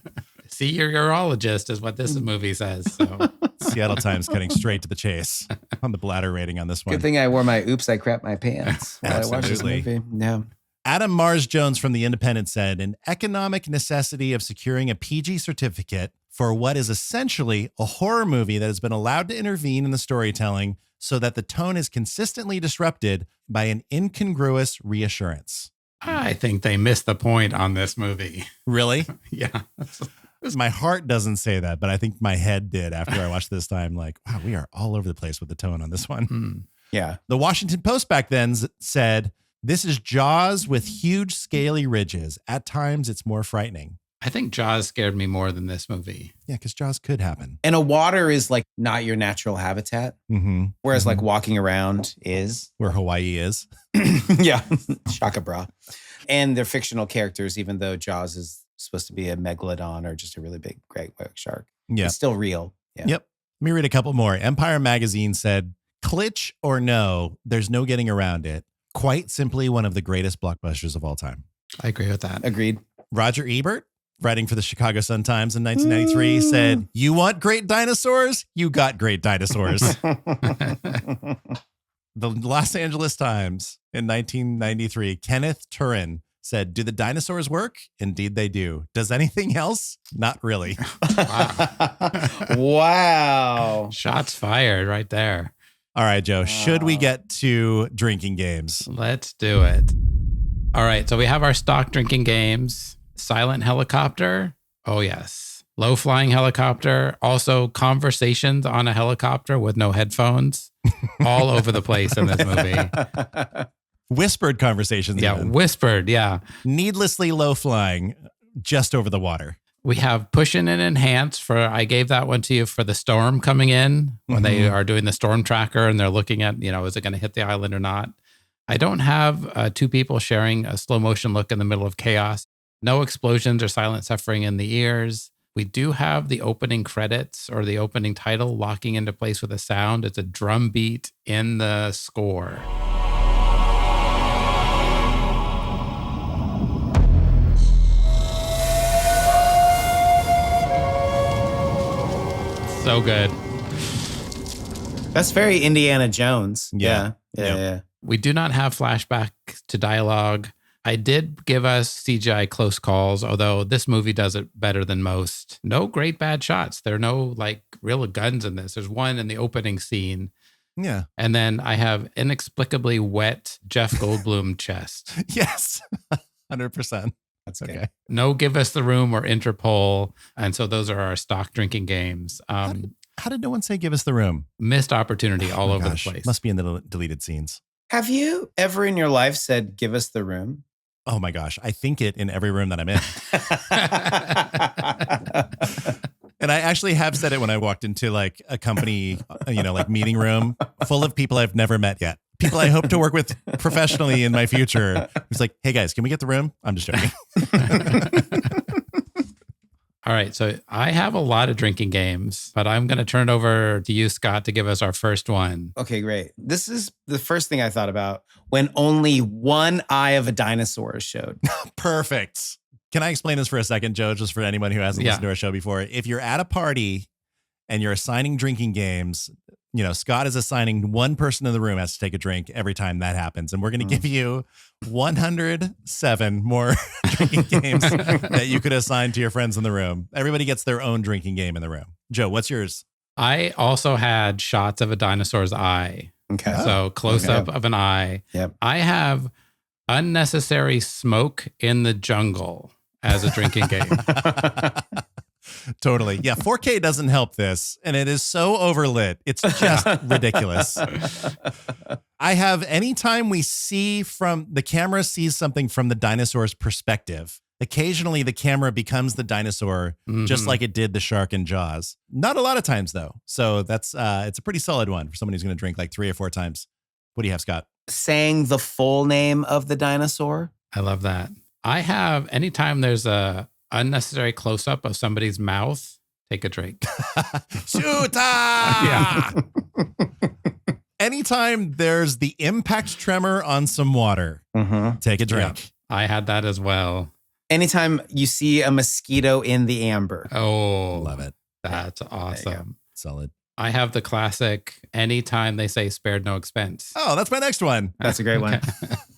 S2: See, your urologist is what this movie says. So
S1: Seattle Times cutting straight to the chase on the bladder rating on this one.
S3: Good thing I wore my oops, I crap my pants while I watched this movie. Yeah.
S1: Adam Mars Jones from The Independent said, an economic necessity of securing a PG certificate for what is essentially a horror movie that has been allowed to intervene in the storytelling so that the tone is consistently disrupted by an incongruous reassurance.
S2: I think they missed the point on this movie.
S1: Really?
S2: Yeah.
S1: My heart doesn't say that, but I think my head did after I watched this time. Like, wow, we are all over the place with the tone on this one.
S3: Yeah.
S1: The Washington Post back then said, this is Jaws with huge scaly ridges. At times, it's more frightening.
S2: I think Jaws scared me more than this movie.
S1: Yeah, because Jaws could happen.
S3: And a water is like not your natural habitat.
S1: Mm-hmm.
S3: Whereas like walking around is.
S1: Where Hawaii is.
S3: Yeah. Shaka bra. And they're fictional characters, even though Jaws is supposed to be a megalodon or just a really big great white shark.
S1: Yeah.
S3: It's still real. Yeah.
S1: Yep. Let me read a couple more. Empire Magazine said, Klitsch or no, there's no getting around it. Quite simply one of the greatest blockbusters of all time.
S2: I agree with that.
S3: Agreed.
S1: Roger Ebert, writing for the Chicago Sun-Times in 1993, said, you want great dinosaurs? You got great dinosaurs. The Los Angeles Times in 1993, Kenneth Turin said, do the dinosaurs work? Indeed they do. Does anything else? Not really.
S3: Wow.
S2: Shots fired right there.
S1: All right, Joe, should we get to drinking games?
S2: Let's do it. All right, so we have our stock drinking games. Silent helicopter. Oh, yes. Low flying helicopter. Also conversations on a helicopter with no headphones. All over the place in this movie.
S1: Whispered conversations.
S2: Yeah,
S1: even.
S2: whispered. Yeah.
S1: Needlessly low flying just over the water.
S2: We have push in and enhance for, I gave that one to you for the storm coming in when they are doing the storm tracker and they're looking at, is it going to hit the island or not? I don't have two people sharing a slow motion look in the middle of chaos. No explosions or silent suffering in the ears. We do have the opening credits or the opening title locking into place with a sound. It's a drum beat in the score. So good.
S3: That's very Indiana Jones.
S1: Yeah.
S3: Yeah.
S2: We do not have flashback to dialogue. I did give us CGI close calls, although this movie does it better than most. No great bad shots. There are no real guns in this. There's one in the opening scene.
S1: Yeah.
S2: And then I have inexplicably wet Jeff Goldblum chest.
S1: Yes. 100%.
S3: That's
S1: Okay.
S3: good.
S2: No Give Us the Room or Interpol. And so those are our stock drinking games.
S1: How did no one say give us the room?
S2: Missed opportunity all over the place.
S1: Must be in the deleted scenes.
S3: Have you ever in your life said, give us the room?
S1: Oh my gosh. I think it in every room that I'm in. And I actually have said it when I walked into a company, meeting room full of people I've never met yet. people I hope to work with professionally in my future. It's like, hey guys, can we get the room? I'm just joking.
S2: All right. So I have a lot of drinking games, but I'm going to turn it over to you, Scott, to give us our first one.
S3: Okay, great. This is the first thing I thought about when only one eye of a dinosaur is showed.
S1: Perfect. Can I explain this for a second, Joe, just for anyone who hasn't listened to our show before? If you're at a party and you're assigning drinking games, Scott is assigning one person in the room has to take a drink every time that happens. And we're going to give you 107 more drinking games that you could assign to your friends in the room. Everybody gets their own drinking game in the room. Joe, what's yours?
S2: I also had shots of a dinosaur's eye.
S3: Okay.
S2: So close up of an eye.
S3: Yep.
S2: I have unnecessary smoke in the jungle as a drinking game.
S1: Totally. Yeah. 4K doesn't help this. And it is so overlit. It's just ridiculous. I have anytime we see the camera sees something from the dinosaur's perspective, occasionally the camera becomes the dinosaur, just like it did the shark in Jaws. Not a lot of times though. So that's, it's a pretty solid one for somebody who's going to drink like 3 or 4 times. What do you have, Scott?
S3: Saying the full name of the dinosaur.
S2: I love that. I have anytime there's a unnecessary close-up of somebody's mouth, take a drink.
S1: Shoot!
S2: Yeah.
S1: Anytime there's the impact tremor on some water, take a drink.
S2: Yeah, I had that as well.
S3: Anytime you see a mosquito in the amber.
S2: Oh,
S1: love it.
S2: That's awesome.
S1: Solid.
S2: I have the classic, anytime they say spared no expense.
S1: Oh, that's my next one.
S3: That's a great one.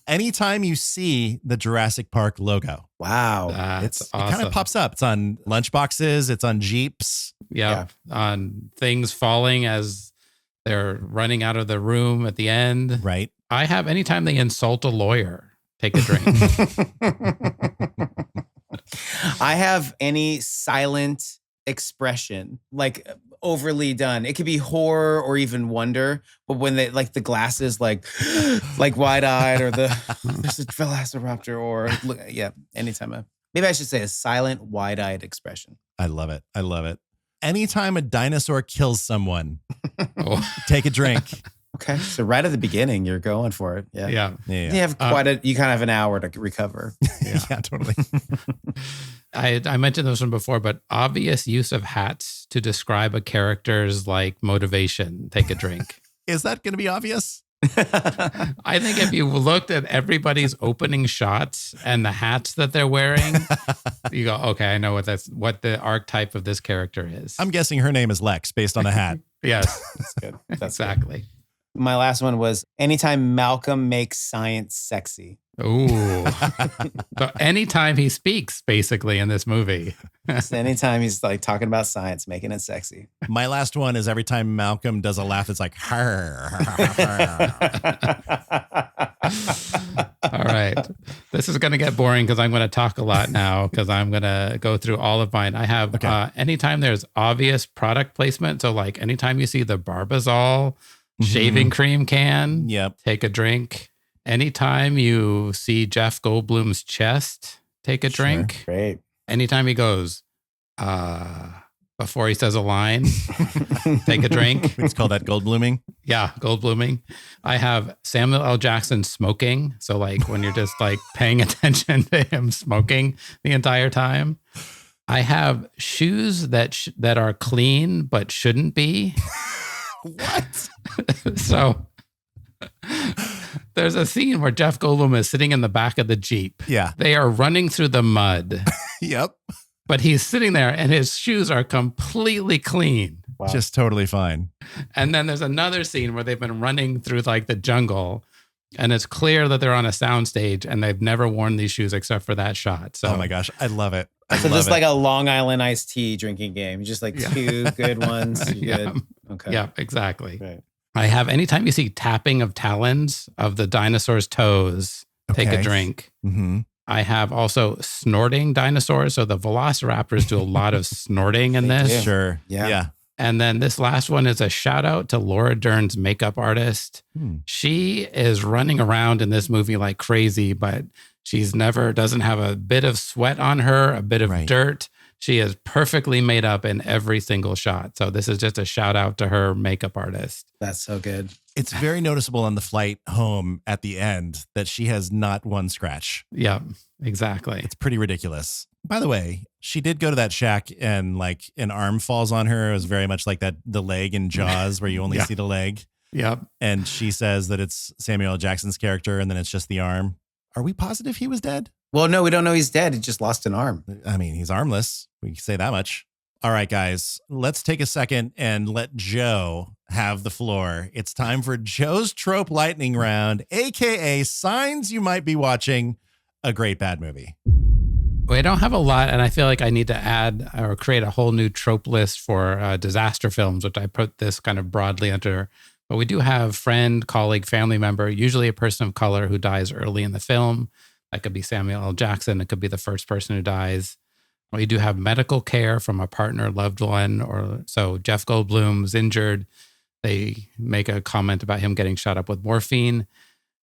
S1: Anytime you see the Jurassic Park logo.
S3: Wow.
S2: That's awesome.
S1: It kind of pops up. It's on lunchboxes. It's on Jeeps.
S2: Yeah. On things falling as they're running out of the room at the end.
S1: Right.
S2: I have anytime they insult a lawyer, take a drink.
S3: I have any silent expression, like overly done. It could be horror or even wonder, but when they like the glasses, like wide-eyed, or there's a velociraptor, or anytime. Maybe I should say a silent, wide-eyed expression.
S1: I love it. I love it. Anytime a dinosaur kills someone, take a drink.
S3: Okay, so right at the beginning, you're going for it. Yeah. You have you kind of have an hour to recover.
S1: Yeah, totally.
S2: I mentioned this one before, but obvious use of hats to describe a character's like motivation. Take a drink.
S1: Is that going to be obvious?
S2: I think if you looked at everybody's opening shots and the hats that they're wearing, you go, okay, I know what the archetype of this character is.
S1: I'm guessing her name is Lex based on the hat.
S2: Yes,
S3: that's good. That's
S2: exactly.
S3: Good. My last one was anytime Malcolm makes science sexy.
S2: Ooh. So anytime he speaks, basically, in this movie.
S3: Just anytime he's like talking about science, making it sexy.
S1: My last one is every time Malcolm does a laugh, it's like, har.
S2: All right. This is going to get boring because I'm going to talk a lot now because I'm going to go through all of mine. I have anytime there's obvious product placement. So like anytime you see the Barbasol shaving cream can, take a drink. Anytime you see Jeff Goldblum's chest, take a drink.
S3: Great.
S2: Anytime he goes, before he says a line, take a drink.
S1: It's called that Goldbluming.
S2: Yeah, Goldbluming. I have Samuel L. Jackson smoking. So like when you're just like paying attention to him smoking the entire time. I have shoes that are clean but shouldn't be.
S1: What?
S2: So there's a scene where Jeff Goldblum is sitting in the back of the Jeep.
S1: Yeah.
S2: They are running through the mud.
S1: Yep.
S2: But he's sitting there and his shoes are completely clean.
S1: Wow. Just totally fine.
S2: And then there's another scene where they've been running through like the jungle and it's clear that they're on a soundstage and they've never worn these shoes except for that shot. So,
S1: oh my gosh, I love it.
S3: So just like a Long Island iced tea drinking game. Just like two good ones. You're good. Okay.
S2: Yeah, exactly.
S3: Right.
S2: I have anytime you see tapping of talons of the dinosaur's toes, take a drink.
S1: Mm-hmm.
S2: I have also snorting dinosaurs. So the velociraptors do a lot of snorting in this.
S1: Sure. Yeah.
S2: And then this last one is a shout out to Laura Dern's makeup artist. She is running around in this movie like crazy, but she's doesn't have a bit of sweat on her, a bit of dirt. She is perfectly made up in every single shot. So this is just a shout out to her makeup artist.
S3: That's so good.
S1: It's very noticeable on the flight home at the end that she has not one scratch.
S2: Yeah, exactly.
S1: It's pretty ridiculous. By the way, she did go to that shack and like an arm falls on her. It was very much like the leg in Jaws where you only see the leg.
S2: Yep.
S1: And she says that it's Samuel L. Jackson's character and then it's just the arm. Are we positive he was dead?
S3: Well, no, we don't know he's dead. He just lost an arm.
S1: I mean, he's armless. We can say that much. All right, guys, let's take a second and let Joe have the floor. It's time for Joe's Trope Lightning Round, AKA signs you might be watching a great bad movie.
S2: We don't have a lot, and I feel like I need to add or create a whole new trope list for disaster films, which I put this kind of broadly under. But we do have friend, colleague, family member, usually a person of color who dies early in the film. That could be Samuel L. Jackson. It could be the first person who dies. We do have medical care from a partner, loved one, or so Jeff Goldblum's injured. They make a comment about him getting shot up with morphine.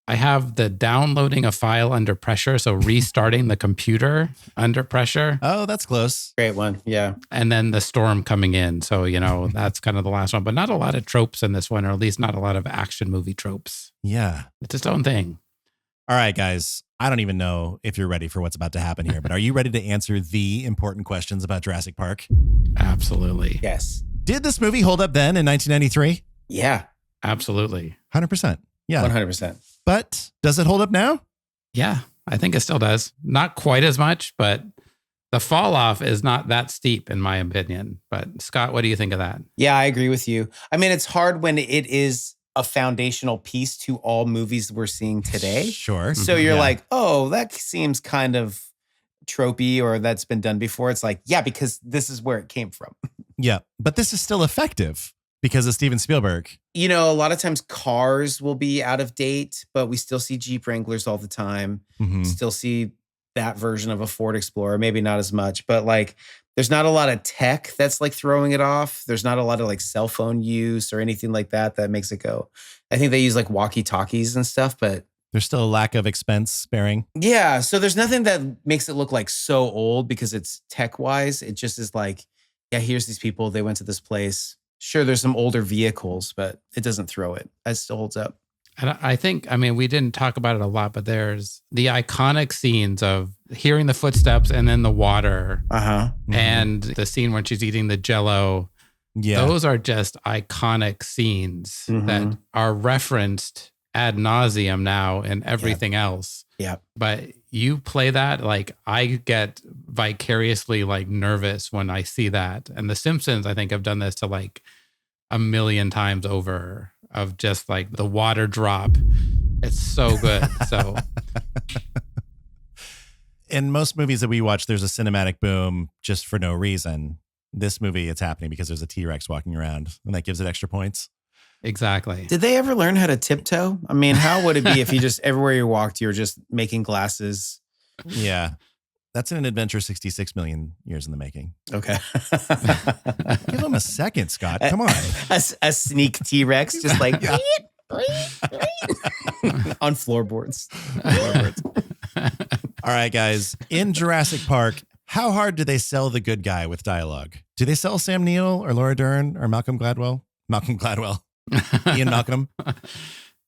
S2: I have the downloading a file under pressure, so restarting the computer under pressure.
S1: Oh, that's close.
S3: Great one. Yeah.
S2: And then the storm coming in. So, that's kind of the last one, but not a lot of tropes in this one, or at least not a lot of action movie tropes.
S1: Yeah.
S2: It's its own thing.
S1: All right, guys. I don't even know if you're ready for what's about to happen here, but are you ready to answer the important questions about Jurassic Park?
S2: Absolutely.
S3: Yes.
S1: Did this movie hold up then in 1993?
S3: Yeah.
S2: Absolutely.
S1: 100%. Yeah.
S3: 100%.
S1: But does it hold up now?
S2: Yeah, I think it still does. Not quite as much, but the fall off is not that steep in my opinion. But Scott, what do you think of that?
S3: Yeah, I agree with you. I mean, it's hard when it is a foundational piece to all movies we're seeing today.
S1: Sure.
S3: So you're like, oh, that seems kind of tropey or that's been done before. It's like, yeah, because this is where it came from.
S1: Yeah. But this is still effective because of Steven Spielberg.
S3: A lot of times cars will be out of date, but we still see Jeep Wranglers all the time.
S1: Mm-hmm.
S3: Still see that version of a Ford Explorer, maybe not as much, but like there's not a lot of tech that's like throwing it off. There's not a lot of like cell phone use or anything like that makes it go. I think they use like walkie-talkies and stuff, but
S1: there's still a lack of expense sparing.
S3: Yeah. So there's nothing that makes it look like so old because it's tech-wise. It just is like, yeah, here's these people. They went to this place. Sure, there's some older vehicles, but it doesn't throw it. It still holds up.
S2: And I think, we didn't talk about it a lot, but there's the iconic scenes of hearing the footsteps and then the water.
S3: Uh-huh.
S2: And the scene when she's eating the Jell-O.
S1: Yeah.
S2: Those are just iconic scenes that are referenced ad nauseum now in everything else.
S3: Yeah.
S2: But you play that, like I get vicariously like nervous when I see that. And The Simpsons, I think, have done this to like a million times over of just like the water drop. It's so good. So
S1: in most movies that we watch, there's a cinematic boom just for no reason. This movie, it's happening because there's a T-Rex walking around and that gives it extra points.
S2: Exactly.
S3: Did they ever learn how to tiptoe? I mean, how would it be if you just, everywhere you walked, you were just making glasses?
S1: Yeah. That's an adventure 66 million years in the making.
S3: Okay.
S1: Give him a second, Scott. Come on.
S3: A sneak T-Rex, just like on floorboards.
S1: All right, guys. In Jurassic Park, how hard do they sell the good guy with dialogue? Do they sell Sam Neill or Laura Dern or Malcolm Gladwell? Ian Malcolm?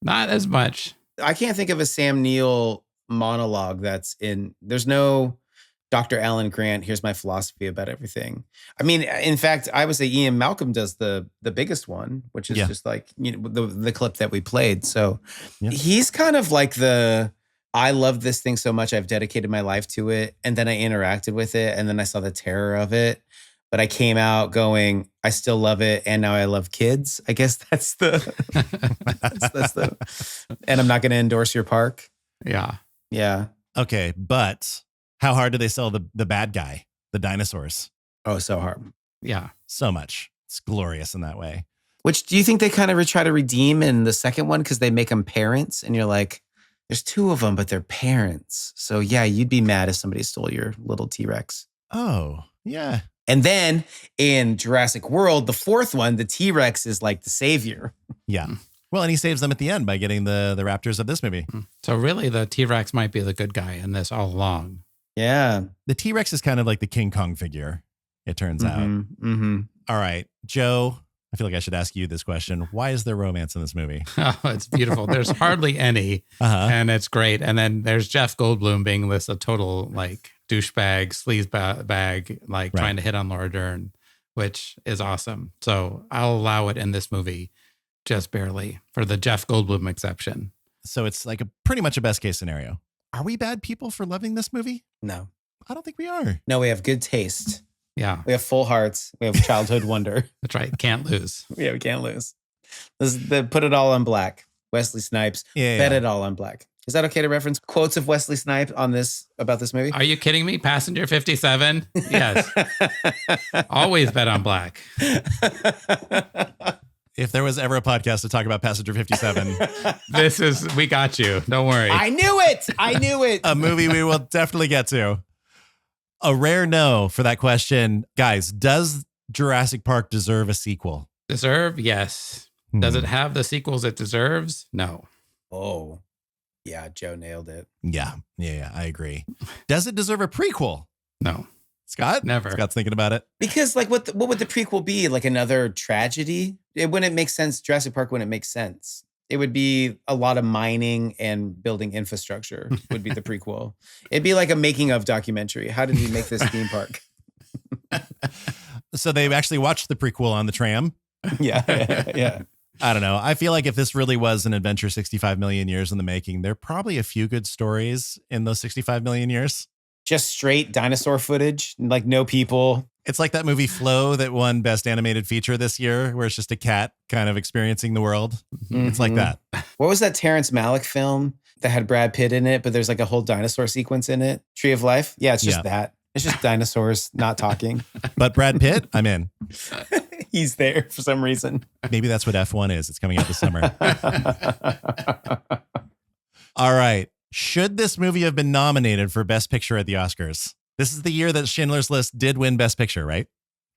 S2: Not as much.
S3: I can't think of a Sam Neill monologue there's no Dr. Alan Grant, here's my philosophy about everything. I mean, in fact, I would say Ian Malcolm does the biggest one, which is just like, the clip that we played. So he's kind of like I love this thing so much, I've dedicated my life to it. And then I interacted with it. And then I saw the terror of it. But I came out going, I still love it. And now I love kids. I guess that's and I'm not going to endorse your park.
S2: Yeah.
S3: Yeah.
S1: Okay. But how hard do they sell the bad guy, the dinosaurs?
S3: Oh, so hard.
S2: Yeah.
S1: So much. It's glorious in that way.
S3: Which do you think they kind of try to redeem in the second one? Because they make them parents and you're like, there's two of them, but they're parents. So yeah, you'd be mad if somebody stole your little T-Rex.
S1: Oh, yeah.
S3: And then in Jurassic World, the fourth one, the T-Rex is like the savior.
S1: Yeah. Well, and he saves them at the end by getting the raptors of this movie.
S2: So really the T-Rex might be the good guy in this all along.
S3: Yeah.
S1: The T-Rex is kind of like the King Kong figure. it turns out.
S3: Mm-hmm.
S1: All right, Joe, I feel like I should ask you this question. Why is there romance in this movie?
S2: Oh, it's beautiful. There's hardly any, and it's great. And then there's Jeff Goldblum being this a total like douchebag, sleaze bag, like trying to hit on Laura Dern, which is awesome. So I'll allow it in this movie, just barely, for the Jeff Goldblum exception.
S1: So it's like pretty much a best case scenario. Are we bad people for loving this movie?
S3: No.
S1: I don't think we are.
S3: No, we have good taste.
S2: Yeah.
S3: We have full hearts. We have childhood wonder.
S2: That's right. Can't lose.
S3: Yeah, we can't lose. Put it all on black. Wesley Snipes. Bet it all on black. Is that okay to reference quotes of Wesley Snipes on this about this movie?
S2: Are you kidding me? Passenger 57? Yes. Always bet on black.
S1: If there was ever a podcast to talk about Passenger 57,
S2: we got you. Don't worry.
S3: I knew it.
S1: A movie we will definitely get to. A rare no for that question. Guys, does Jurassic Park deserve a sequel?
S2: Deserve? Yes. Does it have the sequels it deserves? No.
S3: Oh, yeah. Joe nailed it.
S1: Yeah, I agree. Does it deserve a prequel?
S2: No.
S1: Scott?
S2: Never.
S1: Scott's thinking about it.
S3: Because like what would the prequel be? Like another tragedy? It wouldn't make sense. Jurassic Park wouldn't make sense. It would be a lot of mining and building infrastructure would be the prequel. It'd be like a making of documentary. How did we make this theme park?
S1: So they actually watched the prequel on the tram?
S3: Yeah.
S1: I don't know. I feel like if this really was an adventure 65 million years in the making, there are probably a few good stories in those 65 million years.
S3: Just straight dinosaur footage, like no people.
S1: It's like that movie Flow that won Best Animated Feature this year, where it's just a cat kind of experiencing the world. Mm-hmm. It's like that.
S3: What was that Terrence Malick film that had Brad Pitt in it, but there's like a whole dinosaur sequence in it? Tree of Life? Yeah, it's just that. It's just dinosaurs not talking.
S1: But Brad Pitt, I'm in.
S3: He's there for some reason.
S1: Maybe that's what F1 is. It's coming out this summer. All right. Should this movie have been nominated for Best Picture at the Oscars? This is the year that Schindler's List did win Best Picture, right?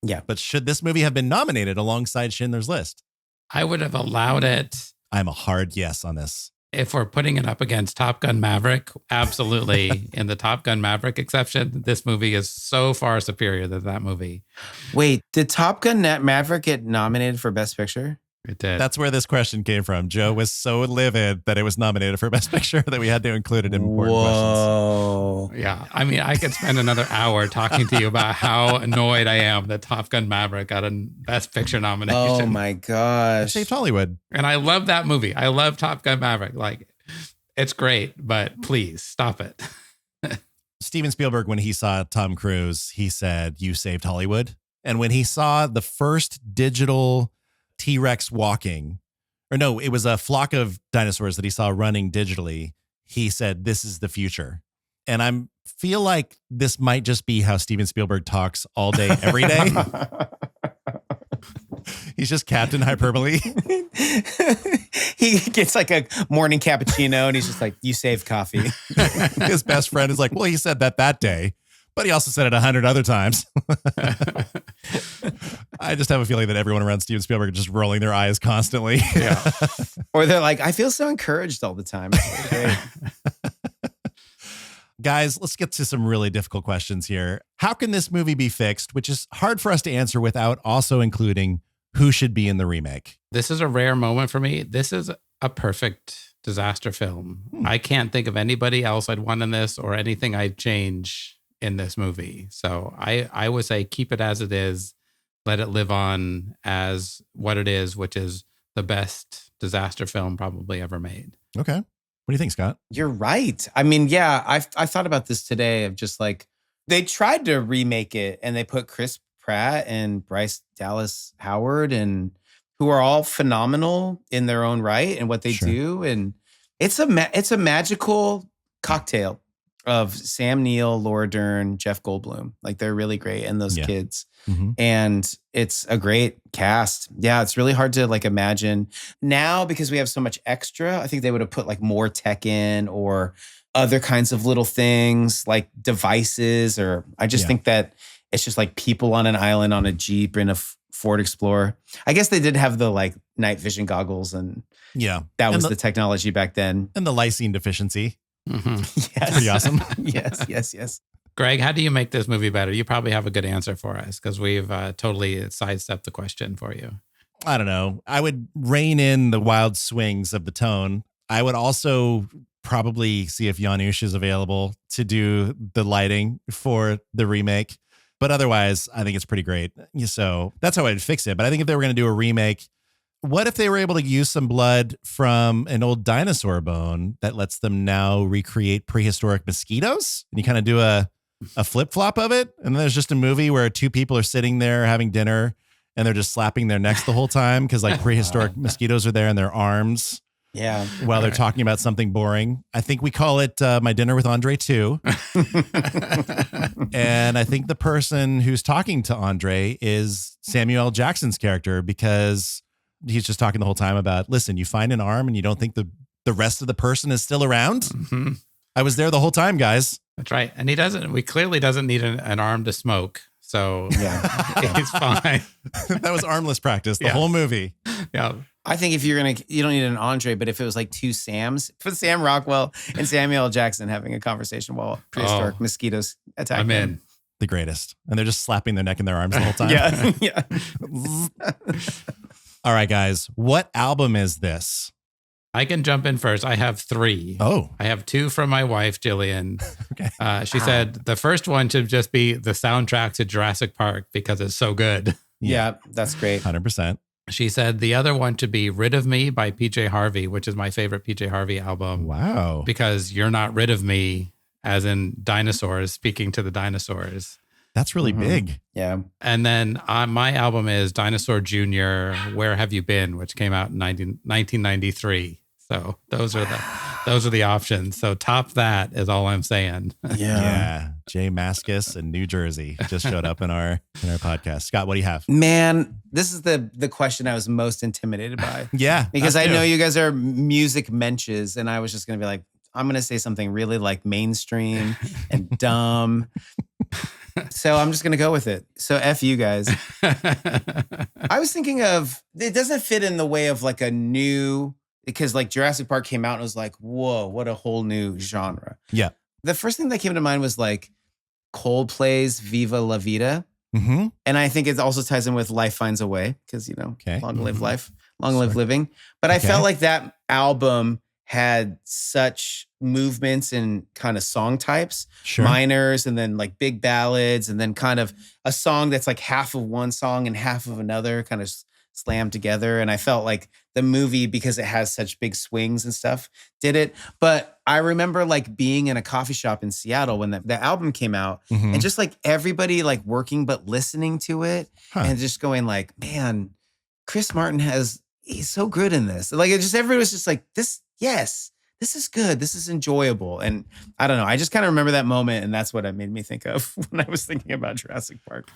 S3: Yeah.
S1: But should this movie have been nominated alongside Schindler's List?
S2: I would have allowed it.
S1: I'm a hard yes on this.
S2: If we're putting it up against Top Gun Maverick, absolutely. In the Top Gun Maverick exception, this movie is so far superior than that movie.
S3: Wait, did Top Gun Maverick get nominated for Best Picture?
S2: It did.
S1: That's where this question came from. Joe was so livid that it was nominated for Best Picture that we had to include it in important questions.
S2: Yeah. I mean, I could spend another hour talking to you about how annoyed I am that Top Gun Maverick got a Best Picture nomination.
S3: Oh my gosh.
S1: It saved Hollywood.
S2: And I love that movie. I love Top Gun Maverick. Like, it's great, but please stop it.
S1: Steven Spielberg, when he saw Tom Cruise, he said, "You saved Hollywood." And when he saw the first digital T-Rex walking, or no, it was a flock of dinosaurs that he saw running digitally, he said, "This is the future." And I feel like this might just be how Steven Spielberg talks all day, every day. He's just Captain Hyperbole.
S3: He gets like a morning cappuccino and he's just like, "You saved coffee."
S1: His best friend is like, "Well, he said that day, but he also said it 100 other times." I just have a feeling that everyone around Steven Spielberg is just rolling their eyes constantly.
S2: Yeah.
S3: Or they're like, "I feel so encouraged all the time." It's really great.
S1: Guys, let's get to some really difficult questions here. How can this movie be fixed, which is hard for us to answer without also including who should be in the remake?
S2: This is a rare moment for me. This is a perfect disaster film. I can't think of anybody else I'd want in this or anything I'd change in this movie. So I would say keep it as it is. Let it live on as what it is, which is the best disaster film probably ever made.
S1: Okay. What do you think, Scott?
S3: You're right. I mean, yeah, I thought about this today of just like, they tried to remake it and they put Chris Pratt and Bryce Dallas Howard, and who are all phenomenal in their own right and what they do. And it's a magical cocktail of Sam Neill, Laura Dern, Jeff Goldblum. Like, they're really great, and those kids. Mm-hmm. And it's a great cast. Yeah, it's really hard to like imagine now because we have so much extra. I think they would have put like more tech in or other kinds of little things like devices, or I just think that it's just like people on an island on a Jeep in a Ford Explorer. I guess they did have the like night vision goggles, and that was the technology back then.
S1: And the lysine deficiency.
S2: Mm-hmm.
S3: Yes.
S1: Pretty awesome.
S3: Yes.
S2: Greg, how do you make this movie better? You probably have a good answer for us because we've totally sidestepped the question for you.
S1: I don't know. I would rein in the wild swings of the tone. I would also probably see if Janusz is available to do the lighting for the remake. But otherwise, I think it's pretty great. So that's how I'd fix it. But I think if they were going to do a remake, what if they were able to use some blood from an old dinosaur bone that lets them now recreate prehistoric mosquitoes? And you kind of do a flip-flop of it. And then there's just a movie where two people are sitting there having dinner and they're just slapping their necks the whole time because like prehistoric mosquitoes are there in their arms.
S3: Yeah.
S1: While they're talking about something boring. I think we call it My Dinner with Andre 2. And I think the person who's talking to Andre is Samuel L. Jackson's character because he's just talking the whole time about, listen, you find an arm and you don't think the rest of the person is still around?
S2: Mm-hmm.
S1: I was there the whole time, guys.
S2: That's right. And we clearly doesn't need an arm to smoke. So yeah, he's fine.
S1: That was armless practice, the whole movie.
S2: Yeah.
S3: I think if you don't need an Andre, but if it was like two Sams, put Sam Rockwell and Samuel L. Jackson having a conversation while prehistoric mosquitoes attack
S2: I'm
S3: them.
S2: in.
S1: The greatest. And they're just slapping their neck and their arms the whole time.
S3: Yeah.
S1: All right, guys. What album is this?
S2: I can jump in first. I have 3.
S1: Oh.
S2: I have 2 from my wife, Jillian.
S1: Okay.
S2: She said the first one should just be the soundtrack to Jurassic Park because it's so good.
S3: Yeah, that's great.
S1: 100%.
S2: She said the other one to be Rid of Me by PJ Harvey, which is my favorite PJ Harvey album.
S1: Wow.
S2: Because you're not rid of me, as in dinosaurs, speaking to the dinosaurs.
S1: That's really big.
S3: Yeah.
S2: And then my album is Dinosaur Jr., Where Have You Been, which came out in 1993. So those are the options. So top that is all I'm saying.
S1: Yeah. Jay Mascis in New Jersey just showed up in our podcast. Scott, what do you have?
S3: Man, this is the question I was most intimidated by.
S1: Yeah.
S3: Because I know you guys are music mensches, and I was just going to be like, I'm going to say something really like mainstream and dumb. So I'm just going to go with it. So F you guys. I was thinking of, it doesn't fit in the way of like a new, because like Jurassic Park came out and it was like, whoa, what a whole new genre.
S1: Yeah.
S3: The first thing that came to mind was like Coldplay's Viva La Vida.
S1: Mm-hmm.
S3: And I think it also ties in with Life Finds a Way because, long live life, long live living. But I felt like that album had such movements and kind of song types, minors and then like big ballads and then kind of a song that's like half of one song and half of another kind of slammed together. And I felt like the movie, because it has such big swings and stuff, did it. But I remember like being in a coffee shop in Seattle when the album came out and just like everybody like working but listening to it and just going like, man, Chris Martin he's so good in this. Like it just, everybody was just like, this is good. This is enjoyable. And I don't know. I just kind of remember that moment. And that's what it made me think of when I was thinking about Jurassic Park.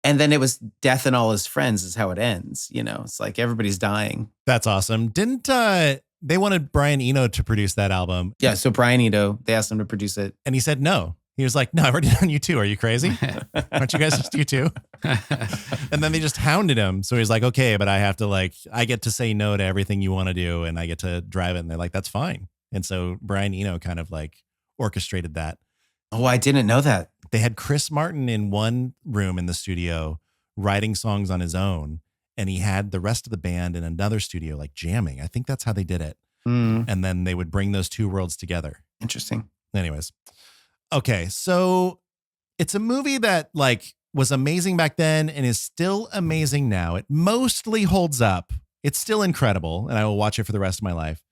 S3: And then it was Death and All His Friends is how it ends. It's like everybody's dying.
S1: That's awesome. Didn't they wanted Brian Eno to produce that album?
S3: Yeah. So Brian Eno, they asked him to produce it.
S1: And he said no. He was like, no, I've already done U2. Are you crazy? Aren't you guys just U2? And then they just hounded him. So he's like, okay, but I get to say no to everything you want to do and I get to drive it. And they're like, that's fine. And so Brian Eno kind of like orchestrated that.
S3: Oh, I didn't know that.
S1: They had Chris Martin in one room in the studio writing songs on his own. And he had the rest of the band in another studio, like jamming. I think that's how they did it. And then they would bring those two worlds together.
S3: Interesting.
S1: Anyways. Okay, so it's a movie that like was amazing back then and is still amazing now. It mostly holds up. It's still incredible, and I will watch it for the rest of my life.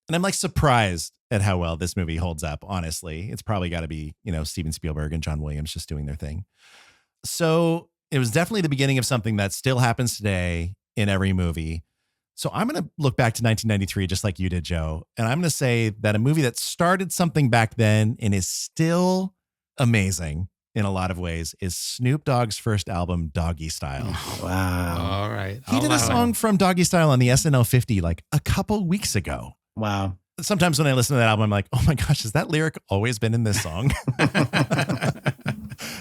S1: And I'm like surprised at how well this movie holds up, honestly. It's probably got to be, Steven Spielberg and John Williams just doing their thing. So it was definitely the beginning of something that still happens today in every movie. So I'm going to look back to 1993, just like you did, Joe. And I'm going to say that a movie that started something back then and is still amazing in a lot of ways is Snoop Dogg's first album, Doggy Style.
S3: Wow.
S2: All right.
S1: He did a song from Doggy Style on the SNL 50 like a couple weeks ago.
S3: Wow.
S1: Sometimes when I listen to that album, I'm like, oh my gosh, has that lyric always been in this song?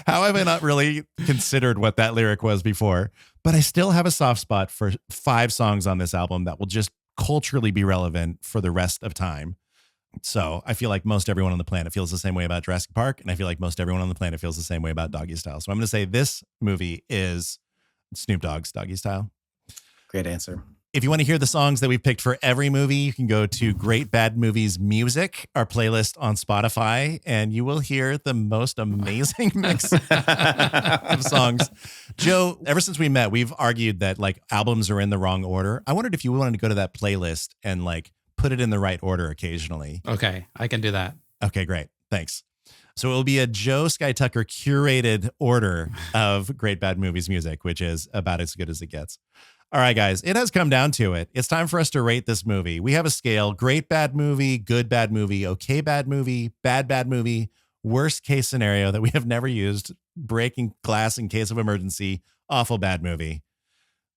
S1: How have I not really considered what that lyric was before? But I still have a soft spot for 5 songs on this album that will just culturally be relevant for the rest of time. So I feel like most everyone on the planet feels the same way about Jurassic Park. And I feel like most everyone on the planet feels the same way about Doggy Style. So I'm going to say this movie is Snoop Dogg's Doggy Style.
S3: Great answer.
S1: If you want to hear the songs that we picked for every movie, you can go to Great Bad Movies Music, our playlist on Spotify, and you will hear the most amazing mix of songs. Joe, ever since we met, we've argued that like albums are in the wrong order. I wondered if you wanted to go to that playlist and like put it in the right order occasionally.
S2: Okay, I can do that.
S1: Okay, great. Thanks. So it will be a Joe Sky Tucker curated order of Great Bad Movies Music, which is about as good as it gets. All right, guys, it has come down to it. It's time for us to rate this movie. We have a scale: great bad movie, good bad movie, okay bad movie, bad movie, worst case scenario that we have never used, breaking glass in case of emergency, awful bad movie.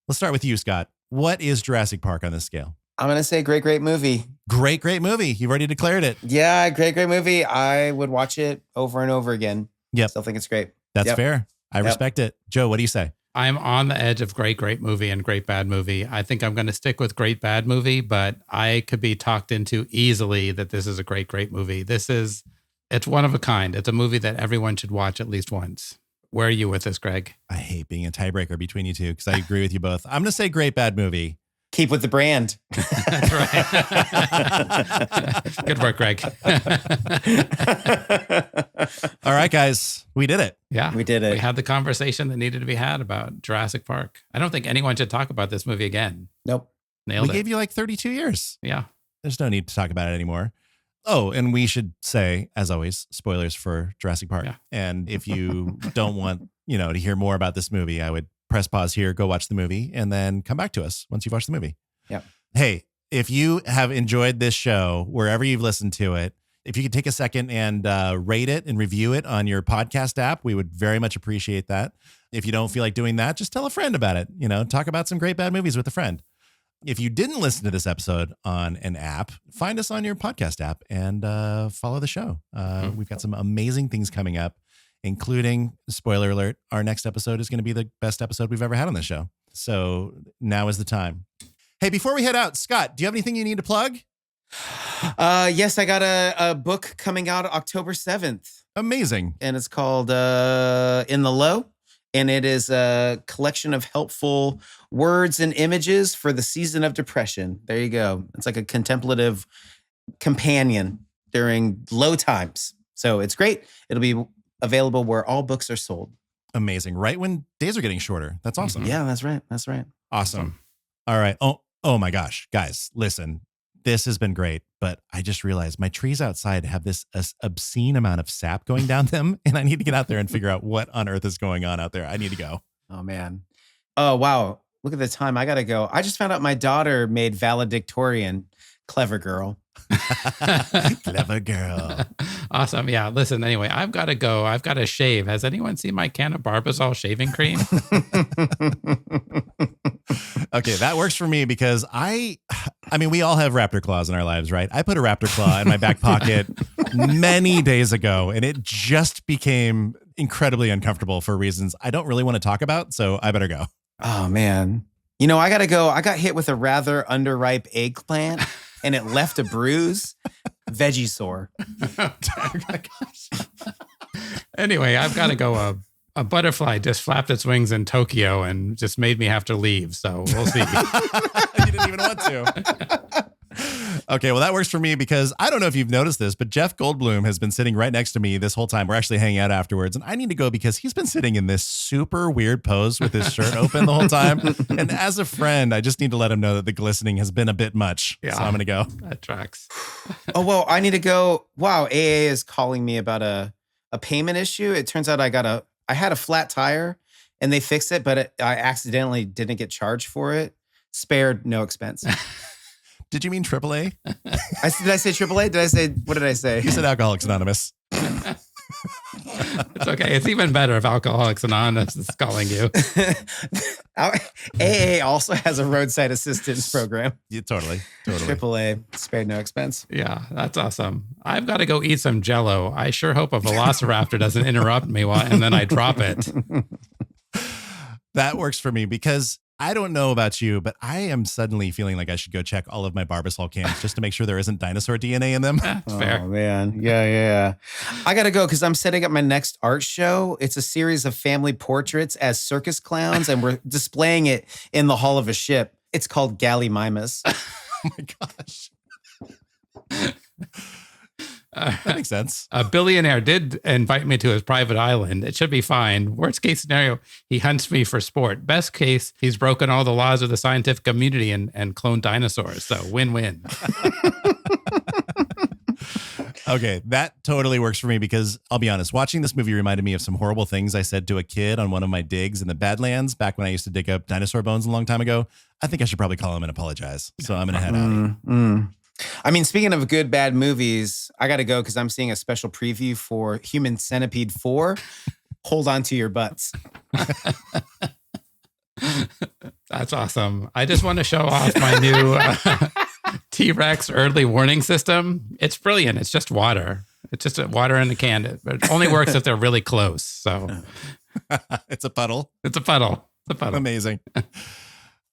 S1: Let's start with you, Scott. What is Jurassic Park on this scale?
S3: I'm going to say great movie.
S1: Great movie. You've already declared it.
S3: Yeah, great movie. I would watch it over and over again.
S1: Yep.
S3: Still think it's great.
S1: That's fair. I respect it. Joe, what do you say?
S2: I'm on the edge of great movie and great bad movie. I think I'm going to stick with great bad movie, but I could be talked into easily that this is a great movie. It's one of a kind. It's a movie that everyone should watch at least once. Where are you with this, Greg?
S1: I hate being a tiebreaker between you two because I agree with you both. I'm going to say great bad movie.
S3: Keep with the brand.
S2: That's right. Good work, Greg.
S1: All right, guys, we did it.
S2: Yeah,
S3: we did it.
S2: We had the conversation that needed to be had about Jurassic Park. I don't think anyone should talk about this movie again.
S3: Nope.
S2: Nailed it.
S1: We gave you like 32 years.
S2: Yeah.
S1: There's no need to talk about it anymore. Oh, and we should say, as always, spoilers for Jurassic Park.
S2: Yeah.
S1: And if you don't want, to hear more about this movie, I would press pause here, go watch the movie, and then come back to us once you've watched the movie.
S3: Yeah.
S1: Hey, if you have enjoyed this show, wherever you've listened to it, if you could take a second and rate it and review it on your podcast app, we would very much appreciate that. If you don't feel like doing that, just tell a friend about it. Talk about some great bad movies with a friend. If you didn't listen to this episode on an app, find us on your podcast app and follow the show. We've got some amazing things coming up, including, spoiler alert, our next episode is going to be the best episode we've ever had on this show. So now is the time. Hey, before we head out, Scott, do you have anything you need to plug?
S3: Yes, I got a book coming out October 7th.
S1: Amazing.
S3: And it's called In the Low. And it is a collection of helpful words and images for the season of depression. There you go. It's like a contemplative companion during low times. So it's great. It'll be available where all books are sold.
S1: Amazing. Right when days are getting shorter. That's awesome.
S3: Yeah, that's right.
S1: Awesome. All right. Oh my gosh, guys, listen, this has been great, but I just realized my trees outside have this obscene amount of sap going down them, and I need to get out there and figure out what on earth is going on out there. I need to go.
S3: Oh, man. Oh, wow. Look at the time. I got to go. I just found out my daughter made valedictorian. Clever girl.
S1: Clever girl.
S2: Awesome. Yeah. Listen, anyway, I've got to go. I've got to shave. Has anyone seen my can of Barbasol shaving cream?
S1: Okay, that works for me because I mean, we all have raptor claws in our lives, right? I put a raptor claw in my back pocket many days ago, and it just became incredibly uncomfortable for reasons I don't really want to talk about, so I better go.
S3: Oh, man. I got to go. I got hit with a rather underripe eggplant, and it left a bruise. Veggie sore.
S2: Oh my gosh. Anyway, I've got to go. A butterfly just flapped its wings in Tokyo and just made me have to leave. So we'll see.
S1: You didn't even want to. Okay, well, that works for me because I don't know if you've noticed this, but Jeff Goldblum has been sitting right next to me this whole time. We're actually hanging out afterwards, and I need to go because he's been sitting in this super weird pose with his shirt open the whole time. And as a friend, I just need to let him know that the glistening has been a bit much. Yeah, so I'm going to go.
S2: That tracks.
S3: Oh, well, I need to go. Wow, AA is calling me about a payment issue. It turns out I had a flat tire, and they fixed it, but I accidentally didn't get charged for it. Spared, no expense.
S1: Did you mean AAA?
S3: Did I say AAA? What did I say?
S1: You said Alcoholics Anonymous.
S2: It's okay. It's even better if Alcoholics Anonymous is calling you.
S3: AA also has a roadside assistance program.
S1: Yeah, totally.
S3: AAA, spared no expense.
S2: Yeah, that's awesome. I've got to go eat some Jell-O. I sure hope a velociraptor doesn't interrupt me and then I drop it.
S1: That works for me because I don't know about you, but I am suddenly feeling like I should go check all of my Barbasol cans just to make sure there isn't dinosaur DNA in them.
S2: Fair.
S3: Oh, man. Yeah. I got to go because I'm setting up my next art show. It's a series of family portraits as circus clowns, and we're displaying it in the hull of a ship. It's called Gallimimus.
S1: Oh my gosh. That makes sense.
S2: A billionaire did invite me to his private island. It should be fine. Worst case scenario, he hunts me for sport. Best case, he's broken all the laws of the scientific community and cloned dinosaurs. So win-win.
S1: Okay, that totally works for me because I'll be honest, watching this movie reminded me of some horrible things I said to a kid on one of my digs in the Badlands back when I used to dig up dinosaur bones a long time ago. I think I should probably call him and apologize. So I'm going to head out.
S3: I mean, speaking of good, bad movies, I got to go because I'm seeing a special preview for Human Centipede 4. Hold on to your butts.
S2: That's awesome. I just want to show off my new T-Rex early warning system. It's brilliant. It's just water. It's just water in the can. It only works if they're really close. So
S1: It's a puddle.
S2: it's a puddle. It's a puddle.
S1: Amazing.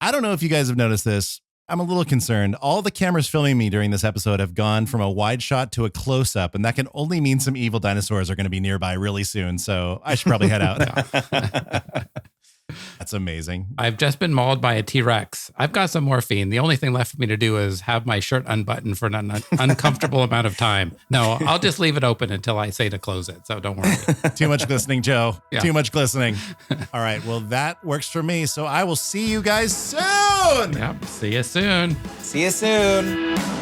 S1: I don't know if you guys have noticed this. I'm a little concerned. All the cameras filming me during this episode have gone from a wide shot to a close up, and that can only mean some evil dinosaurs are going to be nearby really soon. So I should probably head out. That's amazing.
S2: I've just been mauled by a T-Rex. I've got some morphine. The only thing left for me to do is have my shirt unbuttoned for an uncomfortable amount of time. No, I'll just leave it open until I say to close it. So don't worry.
S1: Too much glistening, Joe.
S2: Yeah.
S1: Too much glistening. All right. Well, that works for me. So I will see you guys soon.
S2: Yep. See you soon.
S3: See you soon.